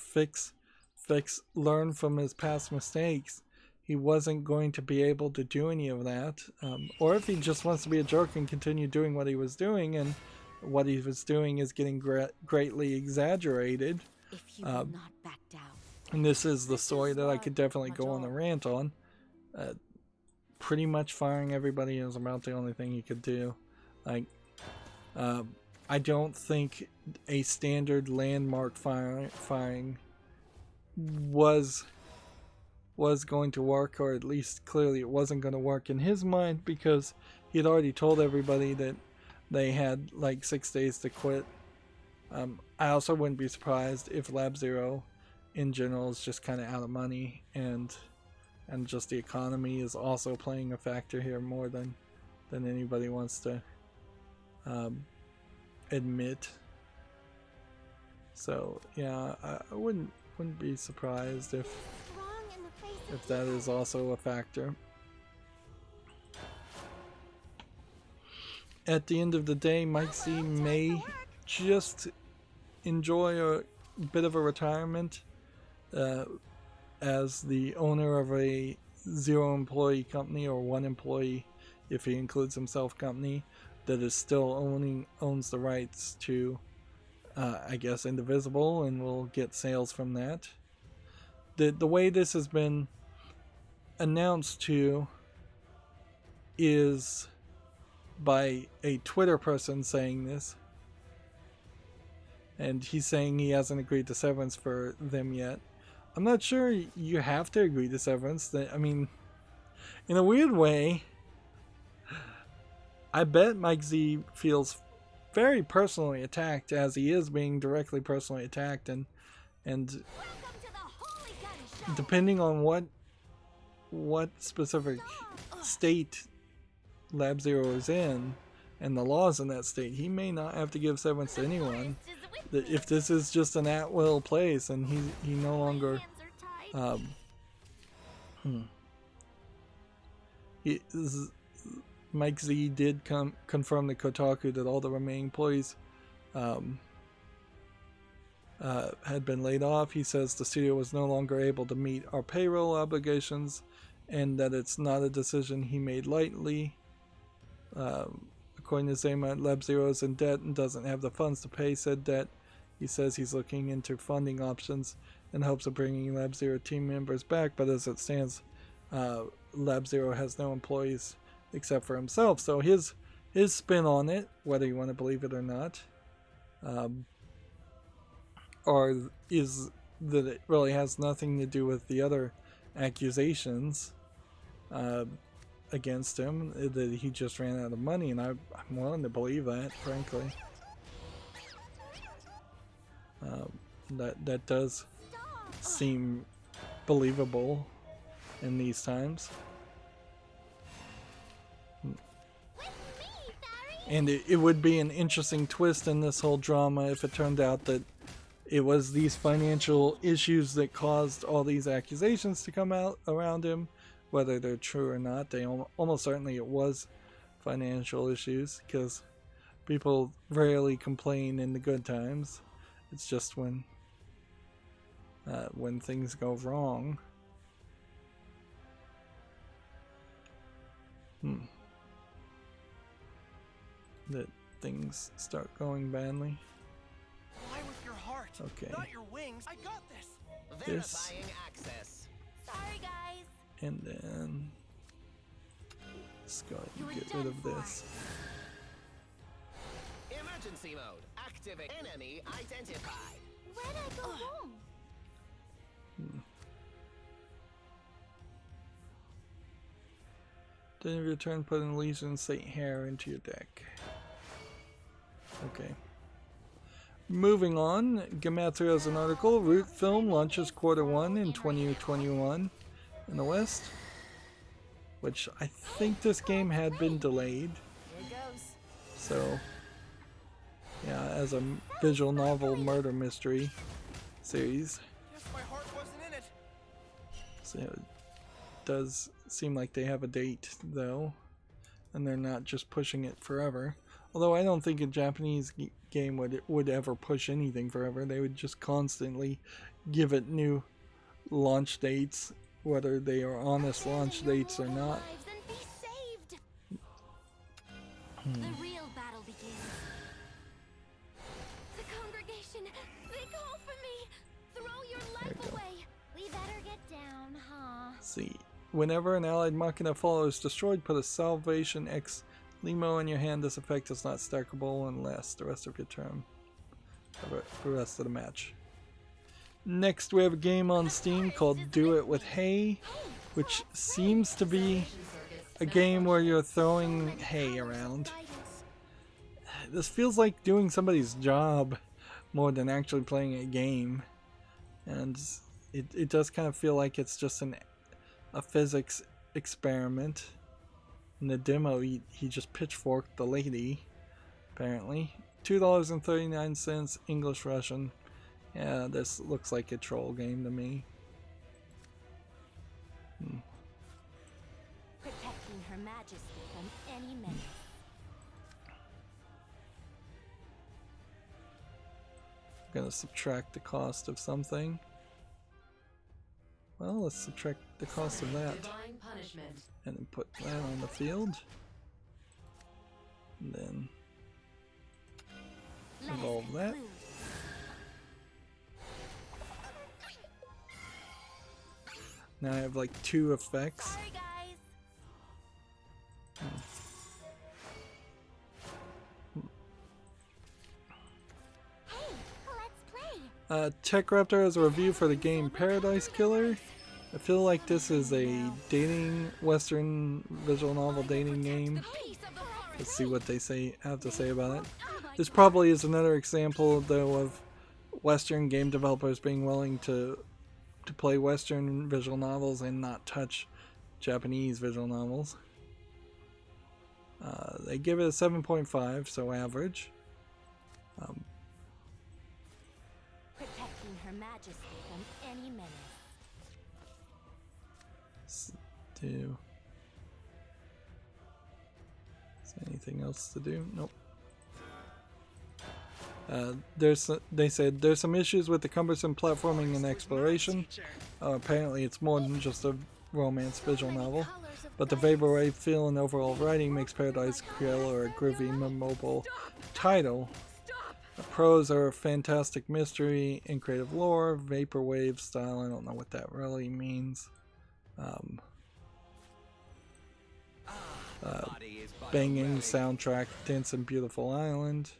learn from his past mistakes, he wasn't going to be able to do any of that. Or if he just wants to be a jerk and continue doing what he was doing, and what he was doing is getting greatly exaggerated. If you will not back down. And this is the story that I could definitely go on a rant on. Pretty much firing everybody is about the only thing he could do. Like, I don't think a standard landmark firing was going to work, or at least clearly it wasn't going to work in his mind, because he had already told everybody that they had like 6 days to quit. I also wouldn't be surprised if Lab Zero in general is just kind of out of money, and just the economy is also playing a factor here more than anybody wants to admit. So yeah, I wouldn't be surprised if that is also a factor. At the end of the day, Mike Z may just enjoy a bit of a retirement as the owner of a 0-employee company, or 1 employee if he includes himself company, that is still owns the rights to I guess Indivisible, and will get sales from that. The way this has been announced to is by a Twitter person saying this. And he's saying he hasn't agreed to severance for them yet. I'm not sure you have to agree to severance. I mean, in a weird way, I bet Mike Z feels very personally attacked, as he is being directly personally attacked, and Welcome to the Holy Gun Show. depending on what specific state Lab Zero is in and the laws in that state, he may not have to give severance to anyone. If this is just an at-will place and he no longer Mike Z did confirm to Kotaku that all the remaining employees had been laid off. He says the studio was no longer able to meet our payroll obligations and that it's not a decision he made lightly. According to Zema, Lab Zero is in debt and doesn't have the funds to pay said debt. He says he's looking into funding options in hopes of bringing Lab Zero team members back, but as it stands, Lab Zero has no employees except for himself. So his spin on it, whether you want to believe it or not, or is that it really has nothing to do with the other accusations against him, that he just ran out of money, and I'm willing to believe that, frankly. That does seem believable in these times. And it would be an interesting twist in this whole drama if it turned out that it was these financial issues that caused all these accusations to come out around him, whether they're true or not. They almost certainly it was financial issues, because people rarely complain in the good times. It's just when things go wrong. That things start going badly. Fly with your heart, Okay. not your wings. I got this. This. Verifying access. Sorry, guys. And then let's go ahead and get rid of this. Emergency mode. Activate. Enemy identified. Where'd I go wrong? Then of your turn, put an Elysian Saint Hair into your deck. Okay. Moving on, Gematsu has an article. Root Film launches Q1 in 2021 in the West, which I think this game had been delayed. Here goes. So, yeah, as a visual novel murder mystery series. Guess my heart wasn't in it. So it does seem like they have a date, though, and they're not just pushing it forever. Although I don't think a Japanese game would ever push anything forever. They would just constantly give it new launch dates, whether they are honest launch dates or not. The real battle begins. The congregation, they call for me. Throw your life away. We better get down, huh? See, whenever an allied Machina follower is destroyed, put a Salvation X Limo in your hand. This effect is not stackable unless the rest of your turn, the rest of the match. Next, we have a game on Steam called Do It With Hay, which seems to be a game where you're throwing hay around. This feels like doing somebody's job more than actually playing a game, and it does kind of feel like it's just a physics experiment. In the demo, he just pitchforked the lady, apparently. $2.39, English, Russian. Yeah, this looks like a troll game to me. Protecting Her Majesty from any menace. I'm gonna subtract the cost of something. Well, let's subtract the cost of that. And then put that on the field. And then evolve that. Now I have like 2 effects. Sorry, guys. Tech Raptor has a review for the game Paradise Killer. I feel like this is a dating, Western visual novel dating game. Let's see what they have to say about it. This probably is another example, though, of Western game developers being willing to play Western visual novels and not touch Japanese visual novels. They give it a 7.5, so average. Protecting Her Majesty from any menace. Is there anything else to do? Nope. They said there's some issues with the cumbersome platforming and exploration. Apparently it's more than just a romance visual novel, but the vaporwave feel and overall writing makes Paradise Killer a groovy, memorable title. The pros are fantastic mystery and creative lore, vaporwave style. I don't know what that really means. Banging soundtrack, dense and beautiful island.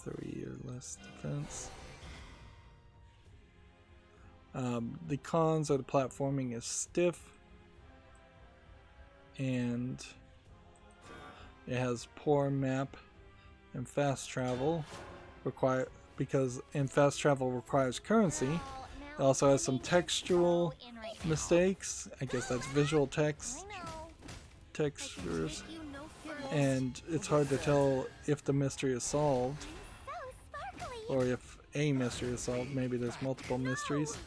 3 or less defense. The cons are the platforming is stiff, and it has poor map and fast travel fast travel requires currency. It also has some textual mistakes. I guess that's visual textures, and it's hard to tell if the mystery is solved or if a mystery is solved. Maybe there's multiple mysteries.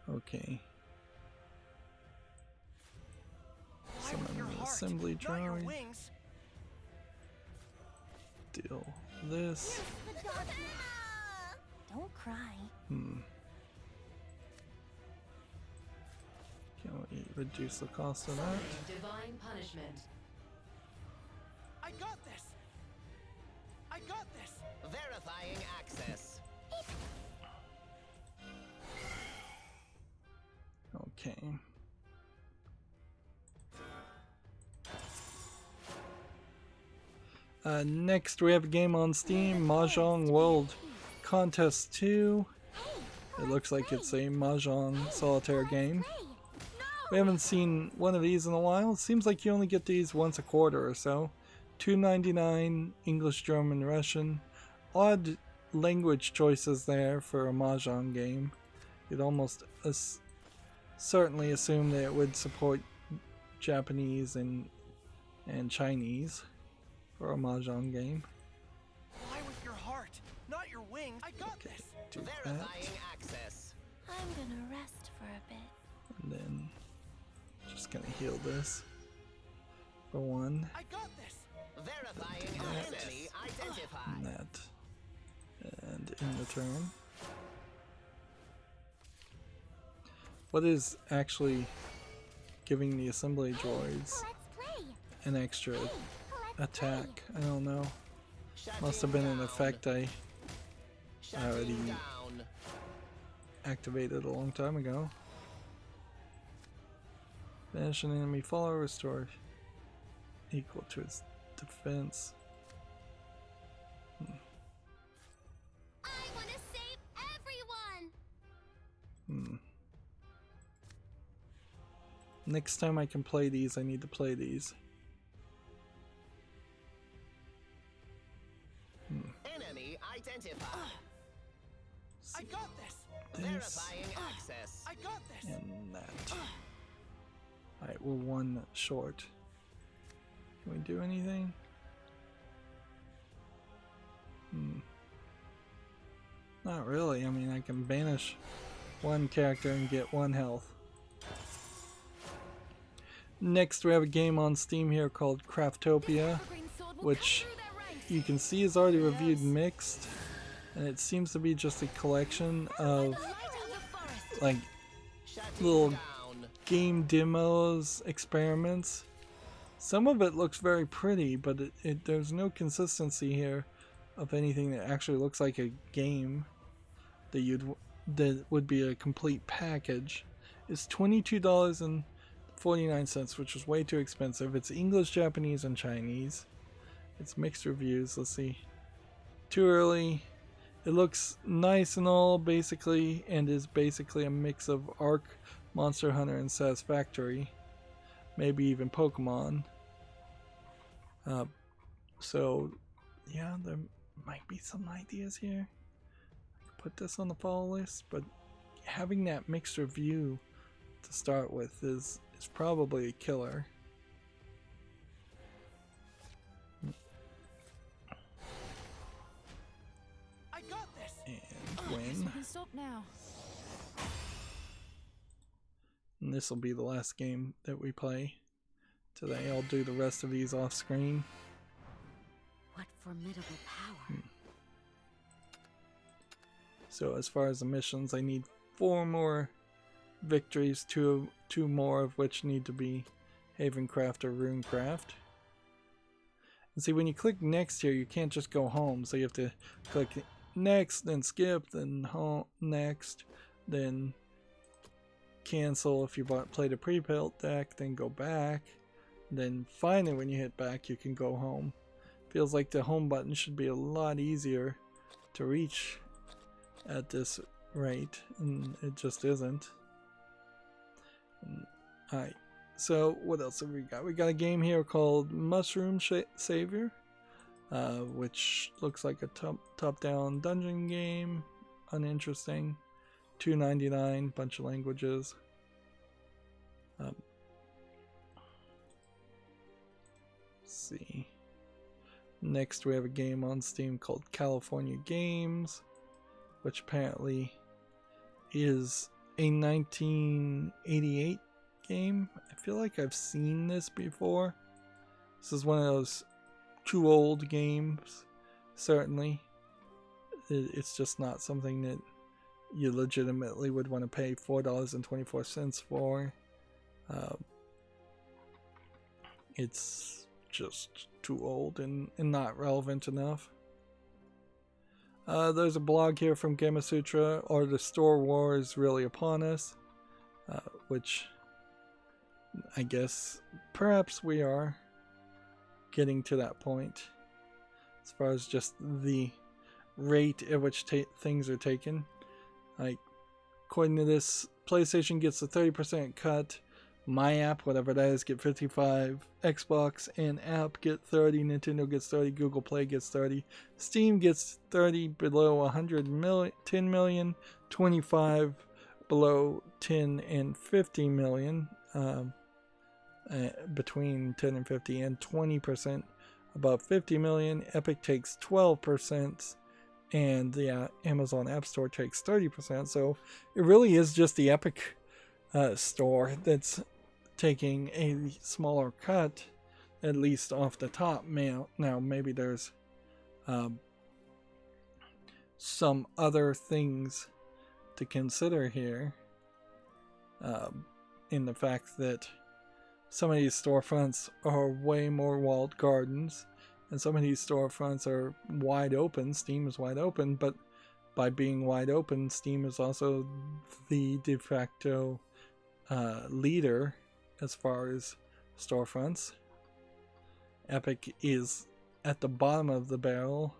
Okay. Summon an assembly drawing. Deal this. Don't cry. Can we reduce the cost of that? Divine punishment. I got this. I got this. Verifying access. Okay. Next we have a game on Steam, Mahjong World Contest 2. It looks like it's a Mahjong solitaire game. We haven't seen one of these in a while. It seems like you only get these once a quarter or so. $2.99, English, German, Russian. Odd language choices there for a Mahjong game. You'd almost certainly assume that it would support Japanese and Chinese for a Mahjong game. Fly with your heart, not your wings. I got this. Do Verifying that. access. I'm gonna rest for a bit. And then just gonna heal this for 1. I got this. Verifying That. enemy identified. And that. And in return. What is actually giving the assembly droids Let's play. an extra Let's attack? I don't know. Must have been an effect I already Down. activated a long time ago. Banish an enemy follower, restore equal to its defense. I want to save everyone. Next time I can play these, I need to play these. Enemy identified. I got this. This Verifying access. I got this. and that. Alright, we're 1 short. Can we do anything? Not really. I mean, I can banish 1 character and get 1 health. Next, we have a game on Steam here called Craftopia, which you can see is already reviewed mixed, and it seems to be just a collection of like little game demos, experiments. Some of it looks very pretty, but there's no consistency here of anything that actually looks like a game that would be a complete package. It's $22 and 49 cents, which is way too expensive. It's English, Japanese, and Chinese. It's mixed reviews. Let's see. Too early. It looks nice and all, basically, and is basically a mix of Ark, Monster Hunter, and Satisfactory. Maybe even Pokemon. So, yeah, there might be some ideas here. Put this on the follow list, but having that mixed review to start with is probably a killer. I got this. And win. We can stop now. And this will be the last game that we play today. I'll do the rest of these off screen. What formidable power. So as far as the missions, I need 4 more victories, two more of which need to be Havencraft or Runecraft. And see, when you click next here, you can't just go home, so you have to click next, then skip, then home, next, then cancel if you played a pre-built deck, then go back, then finally when you hit back you can go home. Feels like the home button should be a lot easier to reach at this rate, and it just isn't. Alright, so what else have we got? We got a game here called Mushroom Savior, which looks like a top-down dungeon game. Uninteresting. $2.99, bunch of languages. Let's see. Next we have a game on Steam called California Games, which apparently is a 1988 game. I feel like I've seen this before. This is one of those too old games, certainly. It's just not something that you legitimately would want to pay $4.24 for. It's just too old and not relevant enough. There's a blog here from Gamasutra, or the store war is really upon us, which I guess perhaps we are getting to that point as far as just the rate at which things are taken. Like, according to this, PlayStation gets a 30% cut, My App, whatever that is, get 55, Xbox and App get 30, Nintendo gets 30, Google Play gets 30, Steam gets 30 below 100 million, 10 million, 25 below 10 and 50 million, between 10 and 50, and 20% above 50 million. Epic takes 12%, and the Amazon App Store takes 30%. So it really is just the Epic store that's taking a smaller cut, at least off the top. Now maybe there's some other things to consider here, in the fact that some of these storefronts are way more walled gardens, and some of these storefronts are wide open. Steam is wide open, but by being wide open, Steam is also the de facto leader as far as storefronts. Epic is at the bottom of the barrel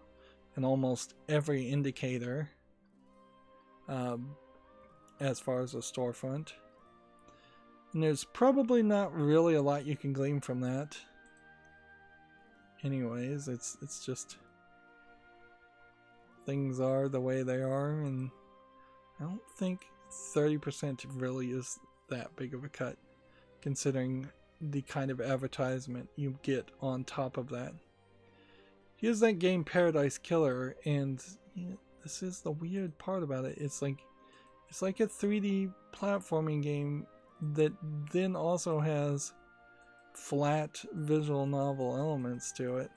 in almost every indicator, as far as a storefront. And there's probably not really a lot you can glean from that. Anyways, it's just things are the way they are, and I don't think 30% really is that big of a cut, considering the kind of advertisement you get on top of that. Here's that game Paradise Killer, and this is the weird part about it. It's like a 3D platforming game that then also has flat visual novel elements to it,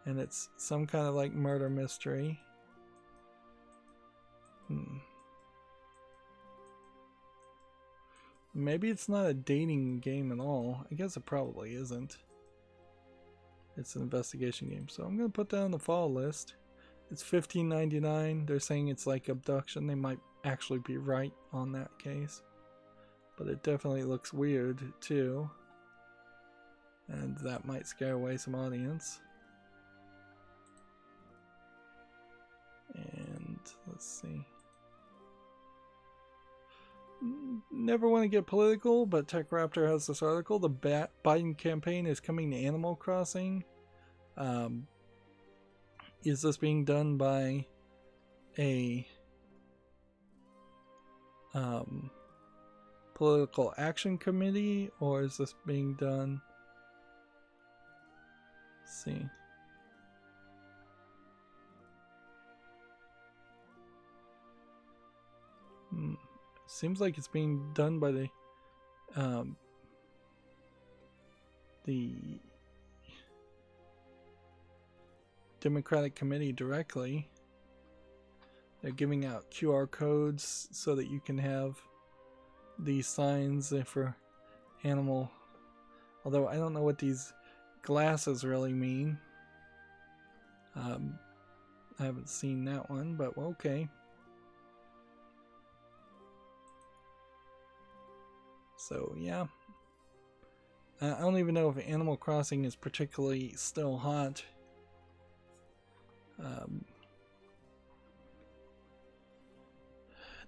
and it's some kind of like murder mystery. Maybe it's not a dating game at all. I guess it probably isn't. It's an investigation game, so I'm gonna put that on the follow list. It's $15.99. They're saying it's like abduction. They might actually be right on that case. but it definitely looks weird too, and that might scare away some audience. And let's see. Never want to get political, but Tech Raptor has this article. The Biden campaign is coming to Animal Crossing. Is this being done by a political action committee, or is this being done? Let's see. Seems like it's being done by the Democratic Committee directly. They're giving out QR codes so that you can have these signs for animal. Although I don't know what these glasses really mean. I haven't seen that one, but okay. So yeah, I don't even know if Animal Crossing is particularly still hot.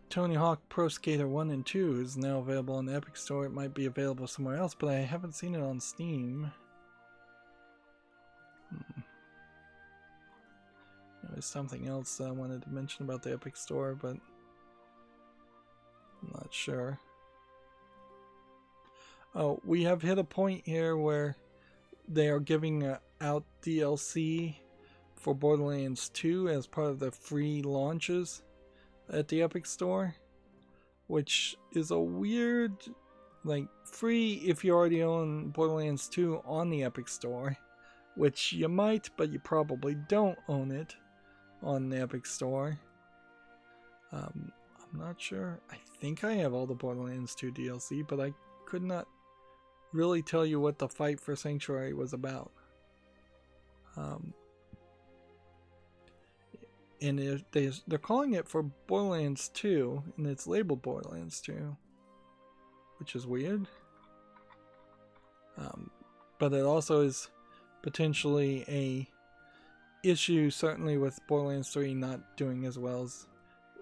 Tony Hawk Pro Skater 1 and 2 is now available on the Epic Store. It might be available somewhere else, but I haven't seen it on Steam. There's something else that I wanted to mention about the Epic Store, but I'm not sure. Oh, we have hit a point here where they are giving out DLC for Borderlands 2 as part of the free launches at the Epic Store, which is a weird, like, free if you already own Borderlands 2 on the Epic Store, which you might, but you probably don't own it on the Epic Store. I'm not sure. I think I have all the Borderlands 2 DLC, but I could not really tell you what the fight for Sanctuary was about. And they're calling it for Borderlands 2, and it's labeled Borderlands 2, which is weird. But it also is potentially a issue, certainly with Borderlands 3 not doing as well as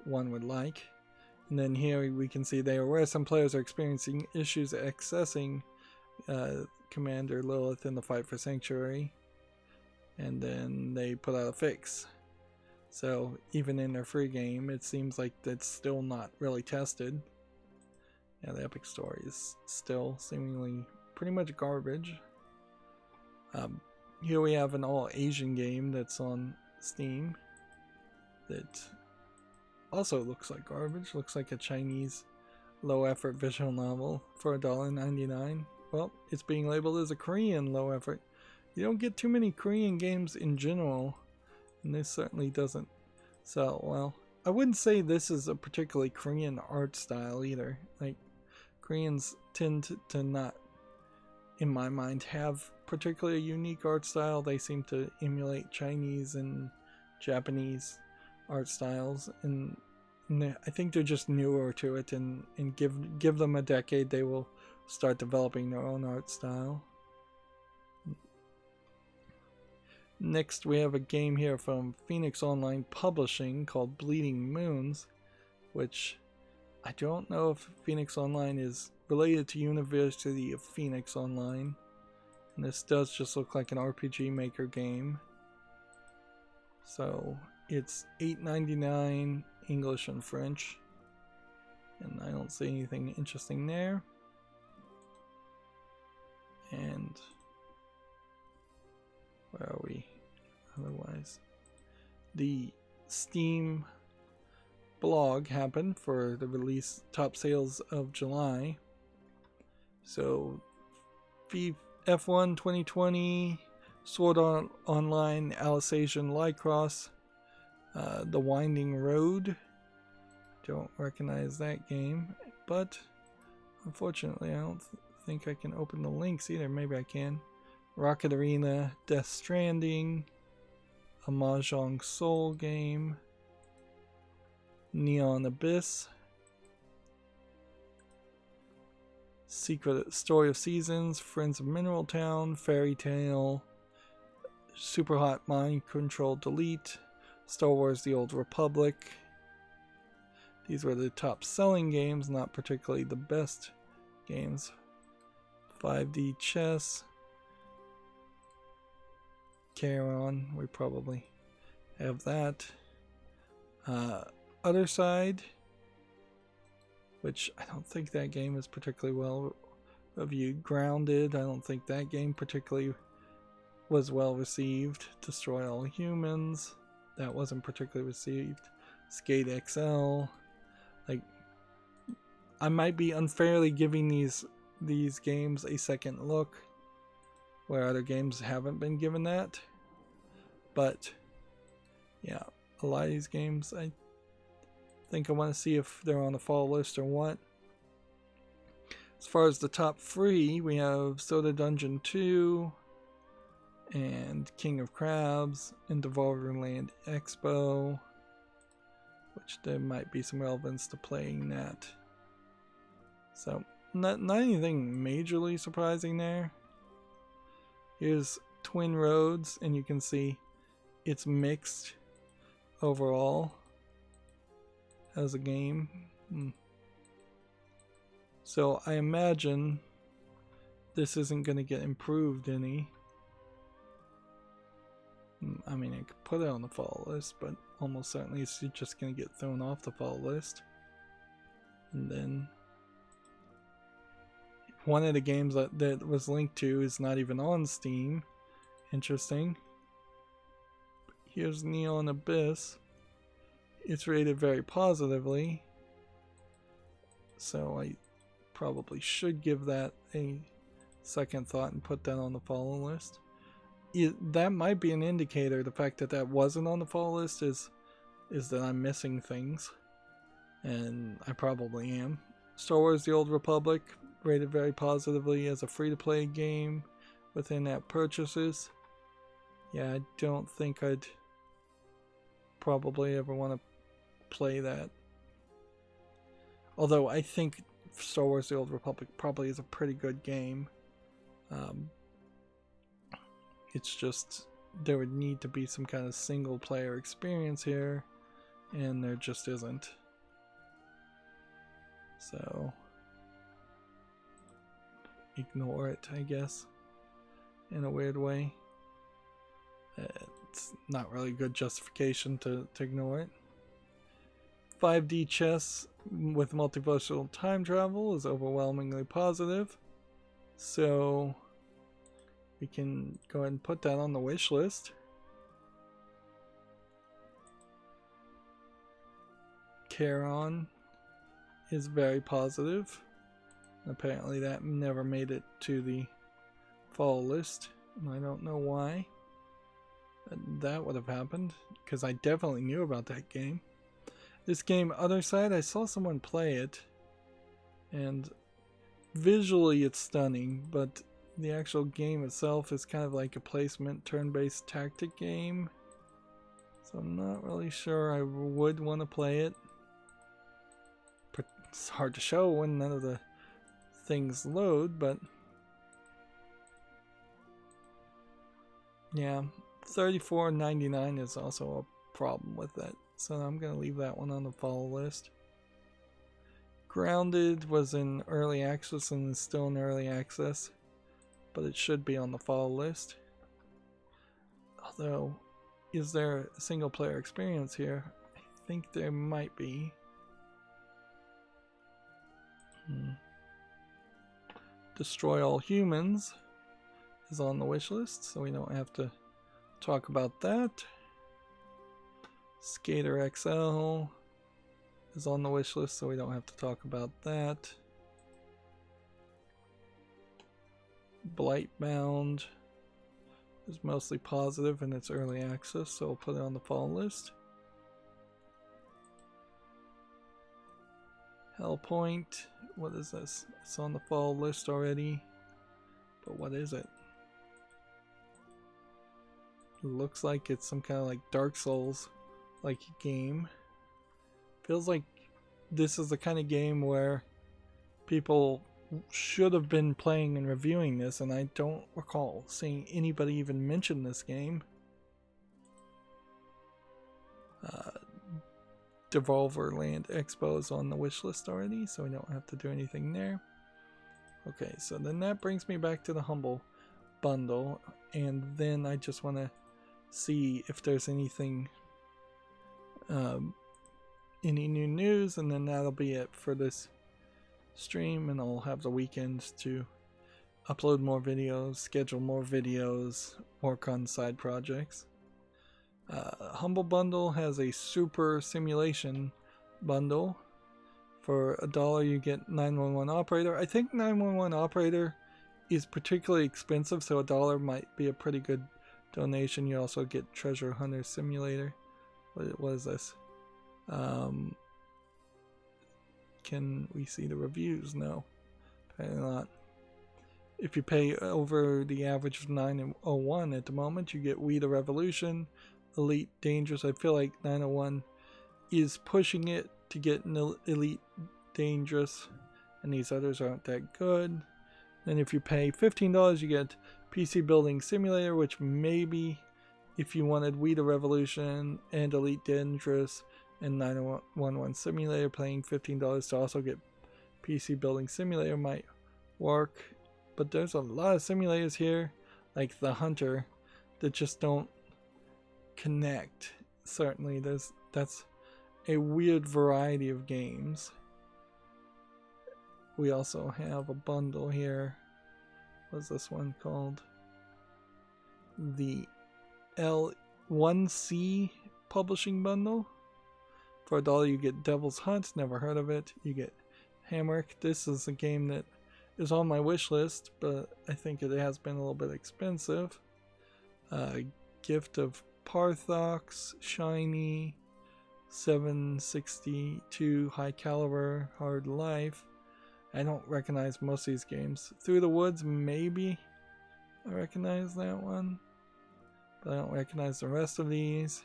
one would like. And then here we can see they are aware some players are experiencing issues accessing Commander Lilith in the fight for Sanctuary, and then they put out a fix. So even in their free game, it seems like that's still not really tested. Yeah, the Epic Store is still seemingly pretty much garbage. Here we have an all-Asian game that's on Steam that also looks like garbage. Looks like a Chinese low-effort visual novel for $1.99. Well, it's being labeled as a Korean low-effort. You don't get too many Korean games in general, and this certainly doesn't sell well. I wouldn't say this is a particularly Korean art style either. Like, Koreans tend to not, in my mind, have particularly a unique art style. They seem to emulate Chinese and Japanese art styles, and I think they're just newer to it, and give them a decade, they will start developing their own art style. Next, we have a game here from Phoenix Online Publishing called Bleeding Moons, which I don't know if Phoenix Online is related to University of Phoenix Online. And this does just look like an RPG Maker game. So it's $8.99 English and French. And I don't see anything interesting there. And where are we? Otherwise, the Steam blog happened for the release top sales of July. So F1 2020, Sword Art Online, Alice Asian Lycross, The Winding Road. Don't recognize that game, but unfortunately I don't think I can open the links either. Maybe I can. Rocket Arena, Death Stranding, a Mahjong Soul game, Neon Abyss, Secret Story of Seasons, Friends of Mineral Town, Fairy Tale, Super Hot Mind Control Delete, Star Wars The Old Republic. These were the top selling games, not particularly the best games. 5D Chess. Charon, we probably have that. Other Side, which I don't think that game is particularly well reviewed. Grounded, I don't think that game particularly was well received. Destroy All Humans, that wasn't particularly received. Skate XL, like, I might be unfairly giving these games a second look where other games haven't been given that, but yeah, a lot of these games I think I want to see if they're on the fall list or what. As far as the top 3, we have Soda Dungeon 2 and King of Crabs and Devolver Land Expo, which there might be some relevance to playing that. So not anything majorly surprising there. Here's Twin Roads, and you can see it's mixed overall as a game. So I imagine this isn't going to get improved any. I mean, I could put it on the fall list, but almost certainly it's just going to get thrown off the fall list. And then one of the games that was linked to is not even on Steam. Interesting. Here's Neon Abyss. It's rated very positively, so I probably should give that a second thought and put that on the follow list. That might be an indicator. The fact that that wasn't on the follow list is that I'm missing things, and I probably am. Star Wars The Old Republic, rated very positively as a free-to-play game with in-app purchases. Yeah, I don't think I'd probably ever want to play that. Although I think Star Wars The Old Republic probably is a pretty good game. It's just there would need to be some kind of single player experience here, and there just isn't. So ignore it, I guess, in a weird way. It's not really good justification to ignore it. 5D Chess with multiversal time travel is overwhelmingly positive, so we can go ahead and put that on the wish list. Charon is very positive. Apparently that never made it to the fall list, and I don't know why that would have happened, because I definitely knew about that game. This game, Other Side, I saw someone play it, and visually it's stunning, but the actual game itself is kind of like a placement turn-based tactic game, so I'm not really sure I would want to play it. It's hard to show when none of the things load, but yeah, $34.99 is also a problem with that, so I'm going to leave that one on the follow list. Grounded was in early access and is still in early access, but it should be on the follow list. Although, is there a single player experience here? I think there might be. Destroy All Humans is on the wish list, so we don't have to talk about that. Skater XL is on the wish list, so we don't have to talk about that. Blightbound is mostly positive in its early access, so we'll put it on the fall list. Hellpoint, what is this? It's on the fall list already, but what is it? It looks like it's some kind of like Dark Souls like game. Feels like this is the kind of game where people should have been playing and reviewing this, and I don't recall seeing anybody even mention this game. Devolver Land Expo is on the wish list already, so we don't have to do anything there. Okay, so then that brings me back to the Humble Bundle, and then I just want to see if there's anything, any new news, and then that'll be it for this stream, and I'll have the weekends to upload more videos, schedule more videos, work on side projects. Humble Bundle has a super simulation bundle. For $1 you get 911 operator. I think 911 operator is particularly expensive, so $1 might be a pretty good donation. You also get treasure hunter simulator. What is this? Can we see the reviews? No, apparently not. If you pay over the average of 901 at the moment, you get We the Revolution, Elite Dangerous. I feel like 901 is pushing it to get an Elite Dangerous, and these others aren't that good. Then if you pay $15, you get PC Building Simulator, which maybe if you wanted We the Revolution and Elite Dangerous and 911 Simulator, paying $15 to also get PC Building Simulator might work. But there's a lot of simulators here, like the Hunter, that just don't connect. Certainly, that's a weird variety of games. We also have a bundle here. What's this one called? The L1C publishing bundle. For $1 you get Devil's Hunt, never heard of it. You get Hamrick. This is a game that is on my wish list, but I think it has been a little bit expensive. Gift of Parthox, Shiny, 762, High Caliber, Hard Life. I don't recognize most of these games. Through the Woods, maybe I recognize that one, but I don't recognize the rest of these.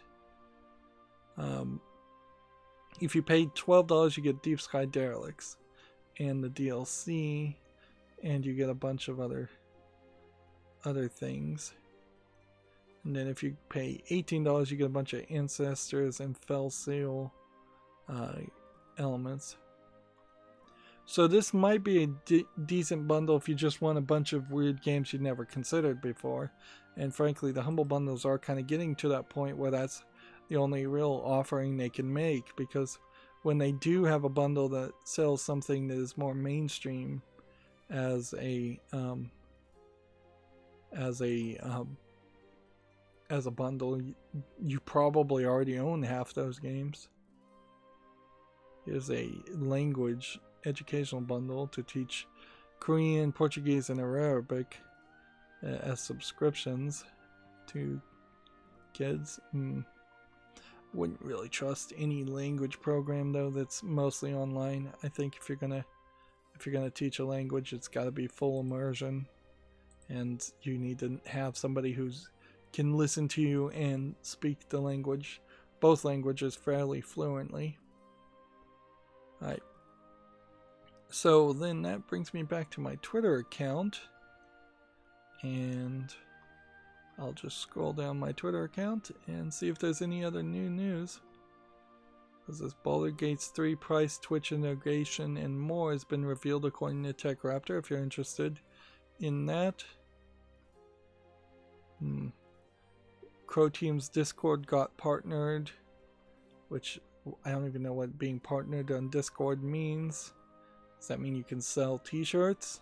If you pay $12, you get Deep Sky Derelicts and the DLC, and you get a bunch of other things. And then if you pay $18, you get a bunch of Ancestors and Fell Seal elements. So this might be a decent bundle if you just want a bunch of weird games you'd never considered before. And frankly, the Humble Bundles are kind of getting to that point where that's the only real offering they can make, because when they do have a bundle that sells something that is more mainstream as a bundle, you probably already own half those games. Here's a language educational bundle to teach Korean, Portuguese, and Arabic as subscriptions to kids. Wouldn't really trust any language program though that's mostly online. I think if you're gonna teach a language, it's got to be full immersion, and you need to have somebody who's can listen to you and speak the language, both languages, fairly fluently. Alright. So then that brings me back to my Twitter account, and I'll just scroll down my Twitter account and see if there's any other new news. Because this Baldur's Gate 3 price, Twitch integration, and more has been revealed according to TechRaptor, if you're interested in that. Crow Team's Discord got partnered, which I don't even know what being partnered on Discord means. Does that mean you can sell t-shirts?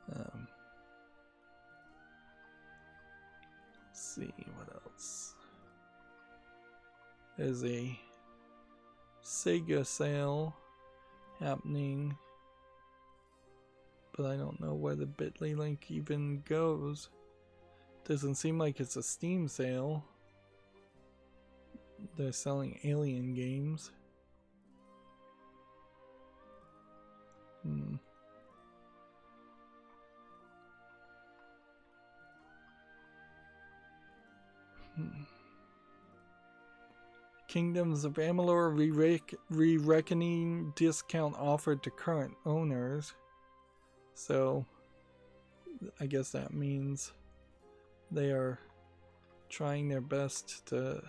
Let's see what else. There's a Sega sale happening, but I don't know where the bit.ly link even goes. Doesn't seem like it's a Steam sale. They're selling Alien games. Kingdoms of Amalur re-reckoning discount offered to current owners. So I guess that means they are trying their best to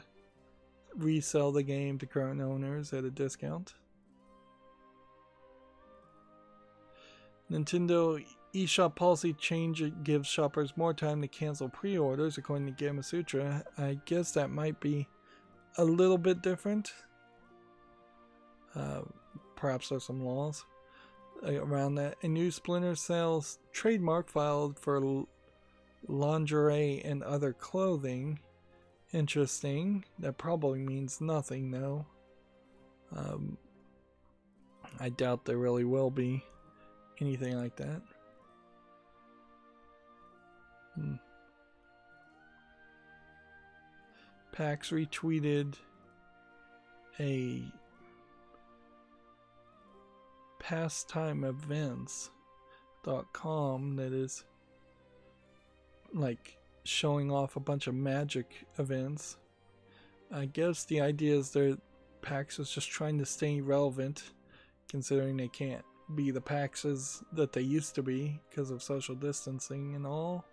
resell the game to current owners at a discount. Nintendo eShop policy change gives shoppers more time to cancel pre-orders, according to Gamasutra. I guess that might be a little bit different. Perhaps there's some laws around that. A new Splinter Cell's trademark filed for lingerie and other clothing. Interesting. That probably means nothing, though. I doubt there really will be anything like that. PAX retweeted a pastimeevents.com that is like showing off a bunch of Magic events. I guess the idea is that PAX is just trying to stay relevant, considering they can't be the PAXs that they used to be because of social distancing and all.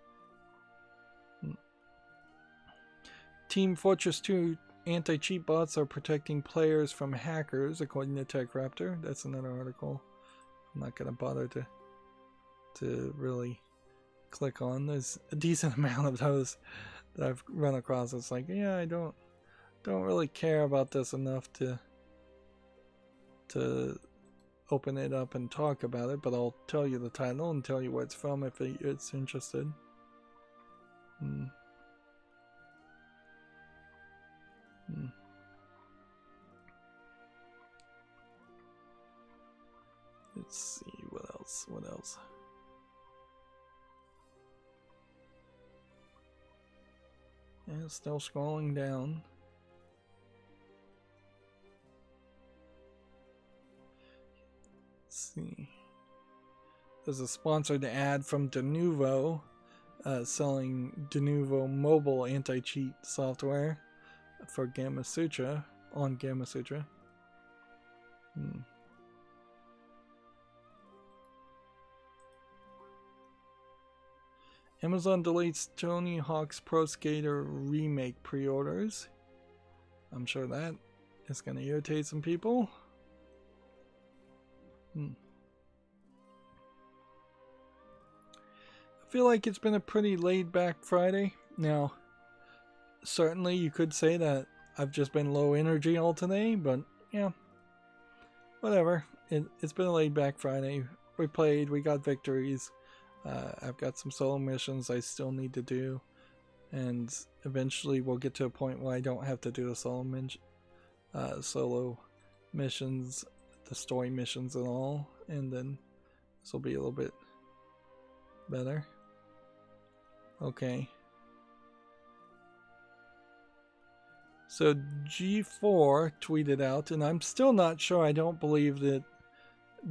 Team Fortress 2 anti-cheat bots are protecting players from hackers, according to TechRaptor. That's another article I'm not going to bother to really click on. There's a decent amount of those that I've run across. It's like, yeah, I don't really care about this enough to open it up and talk about it, but I'll tell you the title and tell you where it's from if it's interested. Let's see, what else? And still scrolling down. Let's see. There's a sponsored ad from Denuvo, selling Denuvo mobile anti-cheat software for Gamasutra, on Gamasutra. Amazon deletes Tony Hawk's Pro Skater remake pre-orders. I'm sure that is going to irritate some people. I feel like it's been a pretty laid-back Friday. Now, certainly you could say that I've just been low energy all today, but yeah, whatever. It's been a laid-back Friday. We played, we got victories. I've got some solo missions I still need to do, and eventually we'll get to a point where I don't have to do the solo missions, the story missions and all, and then this will be a little bit better. Okay. So G4 tweeted out, and I'm still not sure, I don't believe that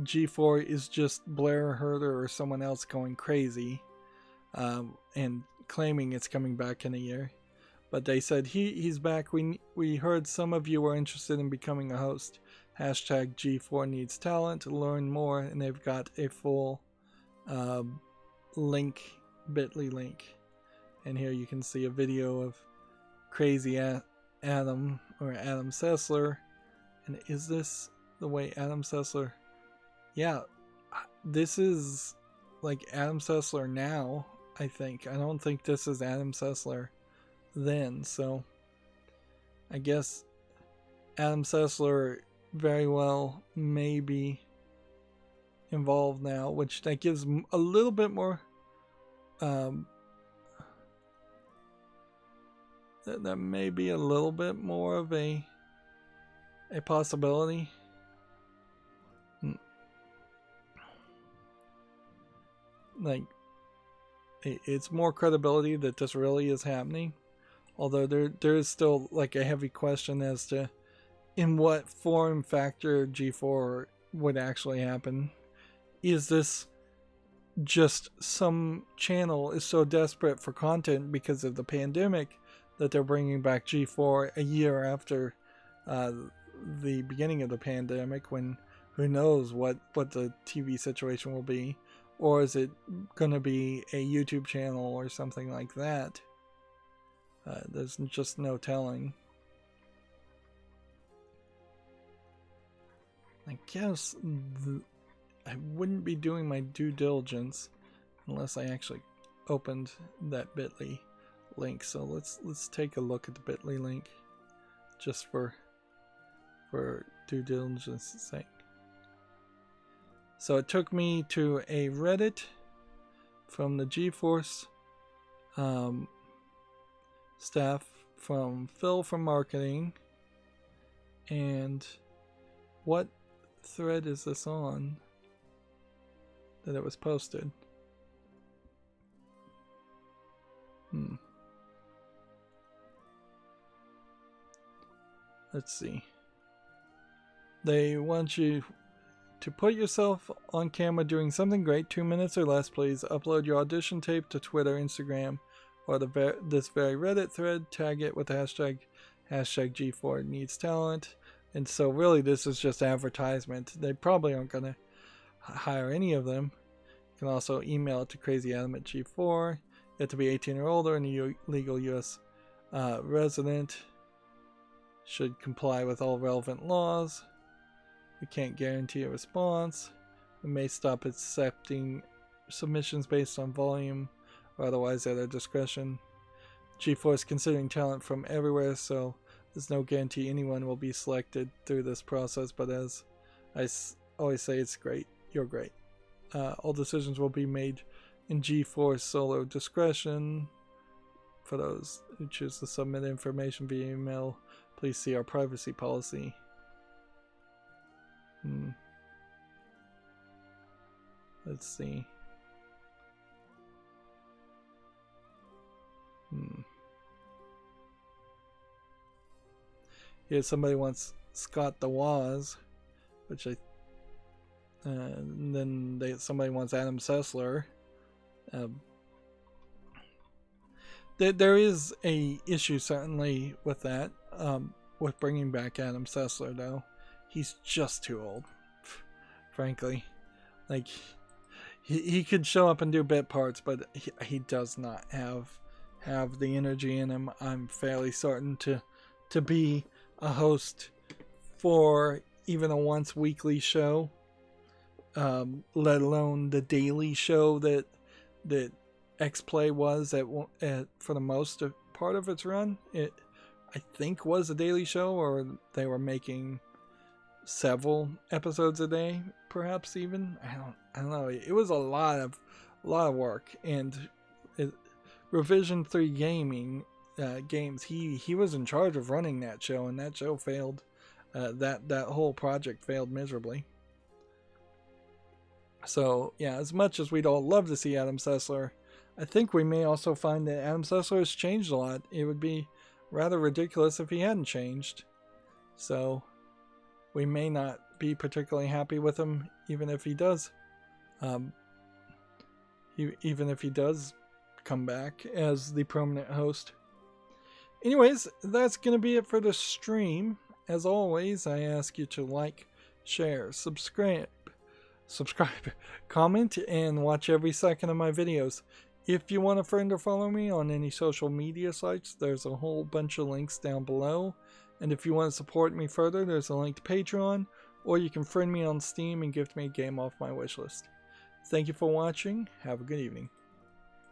G4 is just Blair Herder or someone else going crazy and claiming it's coming back in a year. But they said he's back. We heard some of you were interested in becoming a host. Hashtag G4 needs talent to learn more, and they've got a full link, bit.ly link. And here you can see a video of crazy Adam Sessler. And is this the way Adam Sessler? Yeah, this is like Adam Sessler now, I think. I don't think this is Adam Sessler then, so I guess Adam Sessler very well may be involved now, which that gives a little bit more that may be a little bit more of a possibility. Like, it's more credibility that this really is happening, although there is still like a heavy question as to in what form factor G4 would actually happen. Is this just some channel is so desperate for content because of the pandemic that they're bringing back G4 a year after the beginning of the pandemic, when who knows what the TV situation will be? or is it going to be a YouTube channel or something like that? There's just no telling. I guess I wouldn't be doing my due diligence unless I actually opened that bit.ly link. So let's take a look at the bit.ly link just for due diligence sake. So it took me to a Reddit from the GeForce staff, from Phil from marketing, and what thread is this on that it was posted? Let's see. They want you to put yourself on camera doing something great, 2 minutes or less. Please upload your audition tape to Twitter, Instagram, or this very Reddit thread. Tag it with the hashtag G4 needs talent. And so really this is just advertisement. They probably aren't going to hire any of them. You can also email it to crazyadam@G4. You have to be 18 or older and a legal U.S. Resident. Should comply with all relevant laws. We can't guarantee a response. We may stop accepting submissions based on volume or otherwise at our discretion. G4 is considering talent from everywhere, so there's no guarantee anyone will be selected through this process, but as I always say, it's great. You're great. All decisions will be made in G4 solo discretion. For those who choose to submit information via email, please see our privacy policy. Let's see. Yeah, somebody wants Scott the Waz, which and then somebody wants Adam Sessler. There is a issue certainly with that, with bringing back Adam Sessler though. He's just too old, frankly. Like, he could show up and do bit parts, but he does not have the energy in him. I'm fairly certain to be a host for even a once weekly show, let alone the daily show that X-Play was at for the most part of its run. It, I think, was a daily show, or they were making several episodes a day, perhaps even. I don't know. It was a lot of work, and Revision 3 Gaming games. He was in charge of running that show, and that show failed. That whole project failed miserably. So yeah, as much as we'd all love to see Adam Sessler, I think we may also find that Adam Sessler has changed a lot. It would be rather ridiculous if he hadn't changed. So we may not be particularly happy with him, even if he does. Even if he does come back as the permanent host. Anyways, that's going to be it for the stream. As always, I ask you to like, share, subscribe, comment, and watch every second of my videos. If you want a friend or follow me on any social media sites, there's a whole bunch of links down below. And if you want to support me further, there's a link to Patreon, or you can friend me on Steam and gift me a game off my wishlist. Thank you for watching. Have a good evening.